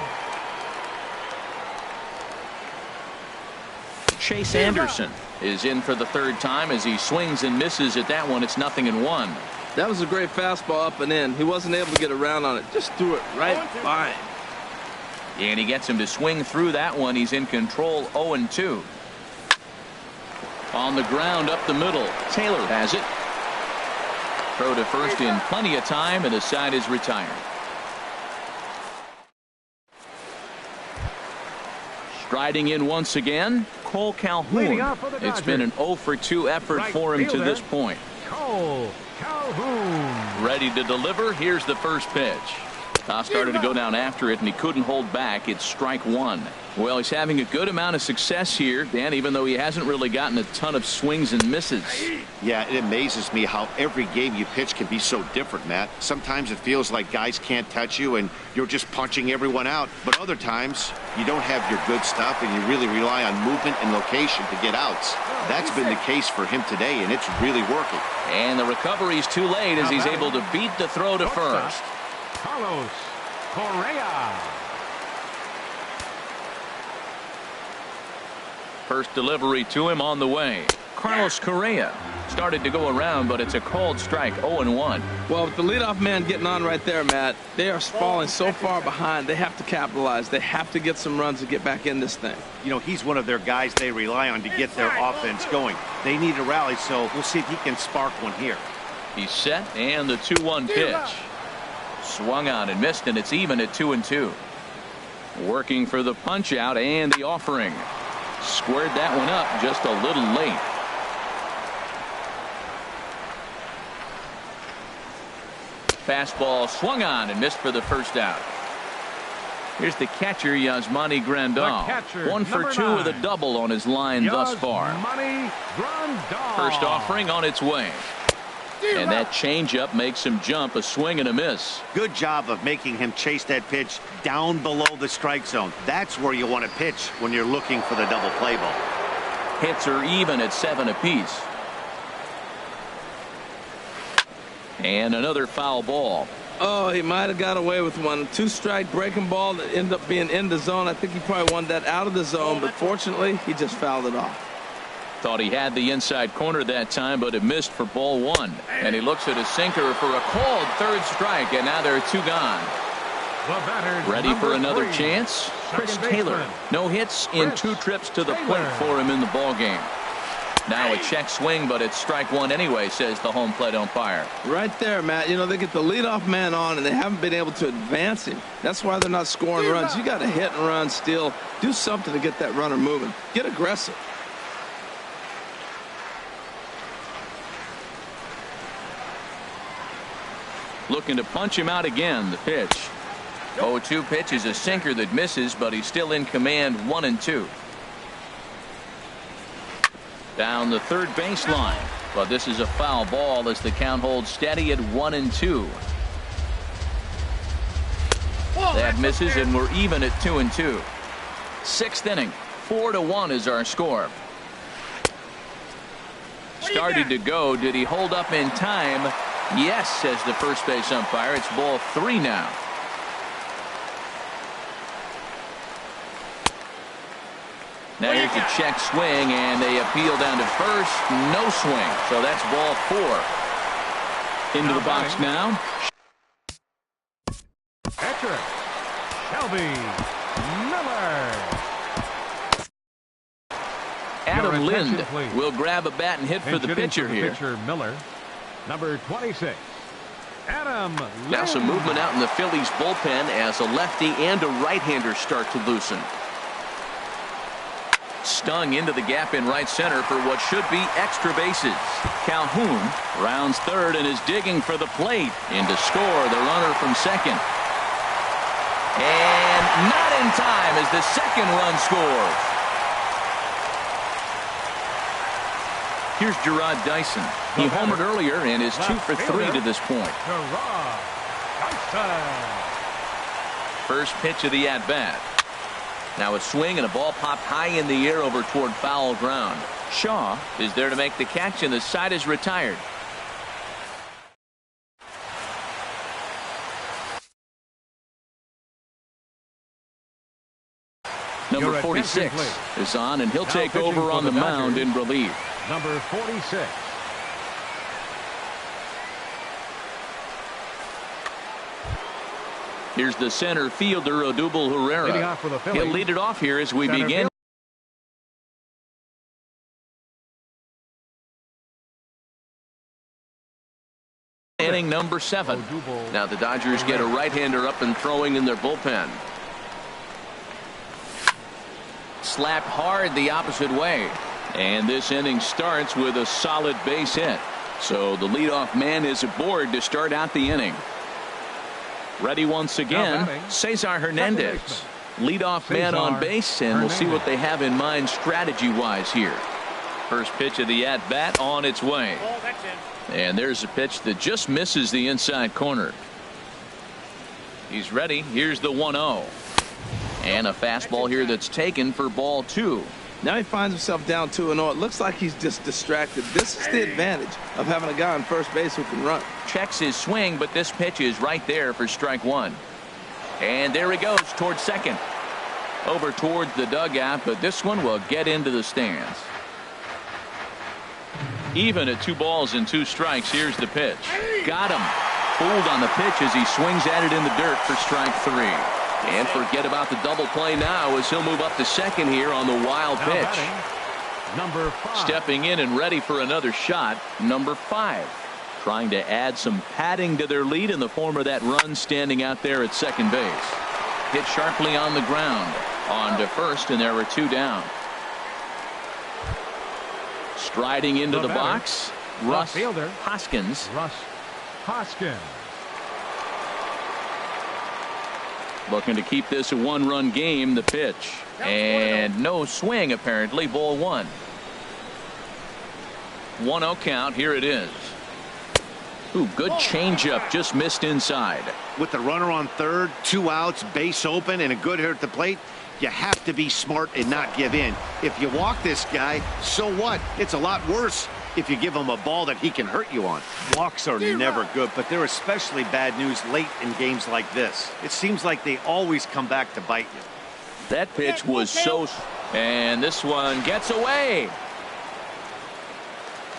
Chase Anderson is in for the third time as he swings and misses at that one. It's 0-1. That was a great fastball up and in. He wasn't able to get around on it. Just threw it right by him. And he gets him to swing through that one. He's in control. 0-2. On the ground up the middle. Taylor has it. Throw to first in plenty of time, and the side is retired. Striding in once again, Cole Calhoun. It's been an 0 for 2 effort for him to this point. Cole Calhoun. Ready to deliver. Here's the first pitch. Started to go down after it, and he couldn't hold back. It's strike 1. Well, he's having a good amount of success here, Dan, even though he hasn't really gotten a ton of swings and misses. Yeah, it amazes me how every game you pitch can be so different, Matt. Sometimes it feels like guys can't touch you and you're just punching everyone out. But other times, you don't have your good stuff and you really rely on movement and location to get outs. That's been the case for him today, and it's really working. And the recovery's too late as he's able to beat the throw to first. Carlos Correa. First delivery to him on the way. Carlos Correa started to go around, but it's a called strike. 0-1. Well, with the leadoff man getting on right there, Matt, they are falling so far behind. They have to capitalize. They have to get some runs to get back in this thing. You know, he's one of their guys they rely on to get their offense going. They need a rally, so we'll see if he can spark one here. He's set, and the 2-1 pitch. Swung on and missed, and it's even at 2-2. Working for the punch out and the offering. Squared that one up just a little late. Fastball swung on and missed for the first out. Here's the catcher, Yasmani Grandal. 1 for 2 with a double on his line thus far. First offering on its way. And that changeup makes him jump. A swing and a miss. Good job of making him chase that pitch down below the strike zone. That's where you want to pitch when you're looking for the double play ball. Hits are even at 7 apiece. And another foul ball. Oh, he might have got away with one. 2-strike breaking ball that ended up being in the zone. I think he probably wanted that out of the zone, but fortunately, he just fouled it off. Thought he had the inside corner that time, but it missed for ball 1. And he looks at his sinker for a called third strike, and now there are 2 gone. Ready for another chance? Chris Taylor. No hits in 2 trips to the plate for him in the ball game. Now a check swing, but it's strike one anyway, says the home plate umpire. Right there, Matt. You know, they get the leadoff man on, and they haven't been able to advance him. That's why they're not scoring runs. You got to hit and run, steal, do something to get that runner moving. Get aggressive. Looking to punch him out again. The pitch. 0-2 pitch is a sinker that misses, but he's still in command. 1-2. Down the third baseline, but this is a foul ball as the count holds steady at 1-2. That misses, and we're even at 2-2. Sixth inning, 4-1 is our score. Started to go. Did he hold up in time? Yes, says the first base umpire. It's ball 3 now. Now here's a check swing, and they appeal down to first. No swing, so that's ball 4. Into the box now. Catcher, Shelby Miller. Adam Lind will grab a bat and hit for the pitcher here. Pitcher Miller, number 26. Adam Lind. Now some movement out in the Phillies bullpen as a lefty and a right-hander start to loosen. Stung into the gap in right center for what should be extra bases. Calhoun rounds third and is digging for the plate. In to score the runner from second. And not in time as the second run scores. Here's Gerard Dyson. He homered earlier and is 2 for 3 to this point. Gerard Dyson. First pitch of the at-bat. Now a swing and a ball popped high in the air over toward foul ground. Shaw is there to make the catch, and the side is retired. Number 46 is on, and he'll take over on the mound in relief. Number 46. Here's the center fielder, Odubel Herrera. He'll lead it off here as we begin. Inning number 7. Now the Dodgers get a right-hander up and throwing in their bullpen. Slapped hard the opposite way. And this inning starts with a solid base hit. So the leadoff man is aboard to start out the inning. Ready once again, Cesar Hernandez. Leadoff man on base, and we'll see what they have in mind strategy-wise here. First pitch of the at-bat on its way. And there's a pitch that just misses the inside corner. He's ready. Here's the 1-0. And a fastball here that's taken for ball 2. Now he finds himself down 2-0. It looks like he's just distracted. This is the advantage of having a guy on first base who can run. Checks his swing, but this pitch is right there for strike 1. And there he goes towards second. Over towards the dugout, but this one will get into the stands. Even at 2 balls and 2 strikes. Here's the pitch. Got him. Fooled on the pitch as he swings at it in the dirt for strike 3. And forget about the double play now as he'll move up to second here on the wild pitch. Number 5. Stepping in and ready for another shot, number 5. Trying to add some padding to their lead in the form of that run standing out there at second base. Hit sharply on the ground. On to first, and there were 2 down. Striding into the box, Russ Hoskins. Russ Hoskins. Looking to keep this a 1-run game. The pitch. And no swing, apparently. Ball 1. 1-0 count. Here it is. Ooh, good changeup. Just missed inside. With the runner on third, 2 outs, base open, and a good hitter at the plate, you have to be smart and not give in. If you walk this guy, so what? It's a lot worse if you give him a ball that he can hurt you on. Walks are never good, but they're especially bad news late in games like this. It seems like they always come back to bite you. That pitch was so... And this one gets away.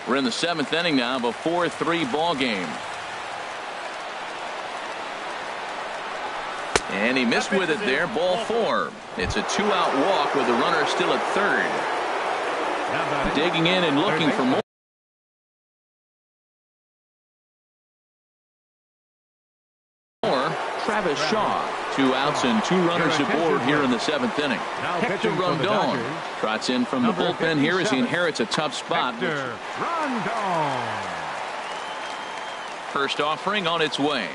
We're in the 7th inning now of a 4-3 ball game. And he missed with it there. Ball 4. It's a 2-out walk with the runner still at third. Digging in and looking for more. Travis Shaw. 2 outs and 2 runners aboard here in the 7th inning. Hector Rondon trots in from the bullpen here as he inherits a tough spot. Hector Rondon. First offering on its way.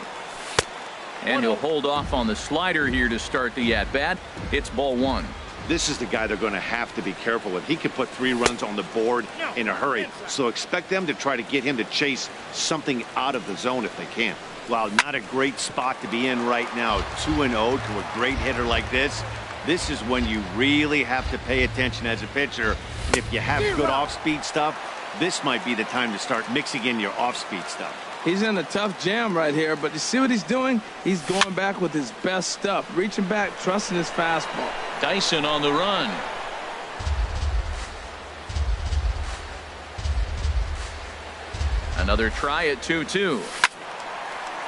And he'll hold off on the slider here to start the at-bat. It's ball 1. This is the guy they're going to have to be careful with. He could put 3 runs on the board in a hurry. So expect them to try to get him to chase something out of the zone if they can. Wow, not a great spot to be in right now. 2-0 to a great hitter like this. This is when you really have to pay attention as a pitcher. If you have good off-speed stuff, this might be the time to start mixing in your off-speed stuff. He's in a tough jam right here, but you see what he's doing? He's going back with his best stuff. Reaching back, trusting his fastball. Dyson on the run. Another try at 2-2.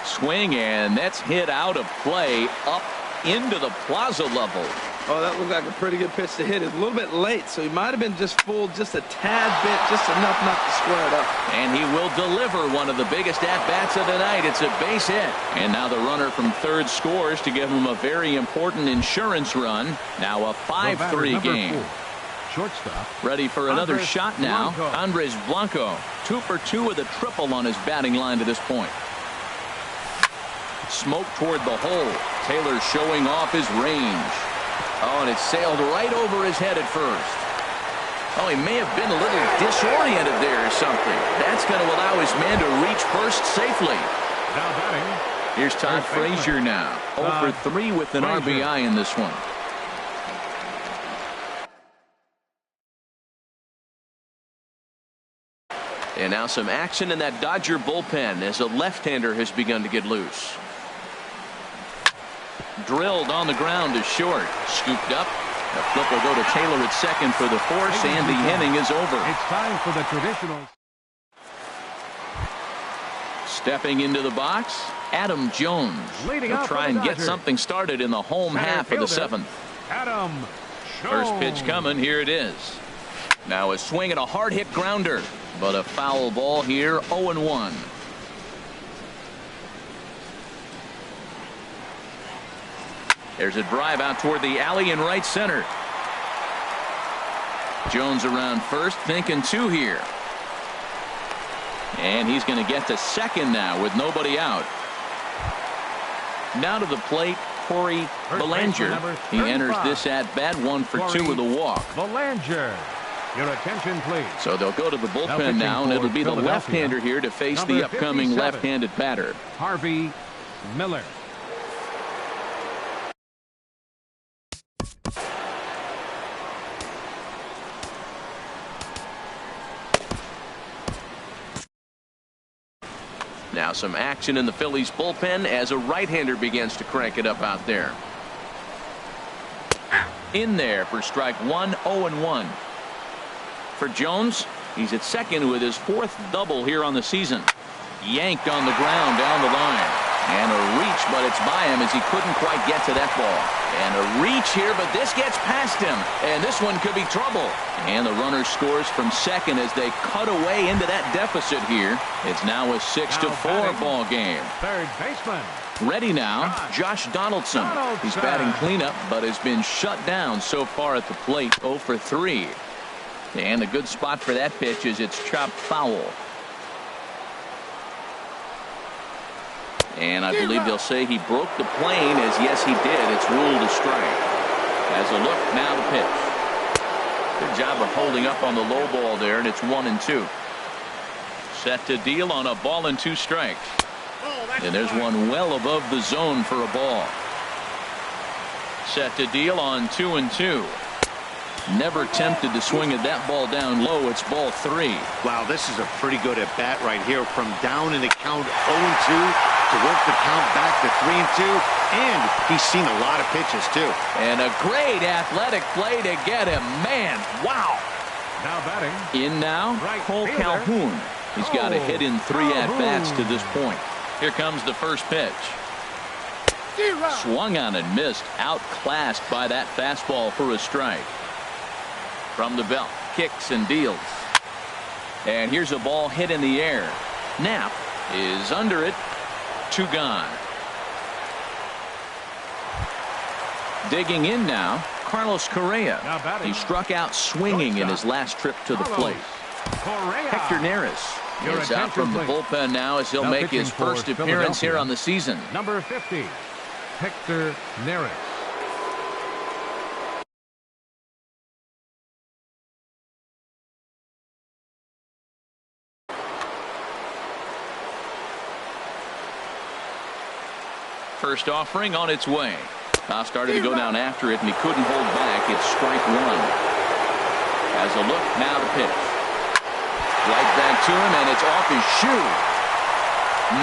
Swing, and that's hit out of play up into the plaza level. Oh, that looked like a pretty good pitch to hit. It's a little bit late, so he might have been just fooled just a tad bit, just enough not to square it up. And he will deliver one of the biggest at-bats of the night. It's a base hit. And now the runner from third scores to give him a very important insurance run. Now a 5-3 game. 4. Shortstop. Ready for another shot now. Blanco. Andres Blanco, 2 for 2 with a triple on his batting line to this point. Smoke toward the hole. Taylor showing off his range. Oh, and it sailed right over his head at first. Oh, he may have been a little disoriented there or something. That's going to allow his man to reach first safely. Now batting. Here's Todd Frazier now. 0 for 3 with an RBI in this one. And now some action in that Dodger bullpen as a left-hander has begun to get loose. Drilled on the ground to short. Scooped up. The flip will go to Taylor at second for the force, and the inning is over. It's time for the traditional. Stepping into the box, Adam Jones. Leading He'll off try for the and get Dodgers. something started in the home half of the 7th. Adam First Jones. pitch coming. Here it is. Now a swing and a hard hit grounder, but a foul ball here. 0-1. There's a drive out toward the alley in right center. Jones around first, thinking 2 here. And he's going to get to second now with nobody out. Now to the plate, Corey Belanger. He enters this at bat 1 for 2 with a walk. Belanger. Your attention, please. So they'll go to the bullpen now, and it'll be the left-hander here to face the upcoming left-handed batter. Harvey Miller. Now some action in the Phillies bullpen as a right-hander begins to crank it up out there. In there for strike 1, 0-1. For Jones, he's at second with his 4th double here on the season. Yanked on the ground down the line. And a reach, but it's by him as he couldn't quite get to that ball. And a reach here, but this gets past him. And this one could be trouble. And the runner scores from second as they cut away into that deficit here. It's now a 6-4 ball game. Third baseman. Ready now, Josh Donaldson. He's batting cleanup, but has been shut down so far at the plate. 0 for 3. And the good spot for that pitch is it's chopped foul. And I believe they'll say he broke the plane, as yes he did. It's ruled a strike. As a look, now the pitch. Good job of holding up on the low ball there, and it's 1-2. Set to deal on a ball and 2 strikes. And there's one well above the zone for a ball. Set to deal on 2-2. Never tempted to swing at that ball down low. It's ball 3. Wow, this is a pretty good at bat right here, from down in the count 0-2 to work the count back to 3-2, and he's seen a lot of pitches too. And a great athletic play to get him. Man, wow. Now batting. In now, Right Cole fielder. Calhoun. He's got a hit in 3 at-bats to this Calhoun. point. Here comes the first pitch. Swung on and missed. Outclassed by that fastball for a strike. From the belt, kicks and deals. And here's a ball hit in the air. Knapp is under it. 2 gone. Digging in now, Carlos Correa. He struck out swinging in his last trip to the plate. Hector Neris is out from the bullpen now as he'll make his first appearance here on the season. Number 50, Hector Neris. First offering on its way. Started to go down after it, and he couldn't hold back. It's strike 1. Has a look, now the pitch. Right back to him, and it's off his shoe.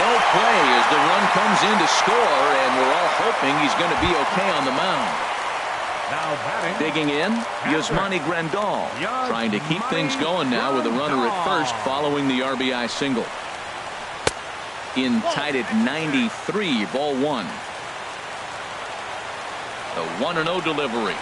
No play as the run comes in to score, and we're all hoping he's going to be okay on the mound. Now batting. Digging in, Yasmani Grandal, trying to keep things going now with a runner at first following the RBI single. In tied at 93, ball 1. The 1-0 delivery.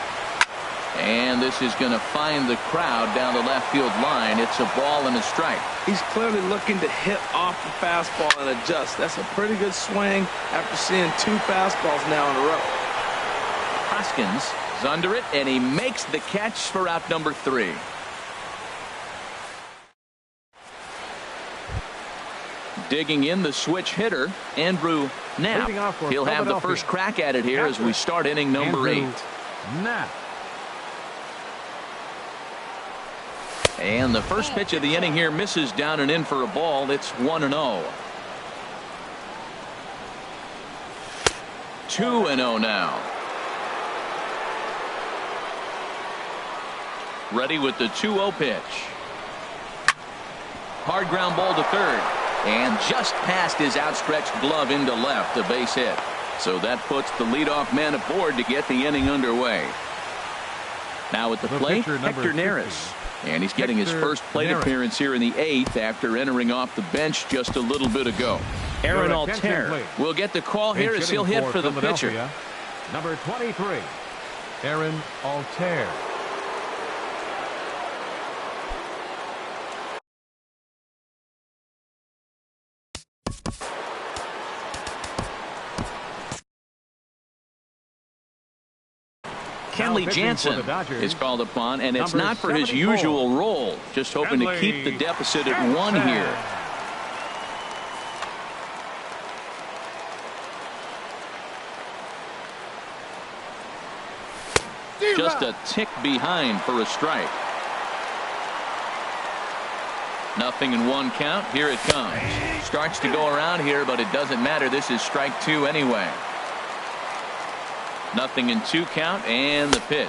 And this is going to find the crowd down the left field line. It's a ball and a strike. He's clearly looking to hit off the fastball and adjust. That's a pretty good swing after seeing 2 fastballs now in a row. Hoskins is under it, and he makes the catch for out number 3. Digging in, the switch hitter, Andrew Knapp. He'll have the first crack at it here as we start inning number 8. Knapp. And the first pitch of the inning here misses down and in for a ball. It's 1-0. 2-0 now. Ready with the 2-0 pitch. Hard ground ball to third. And just past his outstretched glove into left, a base hit. So that puts the leadoff man aboard to get the inning underway. Now at the plate, Hector Neris. And he's getting his first plate appearance here in the 8th after entering off the bench just a little bit ago. Aaron Altair will get the call here as he'll hit for the pitcher. Number 23, Aaron Altair. Kenley Jansen is called upon, and it's not for his usual role. Just hoping to keep the deficit at 1 here. Just a tick behind for a strike. Nothing in 1 count. Here it comes. Starts to go around here, but it doesn't matter. This is strike 2 anyway. Nothing in 2 count, and the pitch.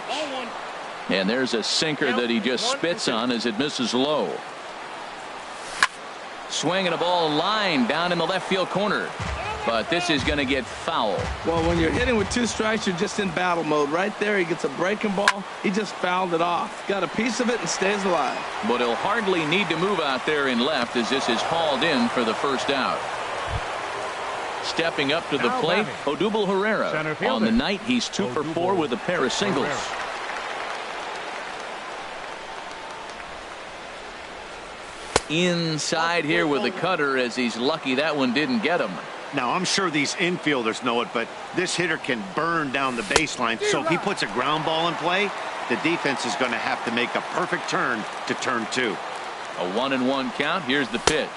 And there's a sinker that he just spits on as it misses low. Swinging a ball line down in the left field corner. But this is going to get foul. Well, when you're hitting with 2 strikes, you're just in battle mode. Right there, he gets a breaking ball. He just fouled it off. Got a piece of it and stays alive. But he'll hardly need to move out there in left as this is hauled in for the first out. Stepping up to the plate, Odubel Herrera. On the night, he's 2 for 4 with a pair of singles. Inside here with the cutter as he's lucky that one didn't get him. Now, I'm sure these infielders know it, but this hitter can burn down the baseline. So if he puts a ground ball in play, the defense is going to have to make a perfect turn to turn 2. A 1-1 count. Here's the pitch.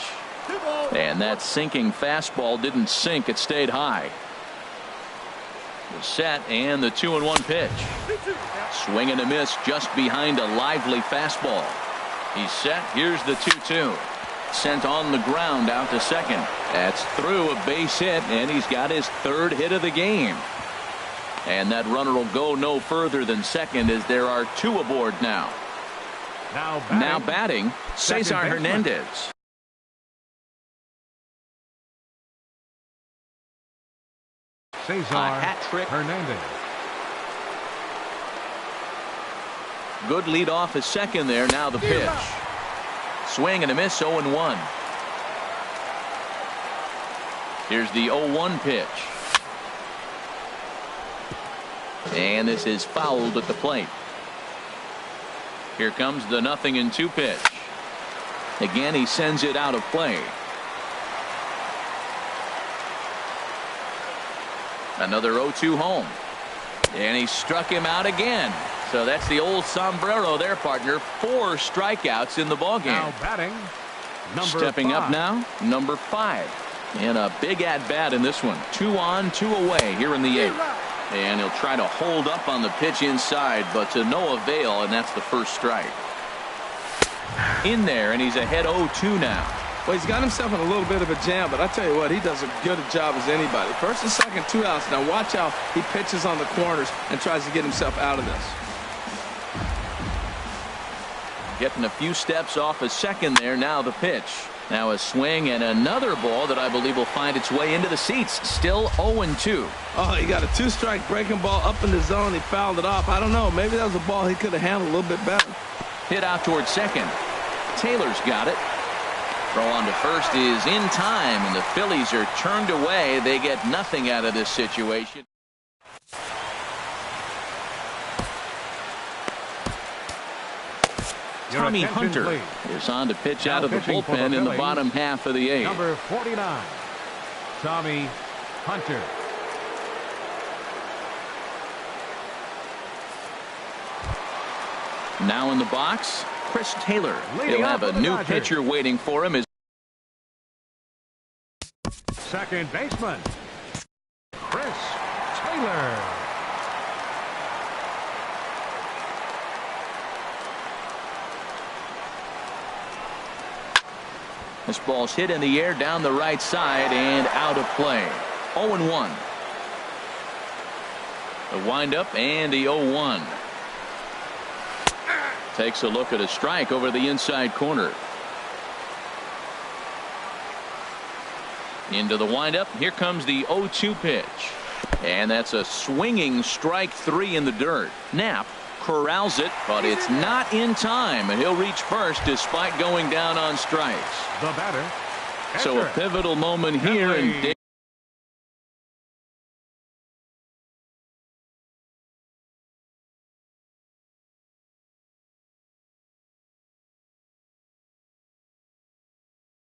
And that sinking fastball didn't sink. It stayed high. The set and the 2-1 pitch. Swing and a miss just behind a lively fastball. He's set. Here's the 2-2. Sent on the ground out to second. That's through a base hit, and he's got his 3rd hit of the game. And that runner will go no further than second as there are 2 aboard now. Now batting, Cesar Hernandez. Cesar hat-trick. Hernandez. Good lead off at second there. Now the pitch. Swing and a miss, 0-1. Here's the 0-1 pitch. And this is fouled at the plate. Here comes the 0-2 pitch. Again, he sends it out of play. Another 0-2 home. And he struck him out again. So that's the old sombrero there, partner. 4 strikeouts in the ballgame. Now batting, number Stepping 5. up now, number 5. And a big at-bat in this one. 2 on, 2 away here in the 8th. And he'll try to hold up on the pitch inside, but to no avail, and that's the first strike. In there, and he's ahead 0-2 now. Well, he's got himself in a little bit of a jam, but I tell you what, he does as good a job as anybody. First and second, 2 outs. Now watch how he pitches on the corners and tries to get himself out of this. Getting a few steps off a second there. Now the pitch. Now a swing and another ball that I believe will find its way into the seats. Still 0-2. Oh, he got a 2-strike breaking ball up in the zone. He fouled it off. I don't know. Maybe that was a ball he could have handled a little bit better. Hit out towards second. Taylor's got it. Throw on to first is in time, and the Phillies are turned away. They get nothing out of this situation. Your Tommy attention, Hunter please. is on to pitch Now out of the pitching for the bullpen in the Phillies, bottom half of the 8th. Number 49, Tommy Hunter. Now in the box, Chris Taylor. Leading He'll off have a for the new Dodgers. pitcher waiting for him. Second baseman, Chris Taylor. This ball's hit in the air down the right side and out of play. 0-1. The windup and the 0-1. Takes a look at a strike over the inside corner. Into the windup. Here comes the 0-2 pitch. And that's a swinging strike 3 in the dirt. Knapp corrals it, but it's not in time, and he'll reach first despite going down on strikes. The batter. So a pivotal moment here, and Henry.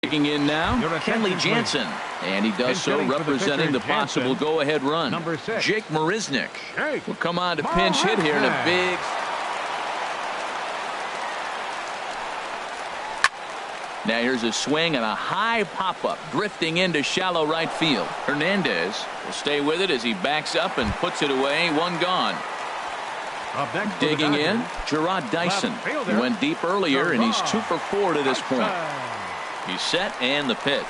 taking in now, Your attention, Kenley please. Jansen, and he does so Pinch hitting for the representing the pitcher, possible Jansen. go-ahead run. Number 6. Jake Marisnick Jake will come on to pinch hit here in a Marisnick. big. Now here's a swing and a high pop-up drifting into shallow right field. Hernandez will stay with it as he backs up and puts it away. 1 gone. Up next for the Digging in, Dodgers, Gerard Dyson. Left fielder, He went deep earlier, and he's 2 for 4 to this point. Dyson. He's set, and the pitch.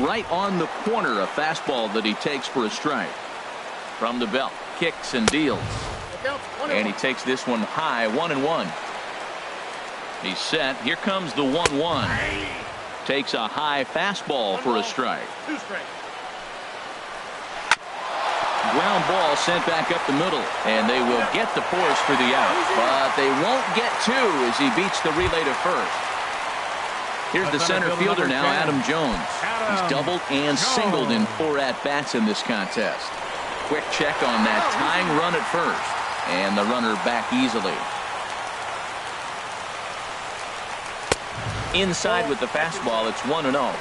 Right on the corner, a fastball that he takes for a strike. From the belt, kicks and deals. Look out, 1-0. And he takes this one high, 1-1. He's set. Here comes the 1-1. Takes a high fastball for a strike. 2 strikes. Ground ball sent back up the middle, and they will get the force for the out, but they won't get 2 as he beats the relay to first. Here's the center fielder now, Adam Jones. He's doubled and singled in 4 at-bats in this contest. Quick check on that tying run at first, and the runner back easily. Inside with the fastball, it's 1-0.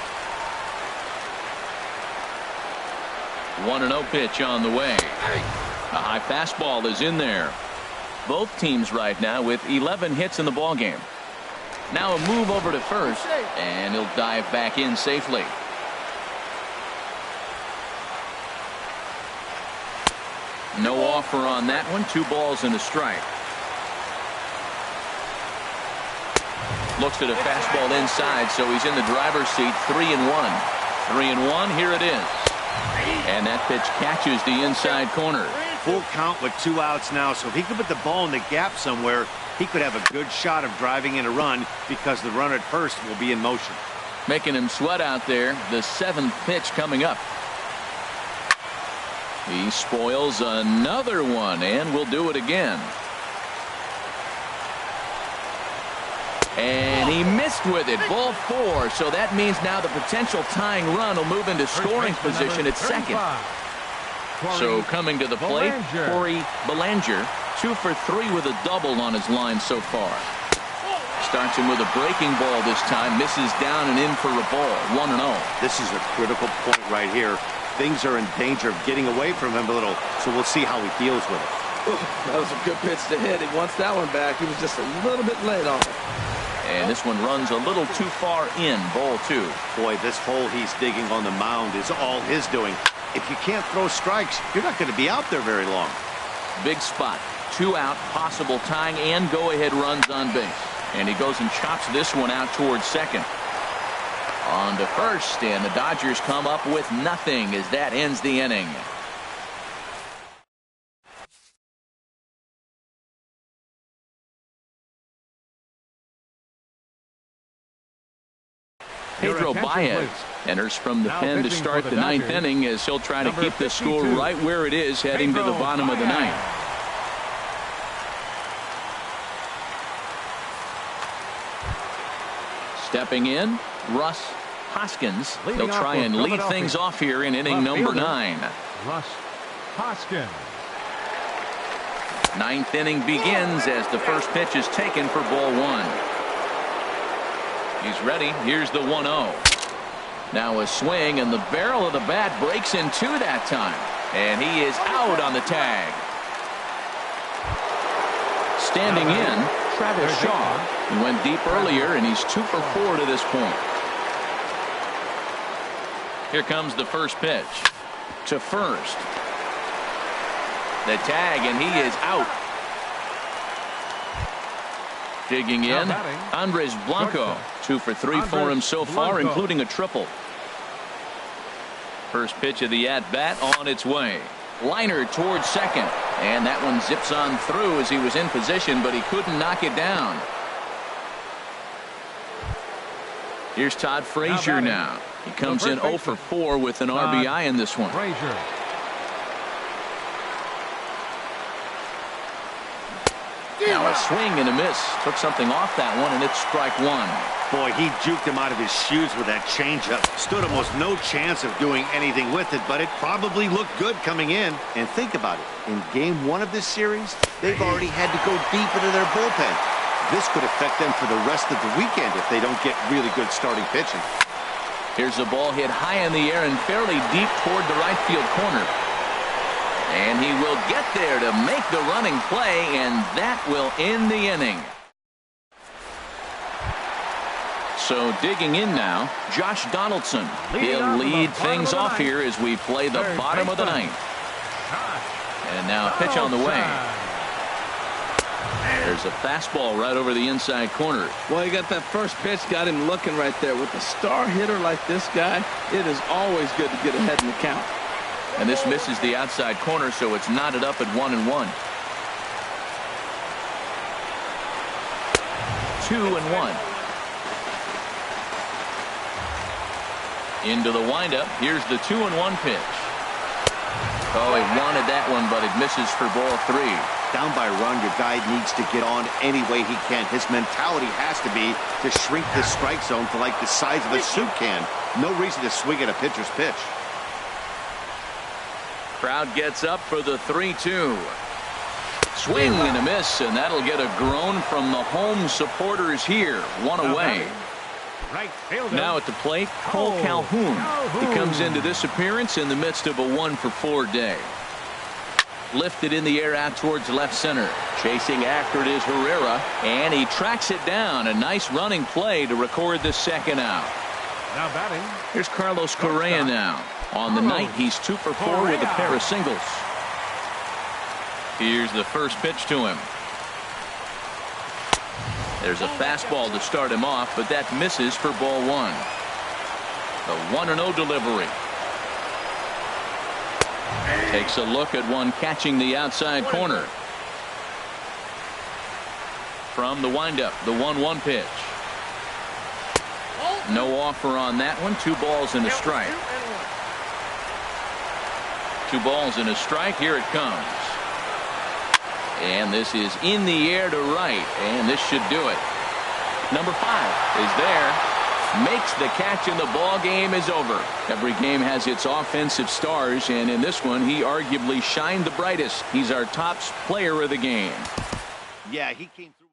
1-0 pitch on the way. A high fastball is in there. Both teams right now with 11 hits in the ballgame. Now a move over to first, and he'll dive back in safely. No offer on that one. 2 balls and a strike. Looks at a fastball inside, so he's in the driver's seat. 3-1. 3-1. Here it is. And that pitch catches the inside corner. Full count with 2 outs now, so if he could put the ball in the gap somewhere, he could have a good shot of driving in a run because the runner at first will be in motion. Making him sweat out there. The 7th pitch coming up. He spoils another one, and will do it again. And he missed with it. Ball 4. So that means now the potential tying run will move into scoring position at second. So coming to the plate, Corey Belanger, 2 for 3 with a double on his line so far. Starts him with a breaking ball this time, misses down and in for a ball, 1-0. This is a critical point right here. Things are in danger of getting away from him a little, so we'll see how he deals with it. That was a good pitch to hit. He wants that one back. He was just a little bit late on it. And this one runs a little too far in, ball 2. Boy, this hole he's digging on the mound is all his doing. If you can't throw strikes, you're not going to be out there very long. Big spot, 2 out, possible tying and go-ahead runs on base. And he goes and chops this one out towards second. On to first, and the Dodgers come up with nothing as that ends the inning. Pedro Baez enters from the pen to start the 9th inning as he'll try to keep the score right where it is heading to the bottom of the 9th. Stepping in, Russ Hoskins. He'll try and lead things off here in inning number 9. Russ Hoskins. 9th inning begins as the first pitch is taken for ball 1. He's ready. Here's the 1-0. Now a swing, and the barrel of the bat breaks in 2 that time. And he is out on the tag. Standing in, Travis Shaw. He went deep earlier, and he's 2 for 4 to this point. Here comes the first pitch. To first. The tag, and he is out. Digging in, Andres Blanco. 2 for 3 for him so far, including a triple. First pitch of the at-bat on its way. Liner towards second, and that one zips on through as he was in position, but he couldn't knock it down. Here's Todd Frazier now. He comes in 0 for 4 with an RBI in this one. Now a swing and a miss. Took something off that one, and it's strike 1. Boy, he juked him out of his shoes with that changeup. Stood almost no chance of doing anything with it, but it probably looked good coming in. And think about it. In game 1 of this series, they've already had to go deep into their bullpen. This could affect them for the rest of the weekend if they don't get really good starting pitching. Here's a ball hit high in the air and fairly deep toward the right field corner. And he will get there to make the running play, and that will end the inning. So digging in now, Josh Donaldson. He'll lead things off here as we play the bottom of the 9th. And now a pitch on the way. There's a fastball right over the inside corner. Well, you got that first pitch, got him looking right there. With a star hitter like this guy, it is always good to get ahead in the count. And this misses the outside corner, so it's knotted up at 1-1. 2-1. Into the windup. Here's the 2-1 pitch. Oh, he wanted that one, but it misses for ball 3. Down by a run, your guy needs to get on any way he can. His mentality has to be to shrink the strike zone to like the size of a soup can. No reason to swing at a pitcher's pitch. Crowd gets up for the 3-2. Swing and a miss, and that'll get a groan from the home supporters here. 1 away. Now at the plate, Cole Calhoun. He comes into this appearance in the midst of a 1 for 4 day. Lifted in the air out towards left center. Chasing after it is Herrera, and he tracks it down. A nice running play to record the second out. Now batting. Here's Carlos Correa now. On the night, he's 2 for 4 with a pair of singles. Here's the first pitch to him. There's a fastball to start him off, but that misses for ball 1. The 1-0 delivery. Takes a look at one catching the outside corner. From the windup, the 1-1 pitch. No offer on that one. 2 balls and a strike. 2 balls and a strike. Here it comes. And this is in the air to right, and this should do it. Number 5 is there. makes the catch, and the ball game is over. Every game has its offensive stars, and in this one, he arguably shined the brightest. He's our top player of the game. Yeah, he came through.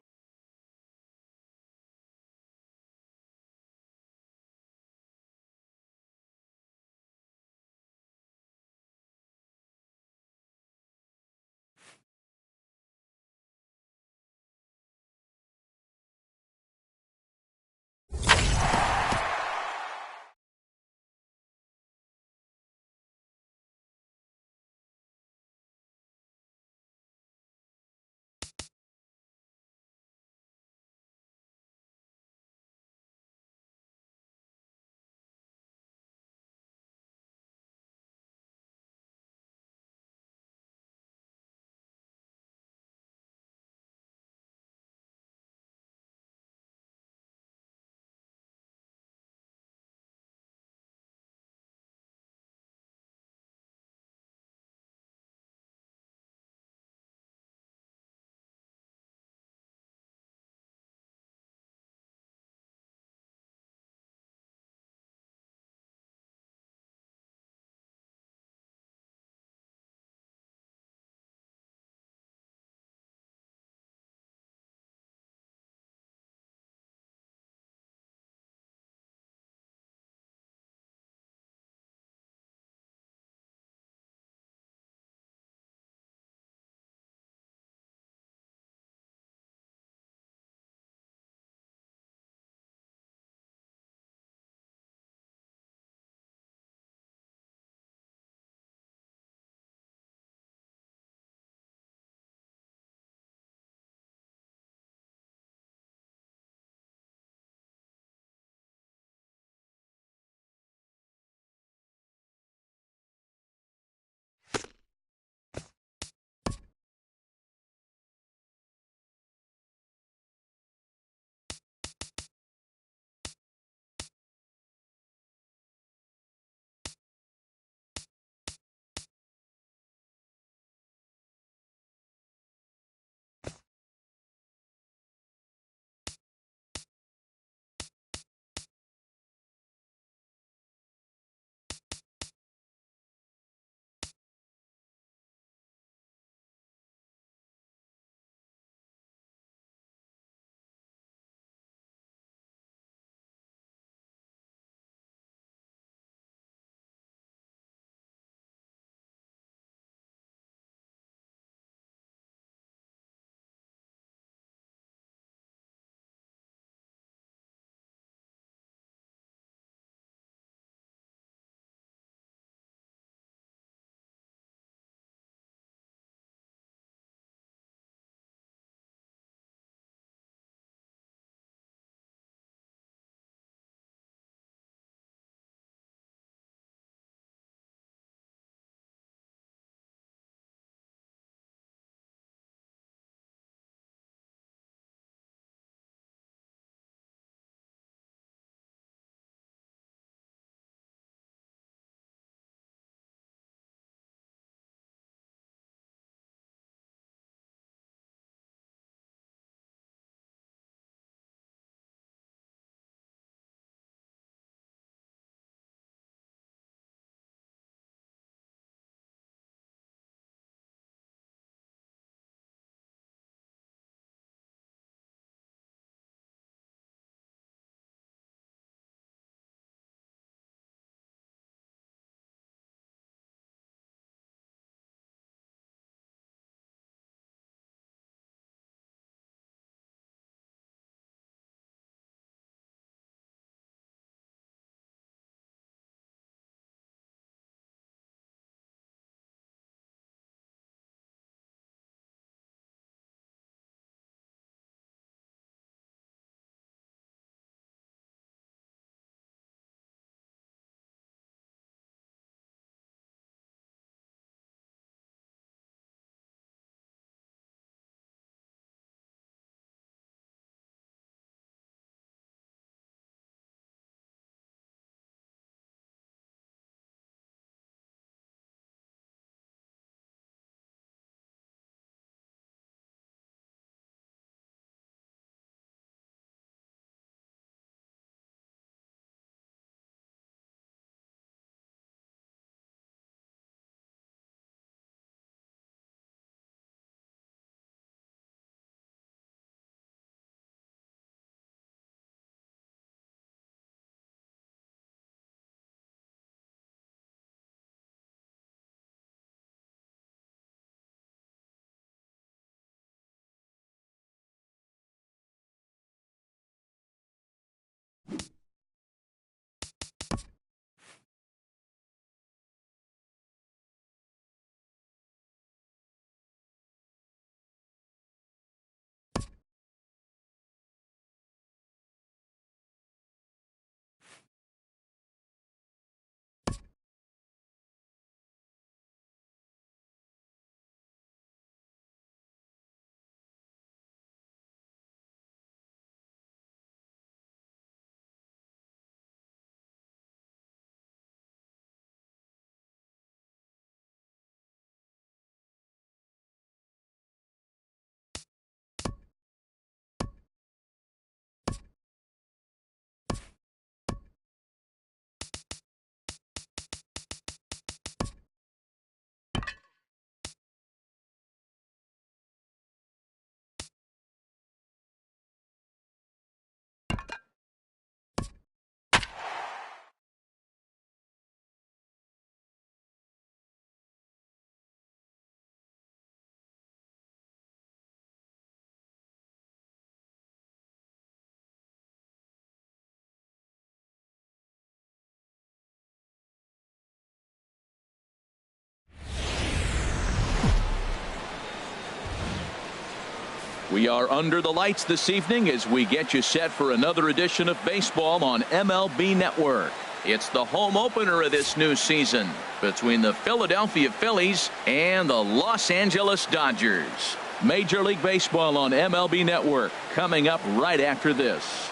We are under the lights this evening as we get you set for another edition of baseball on MLB Network. It's the home opener of this new season between the Philadelphia Phillies and the Los Angeles Dodgers. Major League Baseball on MLB Network coming up right after this.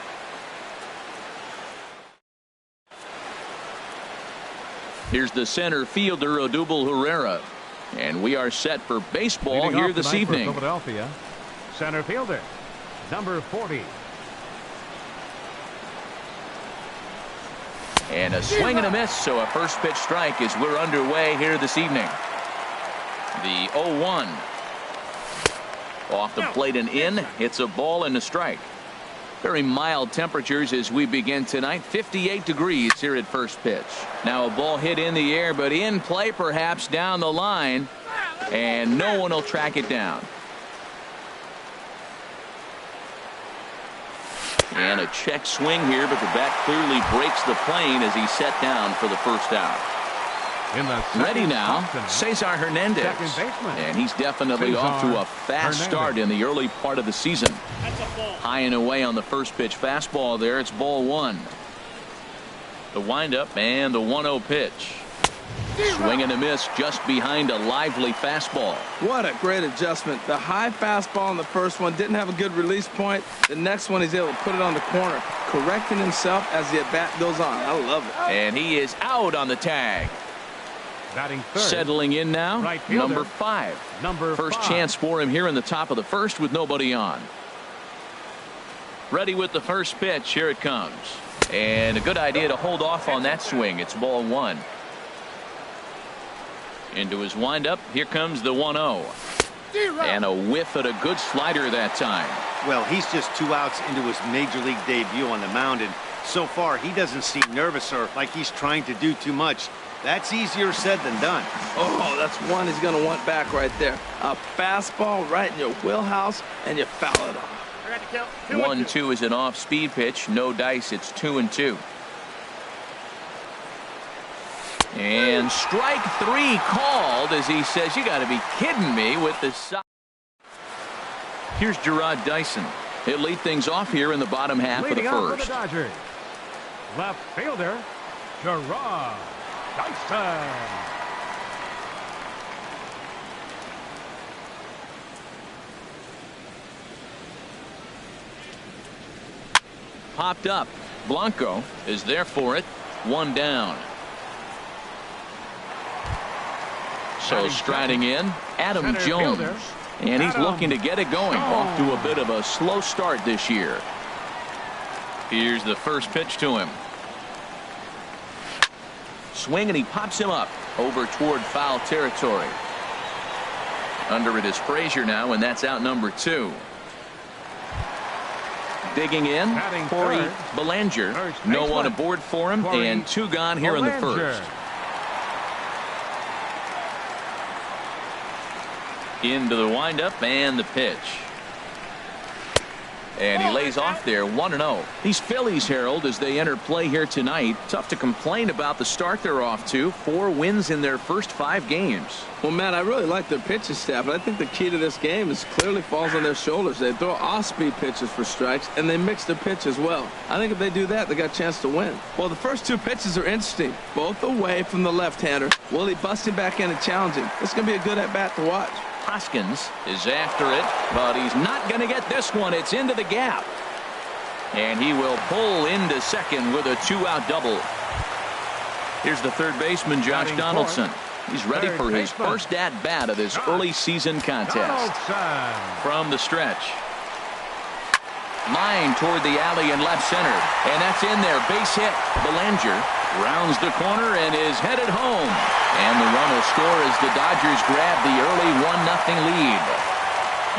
Here's the center fielder, Odubel Herrera. And we are set for baseball Leading here this evening. Philadelphia, center fielder, number 40. And a swing and a miss, so a first pitch strike as we're underway here this evening. The 0-1. Off the plate and in. It's a ball and a strike. Very mild temperatures as we begin tonight. 58 degrees here at first pitch. Now a ball hit in the air, but in play perhaps down the line. And no one will track it down. And a check swing here, but the bat clearly breaks the plane as he's set down for the first out. Ready now, Cesar Hernandez. And he's definitely off to a fast start in the early part of the season. High and away on the first pitch fastball there. It's ball one. The windup and the 1-0 pitch. Swing and a miss just behind a lively fastball. What a great adjustment. The high fastball in the first one didn't have a good release point. The next one he's able to put it on the corner, correcting himself as the at-bat goes on. I love it. And he is out on the tag. Batting third. Settling in now, Right fielder, number 5. First 5. chance for him here in the top of the first with nobody on. Ready with the first pitch. Here it comes. And a good idea to hold off on that swing. It's ball one. Into his windup. Here comes the 1-0. And a whiff at a good slider that time. Well, he's just 2 outs into his major league debut on the mound, and so far he doesn't seem nervous or like he's trying to do too much. That's easier said than done. Oh, that's one he's going to want back right there. A fastball right in your wheelhouse, and you foul it off. I got to count. 1-2 is an off-speed pitch. No dice. It's 2-2. And strike 3 called as he says, you got to be kidding me with the side. Here's Gerard Dyson. He'll lead things off here in the bottom half Leading of the off for first. the Dodgers, left fielder, Gerard Dyson. Popped up. Blanco is there for it. 1 down. So striding in, Adam Center Jones. fielder, And he's Adam looking to get it going. Off to a bit of a slow start this year. Here's the first pitch to him. Swing, and he pops him up over toward foul territory. Under it is Frazier now, and that's out number 2. Digging in, Batting Corey third. Belanger. First No baseman. one aboard for him, Corey and 2 gone here in the Belanger. first. Into the windup and the pitch. And he lays off there. 1-0. These Phillies, Harold, as they enter play here tonight, tough to complain about the start they're off to. 4 wins in their first 5 games. Well, Matt, I really like their pitching staff, but I think the key to this game is clearly falls on their shoulders. They throw off-speed pitches for strikes, and they mix their pitch as well. I think if they do that, they got a chance to win. Well, the first 2 pitches are interesting, both away from the left-hander. Willie busting back in and challenging. It's going to be a good at-bat to watch. Hoskins is after it, but he's not going to get this one. It's into the gap. And he will pull into second with a 2-out double. Here's the third baseman, Josh Batting Donaldson. fourth. He's ready Third for his baseman. first at-bat of this early season contest. Donaldson. From the stretch. Line toward the alley in left center. And that's in there. Base hit. Belanger rounds the corner and is headed home. And the run will score as the Dodgers grab the early 1-0 lead.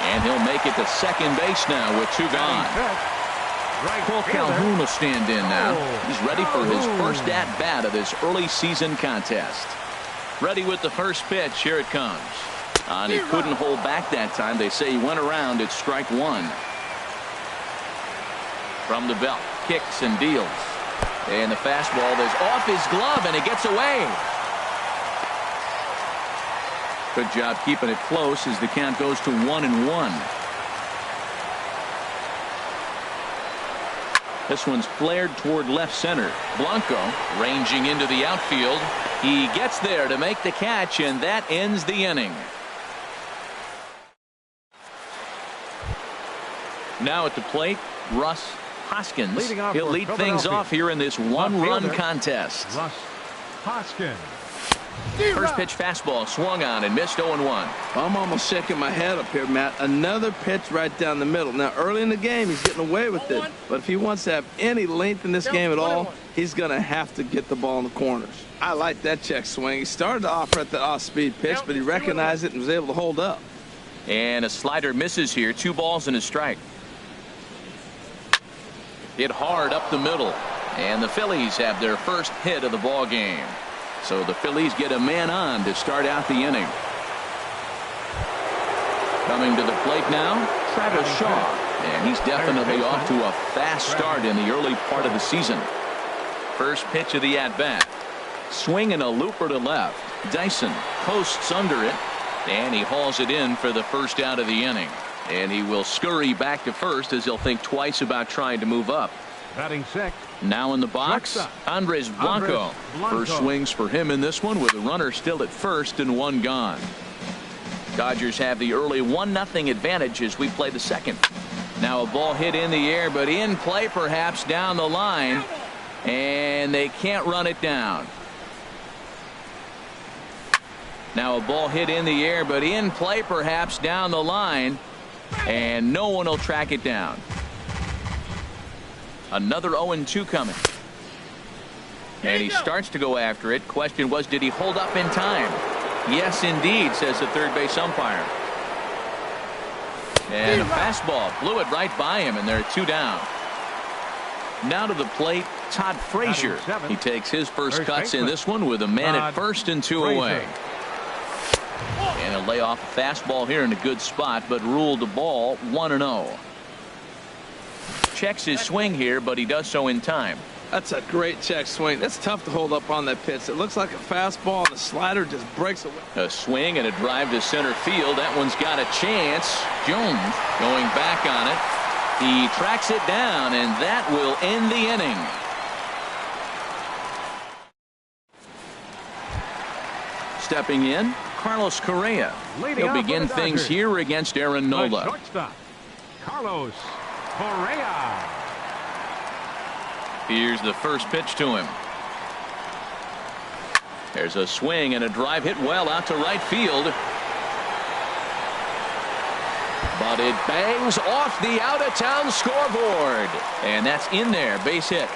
And he'll make it to second base now with 2 gone. Right Cole fielder. Calhoun will stand in now. He's ready for his Calhoun. first at-bat of this early season contest. Ready with the first pitch. Here it comes. And he couldn't hold back that time. They say he went around. It's strike 1. From the belt. Kicks and deals. And the fastball is off his glove, and it gets away. Good job keeping it close as the count goes to 1-1. This one's flared toward left center. Blanco ranging into the outfield. He gets there to make the catch, and that ends the inning. Now at the plate, Russ Hoskins. He'll lead things off here in this one-run contest. Russ Hoskins. First pitch fastball swung on and missed 0-1. I'm almost shaking my head up here, Matt. Another pitch right down the middle. Now, early in the game, he's getting away with it. But if he wants to have any length in this game at all, he's going to have to get the ball in the corners. I like that check swing. He started to offer at the off-speed pitch, but he recognized it and was able to hold up. And a slider misses here. 2 balls and a strike. Hit hard up the middle. And the Phillies have their first hit of the ball game. So the Phillies get a man on to start out the inning. Coming to the plate now, Travis Shaw. And he's definitely off to a fast start in the early part of the season. First pitch of the at-bat. Swing and a looper to left. Dyson posts under it. And he hauls it in for the first out of the inning. And he will scurry back to first as he'll think twice about trying to move up. Batting sixth. Now in the box, Andres Blanco. First swings for him in this one with a runner still at first and 1 gone. Dodgers have the early 1-0 advantage as we play the second. Now a ball hit in the air, but in play perhaps down the line. And they can't run it down. Now a ball hit in the air, but in play perhaps down the line. And no one will track it down. Another 0-2 coming. And he starts to go after it. Question was, did he hold up in time? Yes, indeed, says the third base umpire. And a fastball blew it right by him, and they're 2 down. Now to the plate, Todd Frazier. He takes his first cuts in this one with a man at first and 2 away. And he'll lay off a fastball here in a good spot, but ruled the ball 1-0. Checks his swing here, but he does so in time. That's a great check swing. That's tough to hold up on that pitch. It looks like a fastball, and the slider just breaks away. A swing and a drive to center field. That one's got a chance. Jones going back on it. He tracks it down, and that will end the inning. Stepping in, Carlos Correa. He'll begin things here against Aaron Nola. Shortstop, Carlos Correa. Here's the first pitch to him. There's a swing and a drive hit well out to right field. But it bangs off the out-of-town scoreboard. And that's in there, base hit.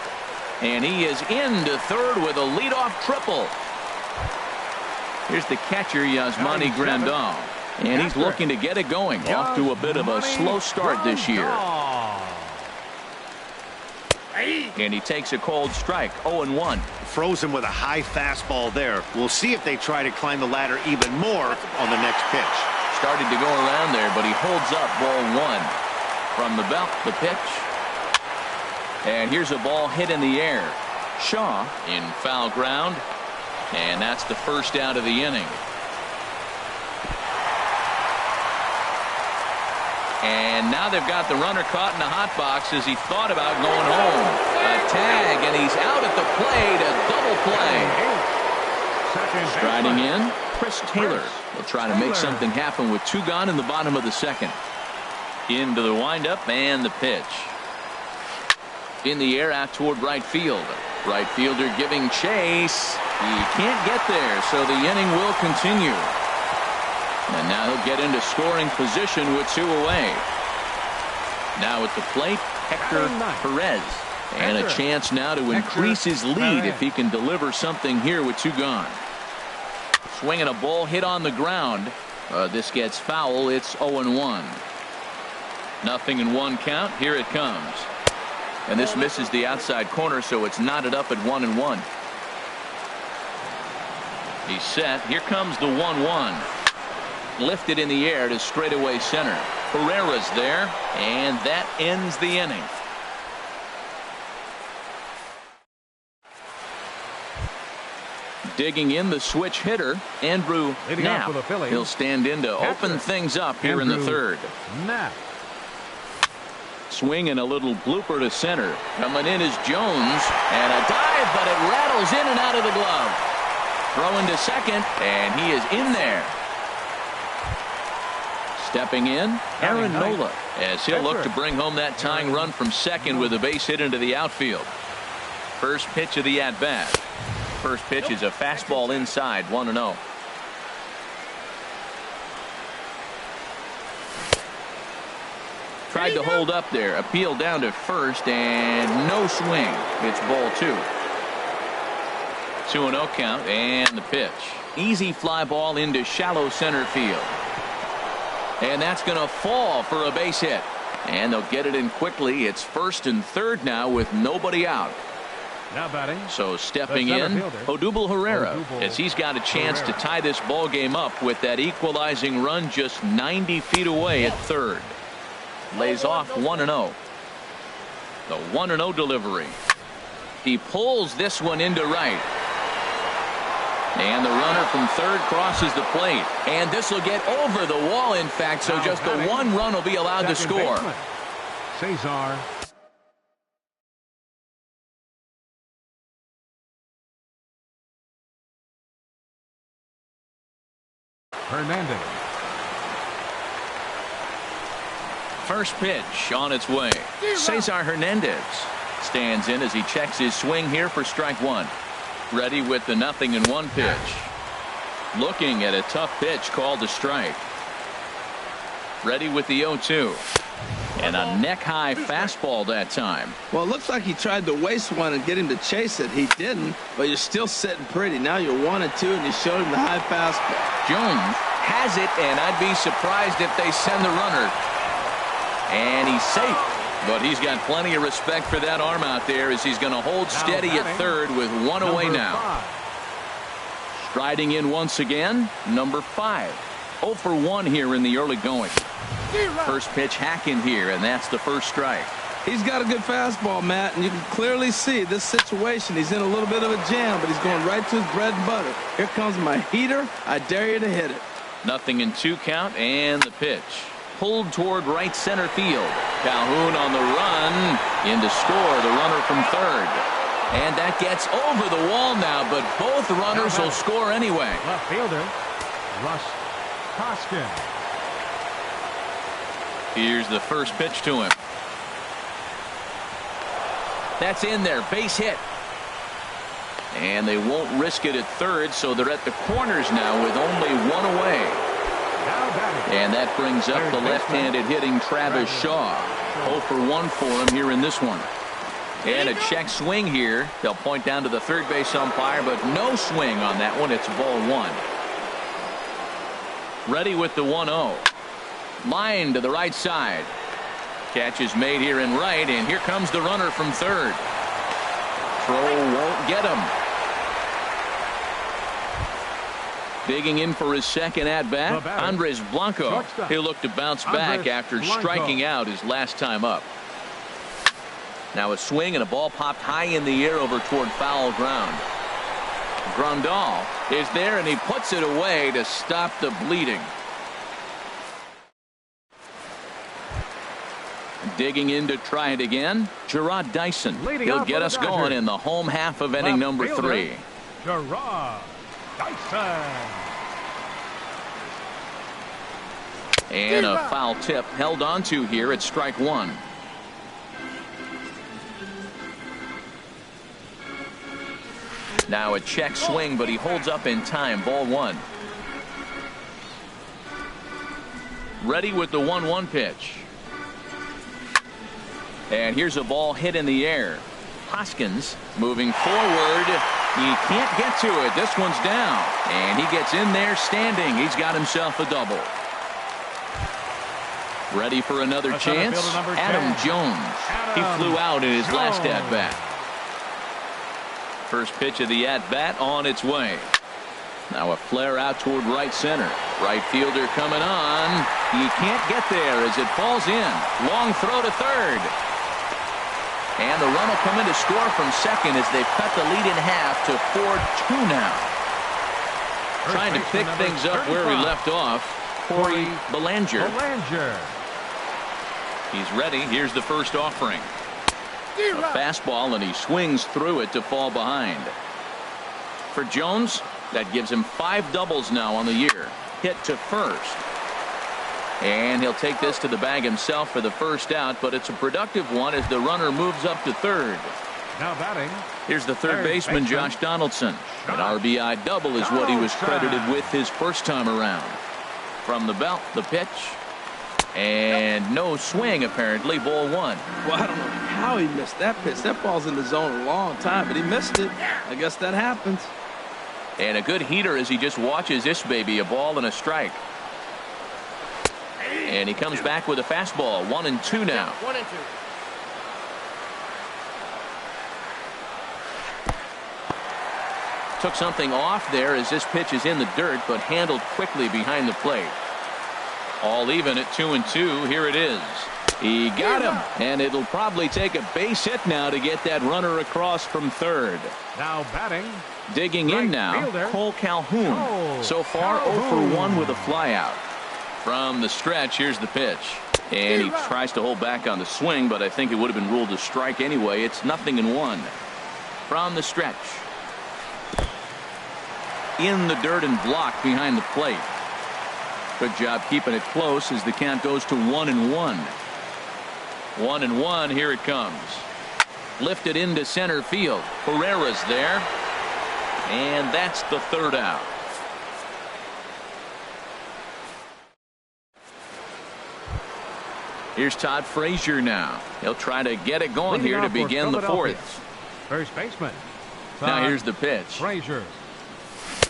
And he is into third with a leadoff triple. Here's the catcher, Yasmani Grandal. And he's looking to get it going. Off to a bit of a slow start this year. And he takes a cold strike, 0-1. Frozen with a high fastball there. We'll see if they try to climb the ladder even more on the next pitch. Started to go around there, but he holds up ball 1. From the belt, the pitch. And here's a ball hit in the air. Shaw in foul ground. And that's the first out of the inning. And now they've got the runner caught in the hot box as he thought about going home. A tag, and he's out at the plate. A double play. Striding in, Chris Taylor will try to make something happen with 2 gone in the bottom of the second. Into the windup and the pitch. In the air out toward right field. Right fielder giving chase. He can't get there, so the inning will continue. And now he'll get into scoring position with 2 away. Now at the plate, Hector Perez. And a chance now to increase his lead if he can deliver something here with 2 gone. Swinging a ball hit on the ground. This gets foul. It's 0-1. 0-1 count. Here it comes. And this misses the outside corner, so it's knotted up at 1-1. He's set. Here comes the 1-1. Lifted in the air to straightaway center. Pereira's there, and that ends the inning. Digging in the switch hitter, Andrew Knapp. He'll stand in to open things up here in the third. Knapp. Swing and a little blooper to center. Coming in is Jones, and a dive, but it rattles in and out of the glove. Throwing to second, and he is in there. Stepping in, Aaron Nola, as he'll look to bring home that tying run from second with a base hit into the outfield. First pitch of the at-bat. First pitch is a fastball inside, 1-0. Tried to hold up there. Appeal down to first, and no swing. It's ball 2. 2-0 count, and the pitch. Easy fly ball into shallow center field. And that's going to fall for a base hit. And they'll get it in quickly. It's first and third now with nobody out. Now batting. So stepping in, Odubel Herrera, as he's got a chance to tie this ball game up with that equalizing run just 90 feet away at third. Lays off 1-0. The 1-0 delivery. He pulls this one into right. And the runner from third crosses the plate. And this will get over the wall, in fact, so just the one run will be allowed to score. Cesar. Hernandez. First pitch on its way. Cesar Hernandez stands in as he checks his swing here for strike one. Ready with the 0-1 pitch. Looking at a tough pitch called a strike. Ready with the 0-2. And a neck-high fastball that time. Well, it looks like he tried to waste one and get him to chase it. He didn't, but you're still sitting pretty. Now you're 1-2, and you showed him the high fastball. Jones has it, and I'd be surprised if they send the runner. And he's safe. But he's got plenty of respect for that arm out there as he's going to hold steady at third with one away now. Striding in once again, number 5. 0 for 1 here in the early going. First pitch hacking here, and that's the first strike. He's got a good fastball, Matt, and you can clearly see this situation. He's in a little bit of a jam, but he's going right to his bread and butter. Here comes my heater. I dare you to hit it. 0-2 count, and the pitch. Pulled toward right center field. Calhoun on the run. In to score, the runner from third. And that gets over the wall now, but both runners will score anyway. Left fielder, Russ Hoskins. Here's the first pitch to him. That's in there, base hit. And they won't risk it at third, so they're at the corners now with only one away. And that brings up the left-handed hitting Travis Shaw. 0 for 1 for him here in this one. And a check swing here. They'll point down to the third base umpire, but no swing on that one. It's ball 1. Ready with the 1-0. Line to the right side. Catch is made here in right, and here comes the runner from third. Throw won't get him. Digging in for his second at-bat, Andres Blanco. He'll look to bounce back after striking out his last time up. Now a swing and a ball popped high in the air over toward foul ground. Grandal is there, and he puts it away to stop the bleeding. Digging in to try it again, Gerard Dyson. He'll get us going in the home half of inning number 3. Gerard Dyson. And a foul tip held onto here at strike 1. Now a check swing, but he holds up in time. Ball 1. Ready with the 1-1 pitch. And here's a ball hit in the air. Hoskins moving forward. He can't get to it. This one's down. And he gets in there standing. He's got himself a double. Ready for another chance? Adam Jones. He flew out in his last at-bat. First pitch of the at-bat on its way. Now a flare out toward right center. Right fielder coming on. He can't get there as it falls in. Long throw to third. And the run will come in to score from second as they've cut the lead in half to 4-2 now. Trying to pick things up where we left off. Corey Belanger. He's ready. Here's the first offering. A fastball, and he swings through it to fall behind. For Jones, that gives him 5 doubles now on the year. Hit to first. And he'll take this to the bag himself for the first out, but it's a productive one as the runner moves up to third. Now batting. Here's the third baseman, Josh Donaldson. An RBI double is what he was credited with his first time around. From the belt, the pitch. And no swing, apparently. Ball 1. Well, I don't know how he missed that pitch. That ball's in the zone a long time, but he missed it. I guess that happens. And a good heater as he just watches this baby. A ball and a strike. And he comes back with a fastball. 1-2 now. 1-2. Took something off there as this pitch is in the dirt, but handled quickly behind the plate. All even at 2-2. Here it is. He got him, and it'll probably take a base hit now to get that runner across from third. Now batting. Digging in now, fielder. Cole Calhoun. So far 0 for 1 with a flyout. From the stretch, here's the pitch. And he tries to hold back on the swing, but I think it would have been ruled a strike anyway. It's 0-1. From the stretch. In the dirt and blocked behind the plate. Good job keeping it close as the count goes to 1-1. 1-1. Here it comes. Lifted into center field. Herrera's there. And that's the third out. Here's Todd Frazier now. He'll try to get it going here to begin the fourth. First baseman. Now here's the pitch. Frazier.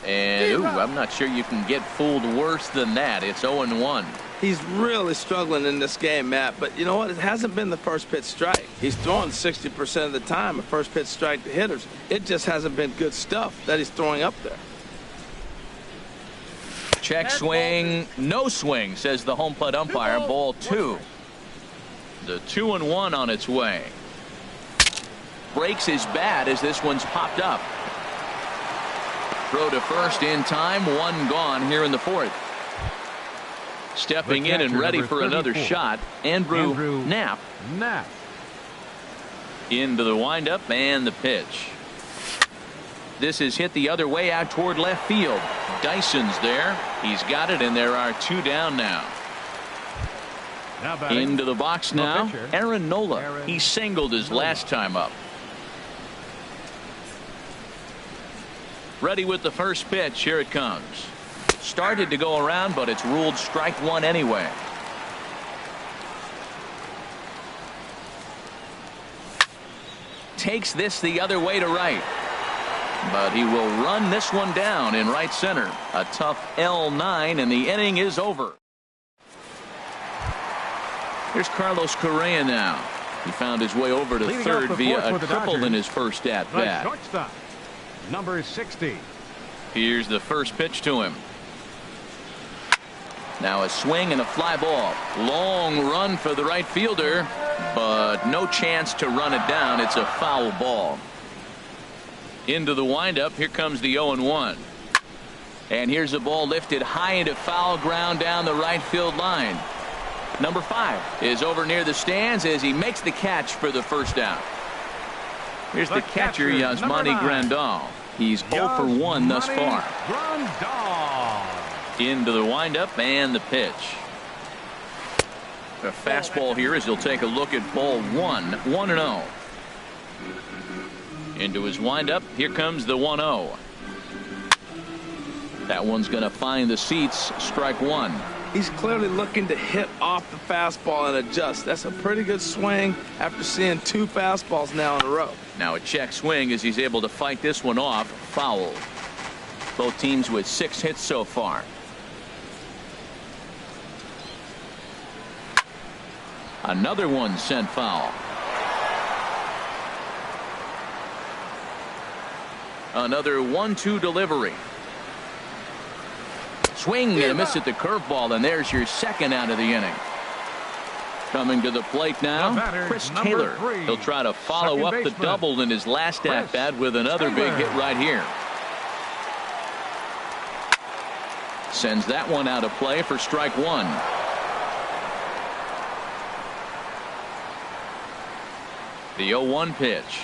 And I'm not sure you can get fooled worse than that. It's 0-1. He's really struggling in this game, Matt. But you know what? It hasn't been the first pitch strike. He's throwing 60% of the time a first pitch strike to hitters. It just hasn't been good stuff that he's throwing up there. Check swing. No swing, says the home plate umpire. Ball 2. The 2-1 on its way. Breaks his bat as this one's popped up. Throw to first in time. 1 gone here in the fourth. Stepping in and ready for another shot, Andrew Knapp. Into the windup and the pitch. This is hit the other way out toward left field. Dyson's there. He's got it, and there are 2 down now. Into the box now, Aaron Nola. He singled his last time up. Ready with the first pitch. Here it comes. Started to go around, but it's ruled strike 1 anyway. Takes this the other way to right. But he will run this one down in right center. A tough L9, and the inning is over. Here's Carlos Correa now. He found his way over to third via a triple in his first at bat. Shortstop, number 60. Here's the first pitch to him. Now a swing and a fly ball. Long run for the right fielder, but no chance to run it down. It's a foul ball. Into the windup. Here comes the 0-1. And here's a ball lifted high into foul ground down the right field line. Number 5 is over near the stands as he makes the catch for the first out. Here's the catcher, Yasmani Grandal. He's 0 for 1 thus far. Into the windup and the pitch. A fastball here as he'll take a look at ball 1. 1-0. Into his windup. Here comes the 1-0. That one's going to find the seats. Strike 1. He's clearly looking to hit off the fastball and adjust. That's a pretty good swing after seeing 2 fastballs now in a row. Now a check swing as he's able to fight this one off. Foul. Both teams with 6 hits so far. Another one sent foul. Another 1-2 delivery. Swing and a miss at the curveball, and there's your second out of the inning. Coming to the plate now, Chris Taylor. He'll try to follow up the double in his last at bat with another big hit right here. Sends that one out of play for strike 1. The 0-1 pitch.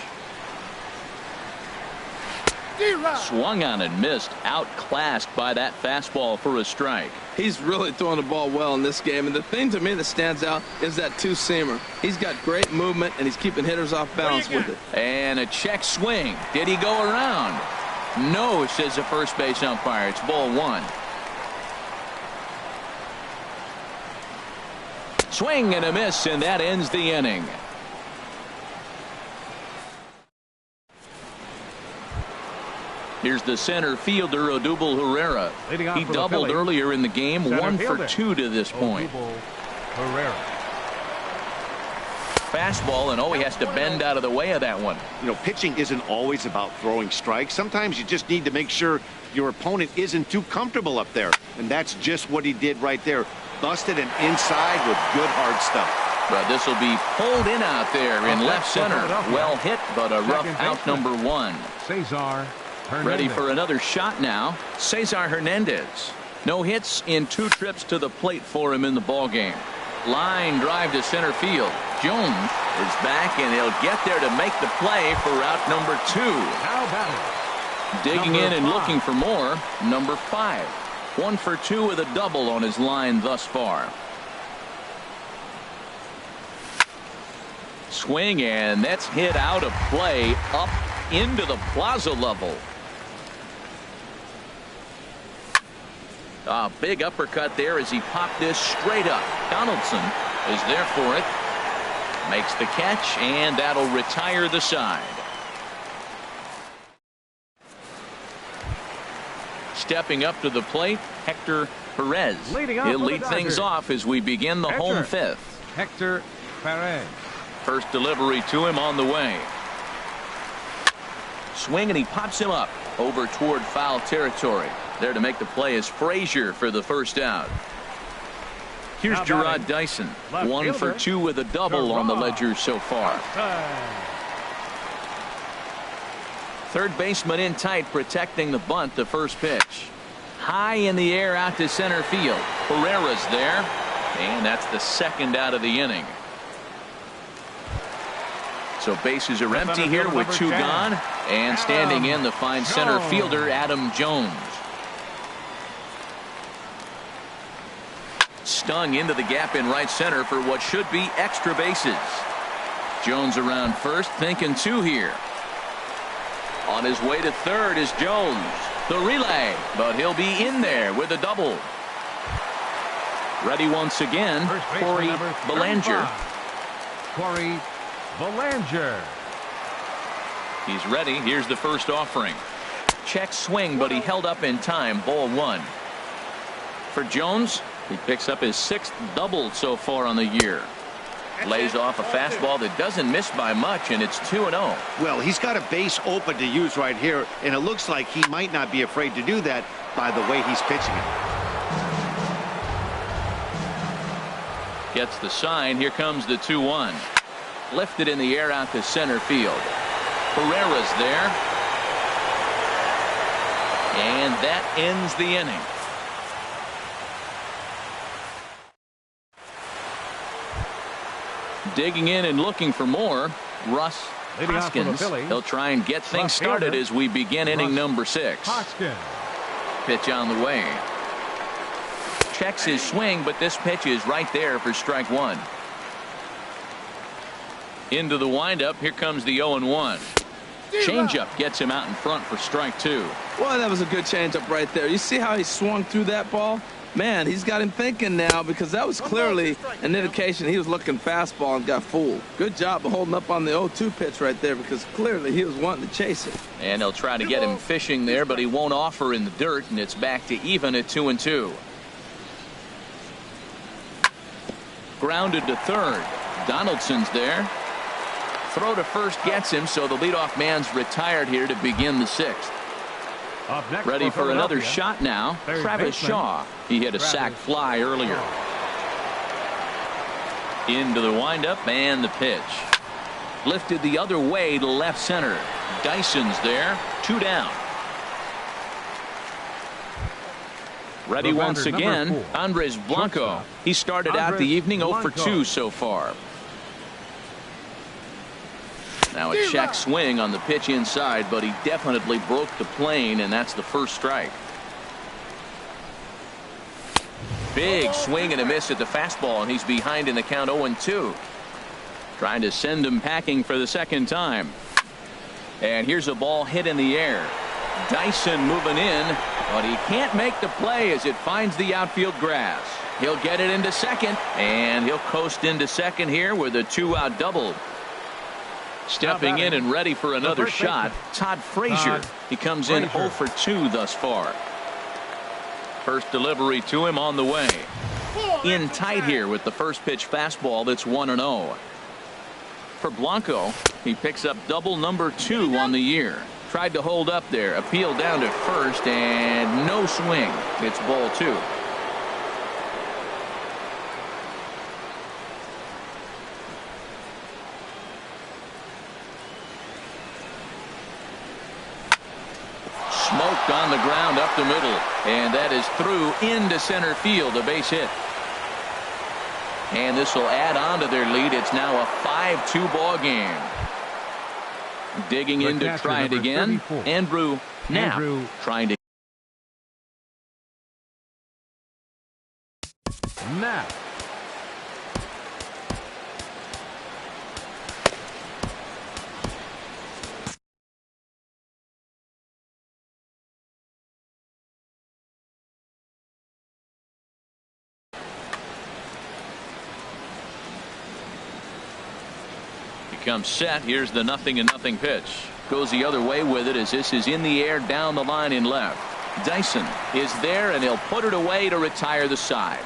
Swung on and missed. Outclassed by that fastball for a strike. He's really throwing the ball well in this game, and the thing to me that stands out is that two-seamer. He's got great movement, and he's keeping hitters off balance with it. And a check swing. Did he go around? No, says the first base umpire. It's ball 1. Swing and a miss, and that ends the inning. Here's the center fielder, Odubel Herrera. He doubled earlier in the game, 1 for 2 to this point. Herrera. Fastball, and he has to bend out of the way of that one. You know, pitching isn't always about throwing strikes. Sometimes you just need to make sure your opponent isn't too comfortable up there. And that's just what he did right there. Busted and inside with good hard stuff. But this will be pulled in out there in left center. Well hit, but a rough out number 1. Cesar Hernandez. Ready for another shot now. Cesar Hernandez. No hits in 2 trips to the plate for him in the ballgame. Line drive to center field. Jones is back, and he'll get there to make the play for out number 2. How about it? Digging in and looking for more. Number 5. 1 for 2 with a double on his line thus far. Swing, and that's hit out of play up into the plaza level. A big uppercut there as he popped this straight up. Donaldson is there for it. Makes the catch, and that'll retire the side. Stepping up to the plate, Hector Perez. He'll lead things off as we begin the home 5th. Hector Perez. First delivery to him on the way. Swing, and he pops him up over toward foul territory. There to make the play is Frazier for the first out. Here's Gerard Dyson. 1 for 2 with a double on the ledger so far. Third baseman in tight, protecting the bunt. The first pitch. High in the air out to center field. Herrera's there. And that's the second out of the inning. So bases are empty here with 2 gone. And standing in the fine center fielder, Adam Jones. Stung into the gap in right center for what should be extra bases. Jones around first, thinking 2 here. On his way to third is Jones. The relay, but he'll be in there with a double. Ready once again, Corey Belanger. Corey Belanger. He's ready. Here's the first offering. Check swing, but he held up in time. Ball 1. For Jones, he picks up his 6th double so far on the year. Lays off a fastball that doesn't miss by much, and it's 2-0. Well, he's got a base open to use right here, and it looks like he might not be afraid to do that by the way he's pitching it. Gets the sign. Here comes the 2-1. Lifted in the air out to center field. Herrera's there. And that ends the inning. Digging in and looking for more, Russ Hoskins. He'll try and get things started as we begin inning number 6. Hoskins. Pitch on the way. Checks his swing, but this pitch is right there for strike 1. Into the windup. Here comes the 0-1. Changeup gets him out in front for strike 2. Well, that was a good changeup right there. You see how he swung through that ball? Man, he's got him thinking now, because that was clearly an indication he was looking fastball and got fooled. Good job of holding up on the 0-2 pitch right there, because clearly he was wanting to chase it. And they'll try to get him fishing there, but he won't offer in the dirt, and it's back to even at 2-2. Grounded to third. Donaldson's there. Throw to first gets him, so the leadoff man's retired here to begin the 6th. Ready for another shot now. Travis Shaw. He hit a sac fly earlier. Into the windup and the pitch. Lifted the other way to left center. Dyson's there. 2 down. Ready once again, Andres Blanco. He started out the evening 0 for 2 so far. Now a check swing on the pitch inside, but he definitely broke the plane, and that's the first strike. Big swing and a miss at the fastball, and he's behind in the count 0-2. Trying to send him packing for the second time. And here's a ball hit in the air. Dyson moving in, but he can't make the play as it finds the outfield grass. He'll get it into second, and he'll coast into second here with a 2-out double. Stepping in and ready for another shot, Todd Frazier. He comes in 0 for 2 thus far. First delivery to him on the way. In tight here with the first pitch fastball that's 1-0. For Blanco, he picks up double number 2 on the year. Tried to hold up there, appealed down to first, and no swing. It's ball 2. Smoked on the ground up the middle, and that is through into center field, a base hit. And this will add on to their lead. It's now a 5-2 ball game. Digging in to try it again. Andrew Knapp trying to. Knapp. Comes set. Here's the 0-0 pitch. Goes the other way with it as this is in the air down the line in left. Dyson is there, and he'll put it away to retire the side.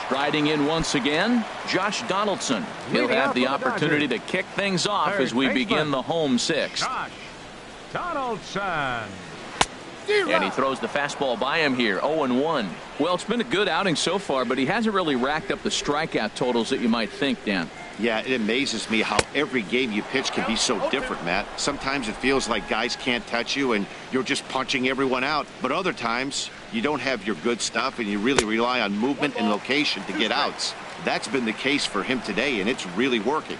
Striding in once again, Josh Donaldson. He'll have the opportunity to kick things off as we begin the home 6th. Josh Donaldson. And he throws the fastball by him here. 0-1. Well, it's been a good outing so far, but he hasn't really racked up the strikeout totals that you might think, Dan. Yeah, it amazes me how every game you pitch can be so different, Matt. Sometimes it feels like guys can't touch you and you're just punching everyone out. But other times you don't have your good stuff and you really rely on movement and location to get outs. That's been the case for him today, and it's really working.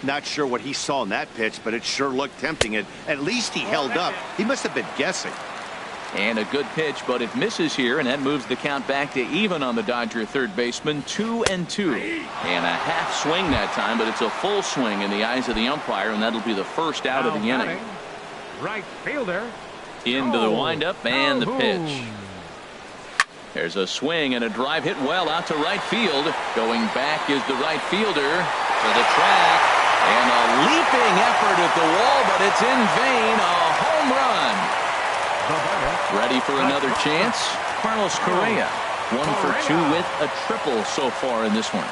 Not sure what he saw in that pitch, but it sure looked tempting. And at least he held up. He must have been guessing. And a good pitch, but it misses here, and that moves the count back to even on the Dodger third baseman. 2-2. And a half swing that time, but it's a full swing in the eyes of the umpire, and that'll be the first out of the inning. Right fielder. Into the windup and the pitch. There's a swing and a drive hit well out to right field. Going back is the right fielder to the track. And a leaping effort at the wall, but it's in vain. A home run. Ready for another chance. Carlos Correa. 1 for 2 with a triple so far in this one.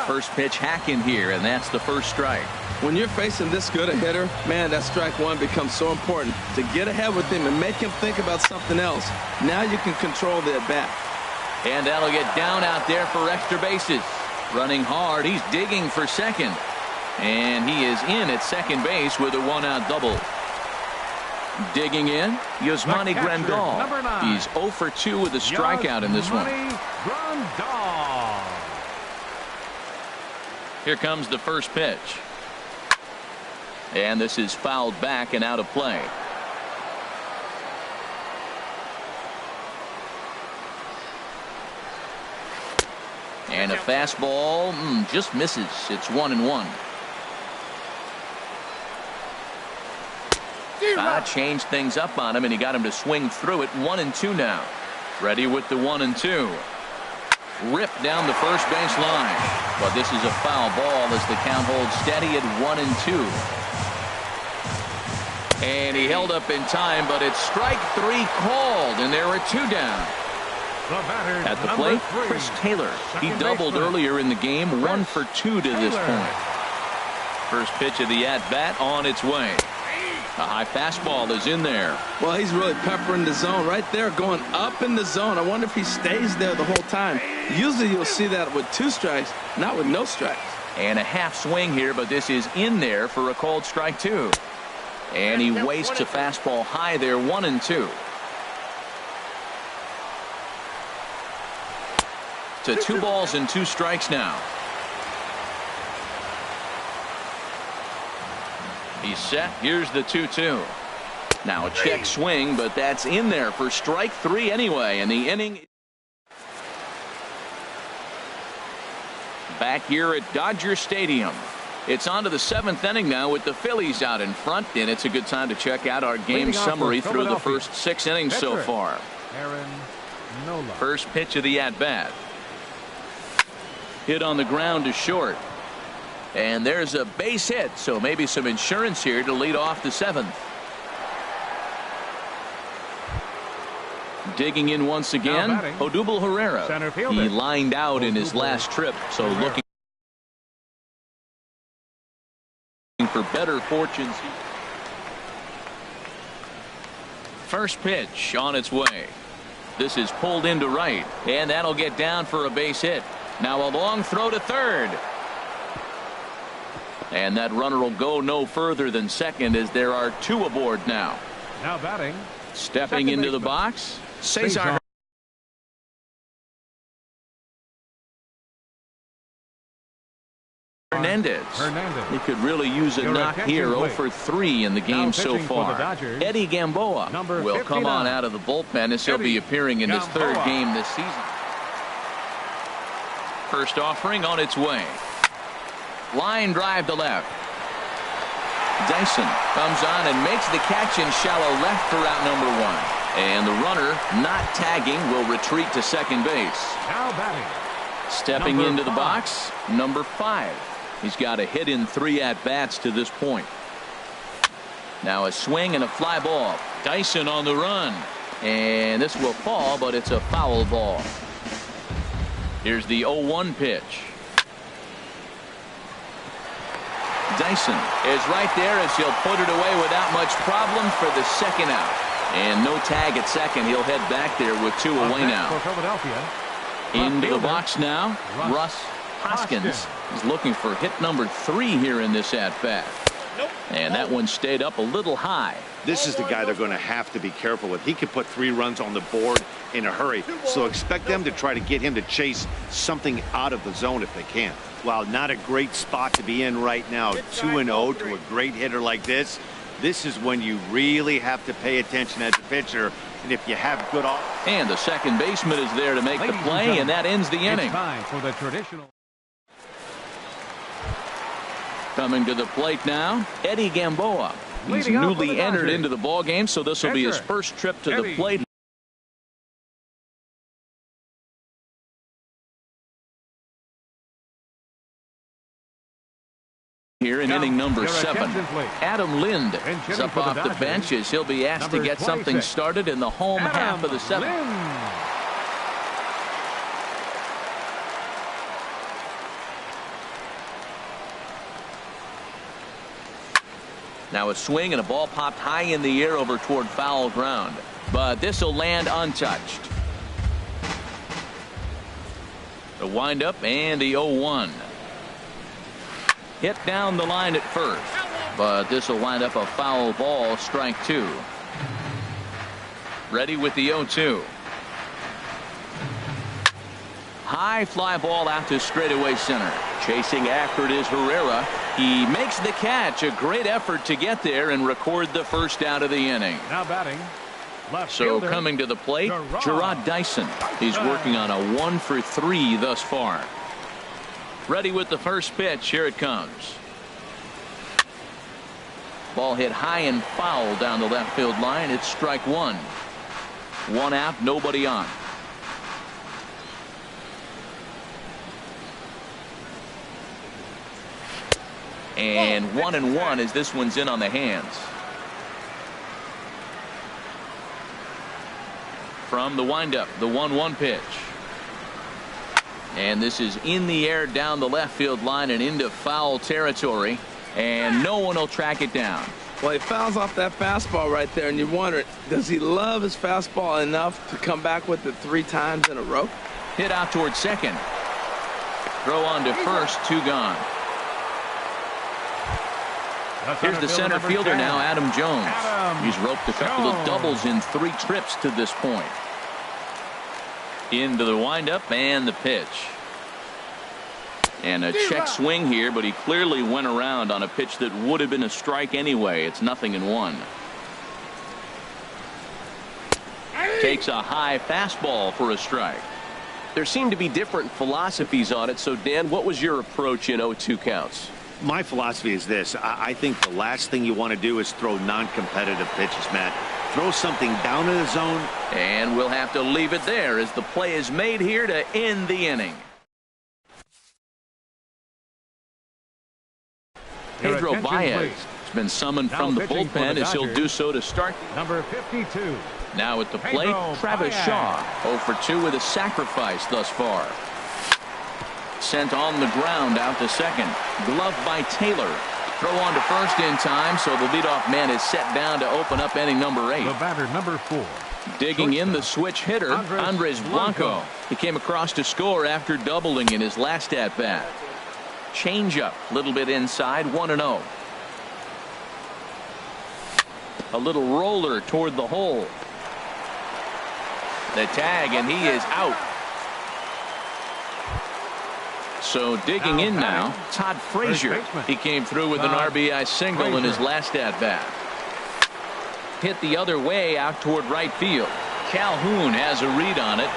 First pitch hack in here, and that's the first strike. When you're facing this good a hitter, man, that strike one becomes so important to get ahead with him and make him think about something else. Now you can control the at bat. And that'll get down out there for extra bases. Running hard, he's digging for second. And he is in at second base with a 1-out double. Digging in, Yasmani Grandal. He's 0 for 2 with a strikeout in this one. Here comes the first pitch. And this is fouled back and out of play. And a fastball just misses. It's 1-1. Changed things up on him, and he got him to swing through it. 1-2 now. Ready with the 1-2. Ripped down the first base line. But this is a foul ball as the count holds steady at 1-2. And he held up in time, but it's strike 3 called, and there are 2 down. At the plate, Chris Taylor. He doubled earlier in the game. 1 for 2 to this point. First pitch of the at-bat on its way. A high fastball is in there. Well, he's really peppering the zone right there, going up in the zone. I wonder if he stays there the whole time. Usually you'll see that with 2 strikes, not with no strikes. And a half swing here, but this is in there for a called strike 2. And he wastes a fastball high there. 1-2. to 2 balls and 2 strikes now. He's set. Here's the 2-2. Now a check swing, but that's in there for strike 3 anyway, and the inning. Back here at Dodger Stadium. It's on to the 7th inning now with the Phillies out in front, and it's a good time to check out our game summary through the first 6 innings so far. First pitch of the at-bat. Hit on the ground to short. And there's a base hit, so maybe some insurance here to lead off the 7th. Digging in once again, Odubel Herrera. He lined out in his last trip, so looking for better fortunes. First pitch on its way. This is pulled into right, and that'll get down for a base hit. Now a long throw to third. And that runner will go no further than second as there are 2 aboard now. Now batting. Stepping into the box, Cesar Hernandez. He could really use a knock here. 0 for 3 in the game so far. Eddie Gamboa will come on out of the bullpen as he'll be appearing in his 3rd game this season. First offering on its way. Line drive to left. Dyson comes on and makes the catch in shallow left for out number 1. And the runner, not tagging, will retreat to second base. Now batting. Stepping into the box, number 5. He's got a hit in 3 at-bats to this point. Now a swing and a fly ball. Dyson on the run. And this will fall, but it's a foul ball. Here's the 0-1 pitch. Dyson is right there as he'll put it away without much problem for the 2nd out. And no tag at second. He'll head back there with 2 away now. Into the box now, Russ Hoskins is looking for hit number 3 here in this at-bat. And that one stayed up a little high. This is the guy they're going to have to be careful with. He could put 3 runs on the board in a hurry. So expect them to try to get him to chase something out of the zone if they can. Wow, not a great spot to be in right now. 2-0 to a great hitter like this. This is when you really have to pay attention as a pitcher. And if you have good off. And the second baseman is there to make the play, and that ends the inning. It's time for the traditional. Coming to the plate now, Eddie Gamboa. He's newly entered into the ball game, so this will be his first trip to the plate. Here in inning number 7, Adam Lind is up off the bench as he'll be asked to get something started in the home half of the 7th. Now a swing and a ball popped high in the air over toward foul ground, but this will land untouched. The windup and the 0-1. Hit down the line at first, but this will wind up a foul ball, strike 2. Ready with the 0-2. High fly ball out to straightaway center. Chasing after it is Herrera. He makes the catch. A great effort to get there and record the first out of the inning. Now batting. So coming to the plate, Gerard Dyson. He's working on a 1 for 3 thus far. Ready with the first pitch. Here it comes. Ball hit high and foul down the left field line. It's strike 1. 1 out, nobody on. And 1-1 as this one's in on the hands. From the windup, the 1-1 pitch. And this is in the air down the left field line and into foul territory. And no one will track it down. Well, he fouls off that fastball right there, and you wonder, does he love his fastball enough to come back with it 3 times in a row? Hit out towards second. Throw on to first, 2 gone. Here's the center fielder now, Adam Jones. He's roped a couple of doubles in 3 trips to this point. Into the windup and the pitch. And a check swing here, but he clearly went around on a pitch that would have been a strike anyway. It's 0-1. Takes a high fastball for a strike. There seem to be different philosophies on it. So, Dan, what was your approach in 0-2 counts? My philosophy is this. I think the last thing you want to do is throw non-competitive pitches, Matt. Throw something down in the zone. And we'll have to leave it there as the play is made here to end the inning. Pedro Baez has been summoned from the bullpen as he'll do so to start. Number 52. Now at the plate, Travis Shaw. 0 for 2 with a sacrifice thus far. Sent on the ground out to second. Glove by Taylor. Throw on to first in time, so the leadoff man is set down to open up inning number 8. The batter, number 4. Digging in the switch hitter, Andres Blanco. He came across to score after doubling in his last at bat. Changeup, a little bit inside, 1-0. A little roller toward the hole. The tag, and he is out. So digging in now, Todd Frazier. He came through with an RBI single in his last at bat. Hit the other way out toward right field. Calhoun has a read on it.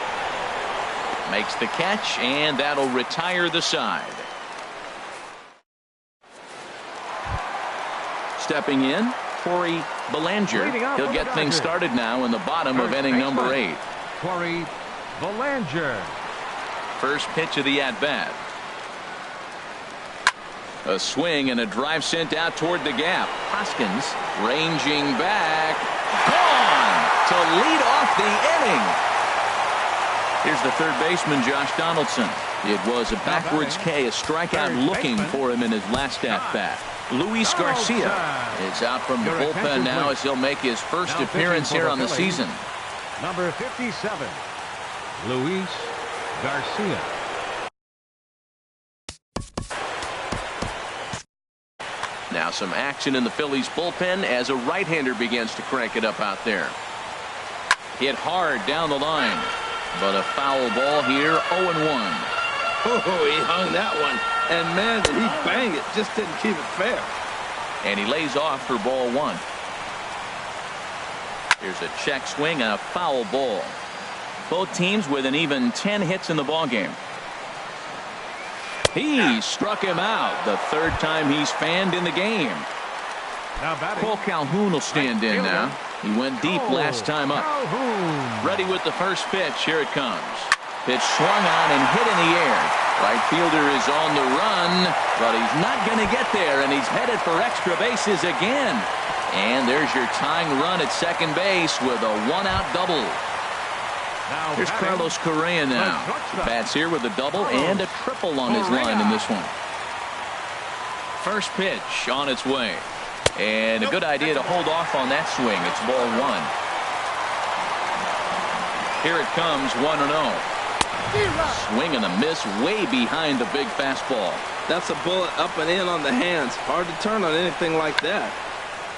Makes the catch, and that'll retire the side. Stepping in, Corey Belanger. He'll get things started now in the bottom of inning number 8. Corey Belanger. First pitch of the at-bat. A swing and a drive sent out toward the gap. Hoskins ranging back. Gone to lead off the inning. Here's the third baseman, Josh Donaldson. It was a backwards K, a strikeout looking for him in his last at-bat. Luis Garcia is out from the bullpen now as he'll make his first appearance here on the season. Number 57, Luis Garcia. Now some action in the Phillies bullpen as a right-hander begins to crank it up out there. Hit hard down the line, but a foul ball here, 0-1. Oh, he hung that one. And, man, did he bang it. Just didn't keep it fair. And he lays off for ball 1. Here's a check swing and a foul ball. Both teams with an even 10 hits in the ballgame. He struck him out the third time he's fanned in the game. Cole Calhoun will stand in now. He went deep last time up. Ready with the first pitch. Here it comes. Pitch swung on and hit in the air. Right fielder is on the run, but he's not going to get there, and he's headed for extra bases again. And there's your tying run at second base with a one-out double. Here's Carlos Correa now. Bats here with a double and a triple on his line in this one. First pitch on its way. And a good idea to hold off on that swing. It's ball 1. Here it comes, 1-0. Swing and a miss way behind the big fastball. That's a bullet up and in on the hands. Hard to turn on anything like that.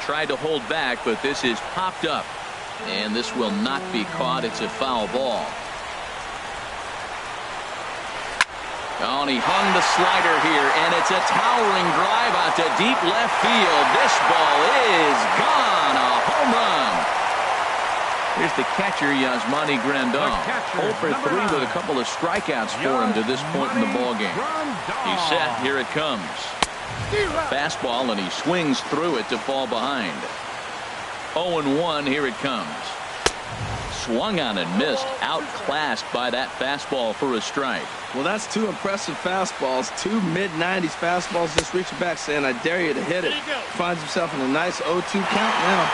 Tried to hold back, but this is popped up. And this will not be caught. It's a foul ball. Oh, and he hung the slider here, and it's a towering drive out to deep left field. This ball is gone. A home run. Here's the catcher, Yasmani Grandal. 0 for 3 with a couple of strikeouts for him to this point in the ballgame. He's set. Here it comes. Fastball, and he swings through it to fall behind. 0-1. Here it comes. Swung on and missed. Outclassed by that fastball for a strike. Well, that's 2 impressive fastballs. 2 mid-90s fastballs just reaching back saying, I dare you to hit it. Finds himself in a nice 0-2 count now.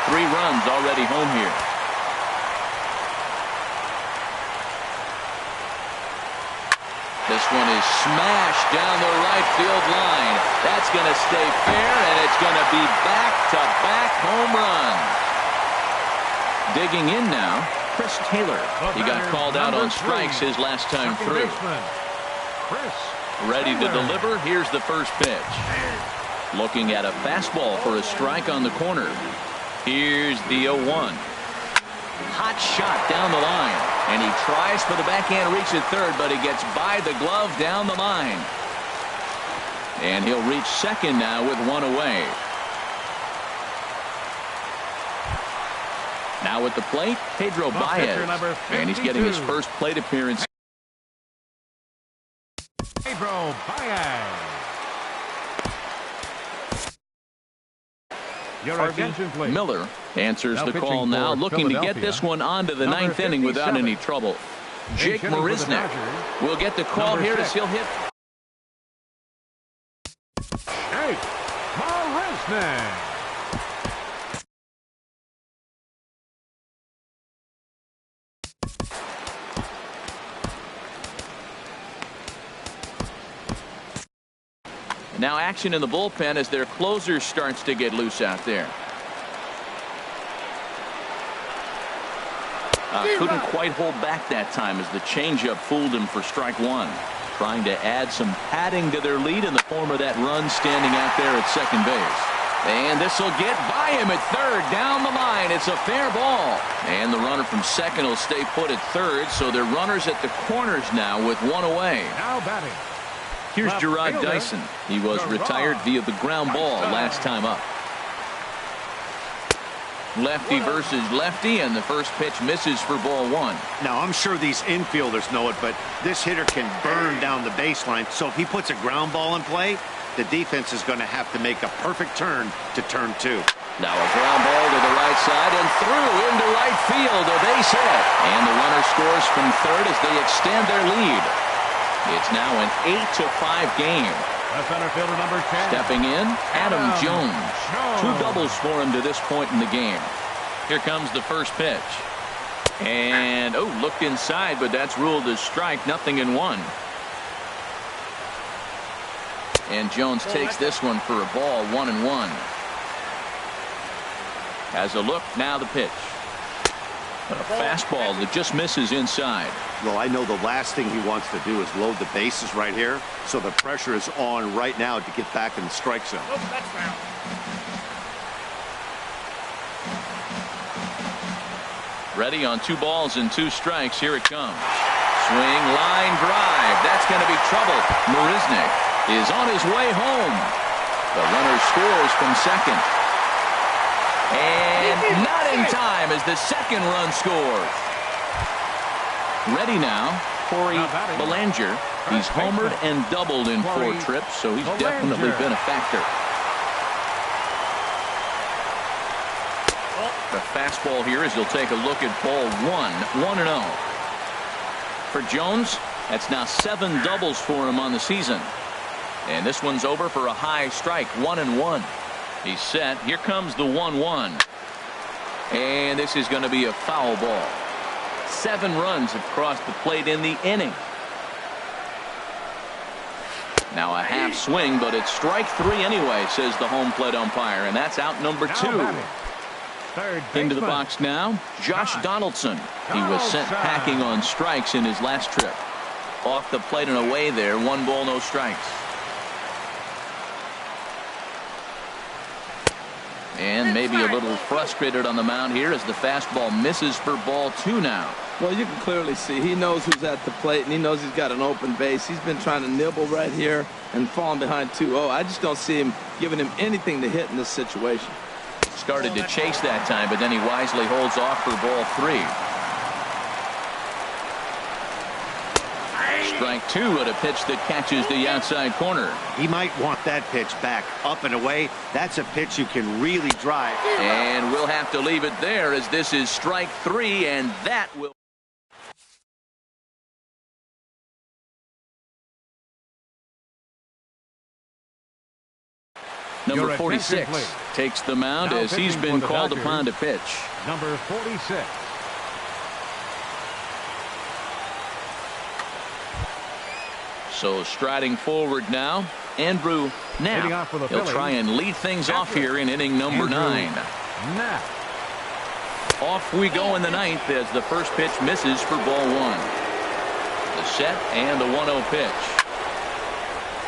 3 runs already home here. This one is smashed down the right field line. That's going to stay fair, and it's going to be back-to-back home runs. Digging in now, Chris Taylor. He got called out on strikes his last time through. Ready to deliver. Here's the first pitch. Looking at a fastball for a strike on the corner. Here's the 0-1. Hot shot down the line. And he tries for the backhand reach at third, but he gets by the glove down the line. And he'll reach second now with one away. Now at the plate, Pedro Baez. And he's getting his first plate appearance. Pedro Baez. Your attention, please. Miller answers Now the pitching call now, for looking to get Philadelphia, this one onto the number ninth inning without 57. any trouble. Jake hitting for the Marisnick Dodgers, will get the call number here 6. as he'll hit. Jake Marisnick. Now action in the bullpen as their closer starts to get loose out there. Couldn't quite hold back that time as the changeup fooled him for strike one. Trying to add some padding to their lead in the form of that run standing out there at second base. And this will get by him at third. Down the line. It's a fair ball. And the runner from second will stay put at third. So they're runners at the corners now with one away. Now batting. Here's Left Gerard fielder, Dyson. He was Gerard retired via the ground ball last time up. Lefty versus lefty, and the first pitch misses for ball one. Now, I'm sure these infielders know it, but this hitter can burn down the baseline. So if he puts a ground ball in play, the defense is going to have to make a perfect turn to turn two. Now a ground ball to the right side and through into right field. A base hit. And the runner scores from third as they extend their lead. It's now an 8-5 game. Left center fielder number 10. Stepping in, Adam Jones. 2 doubles for him to this point in the game. Here comes the first pitch. And, looked inside, but that's ruled as strike. 0-1. And Jones takes this one for a ball. 1-1. Has a look. Now the pitch. But a fastball that just misses inside. Well, I know the last thing he wants to do is load the bases right here. So the pressure is on right now to get back in the strike zone. Oh, that's foul. Ready on 2 balls and 2 strikes. Here it comes. Swing, line drive. That's going to be trouble. Marisnick is on his way home. The runner scores from second. And not in time as the second run scores. Ready now, Corey Belanger. He's homered and doubled in 4 trips, so he's definitely been a factor. The fastball here as he'll take a look at ball 1, 1-0. For Jones, that's now 7 doubles for him on the season. And this one's over for a high strike, 1-1. He's set. Here comes the 1-1. And this is going to be a foul ball. 7 runs have crossed the plate in the inning. Now a half swing, but it's strike 3 anyway, says the home plate umpire. And that's out number 2. Into the box now, Josh Donaldson. He was sent packing on strikes in his last trip. Off the plate and away there. 1 ball, no strikes. And maybe a little frustrated on the mound here as the fastball misses for ball 2 now. Well, you can clearly see he knows who's at the plate, and he knows he's got an open base. He's been trying to nibble right here and falling behind 2-0. I just don't see him giving him anything to hit in this situation. Started to chase that time, but then he wisely holds off for ball 3. Strike 2 at a pitch that catches the outside corner. He might want that pitch back up and away. That's a pitch you can really drive. And we'll have to leave it there as this is strike 3, and that will. Number 46 takes the mound as he's been called upon to pitch. Number 46. So striding forward now, Andrew Knapp. He'll try and lead things off here in inning number 9. Off we go in the 9th as the first pitch misses for ball 1. The set and the 1-0 pitch.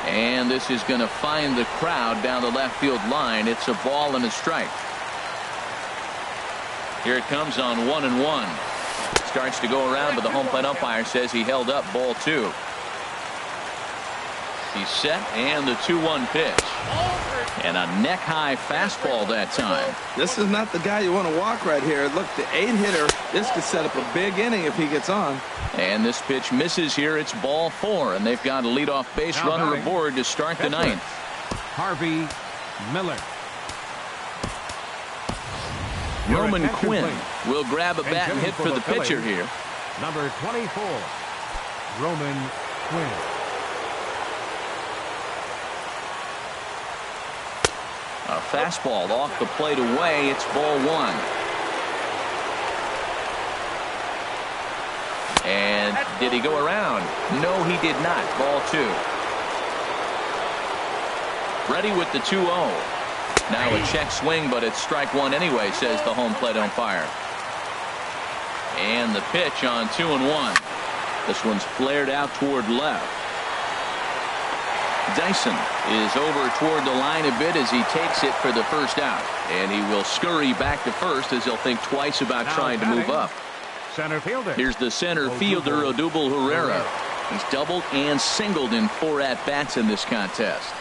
And this is going to find the crowd down the left field line. It's a ball and a strike. Here it comes on 1-1. Starts to go around, but the home plate umpire says he held up ball 2. He's set, and the 2-1 pitch. And a neck-high fastball that time. This is not the guy you want to walk right here. Look, the 8-hitter, this could set up a big inning if he gets on. And this pitch misses here. It's ball 4, and they've got a leadoff base Now runner batting, aboard to start the pitcher, 9th. Harvey Miller. Roman attention, Quinn please. will grab a bat and hit for the pitcher here. Number 24, Roman Quinn. A fastball off the plate away. It's ball 1. And did he go around? No, he did not. Ball 2. Ready with the 2-0. Now a check swing, but it's strike 1 anyway, says the home plate umpire. And the pitch on 2-1. This one's flared out toward left. Dyson is over toward the line a bit as he takes it for the first out. And he will scurry back to first as he'll think twice about trying to move up. Center fielder. Here's the center fielder, Odubel Herrera. He's doubled and singled in 4 at-bats in this contest.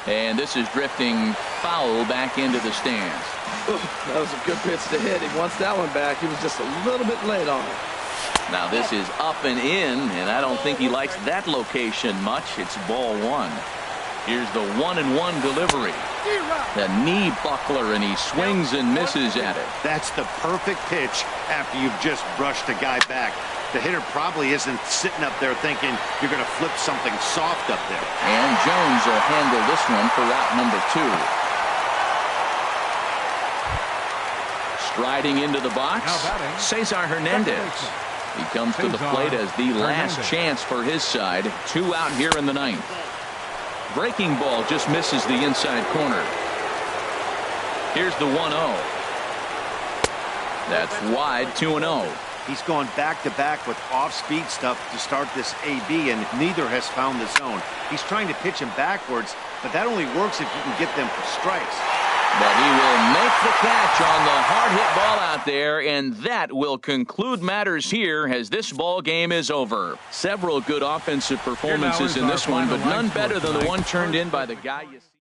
And this is drifting foul back into the stands. Ooh, that was a good pitch to hit. He wants that one back. He was just a little bit late on it. Now this is up and in, and I don't think he likes that location much. It's ball 1. Here's the 1-1 delivery. The knee buckler, and he swings and misses at it. That's the perfect pitch after you've just brushed a guy back. The hitter probably isn't sitting up there thinking you're going to flip something soft up there. And Jones will handle this one for out number 2. Striding into the box, Cesar Hernandez. He comes to the plate as the last chance for his side. 2 out here in the 9th. Breaking ball just misses the inside corner. Here's the 1-0. That's wide, 2-0. He's gone back-to-back with off-speed stuff to start this AB, and neither has found the zone. He's trying to pitch him backwards, but that only works if you can get them for strikes. But he will make the catch on the hard hit ball out there, and that will conclude matters here as this ball game is over. Several good offensive performances in this one, but none better than the one turned in by the guy you see.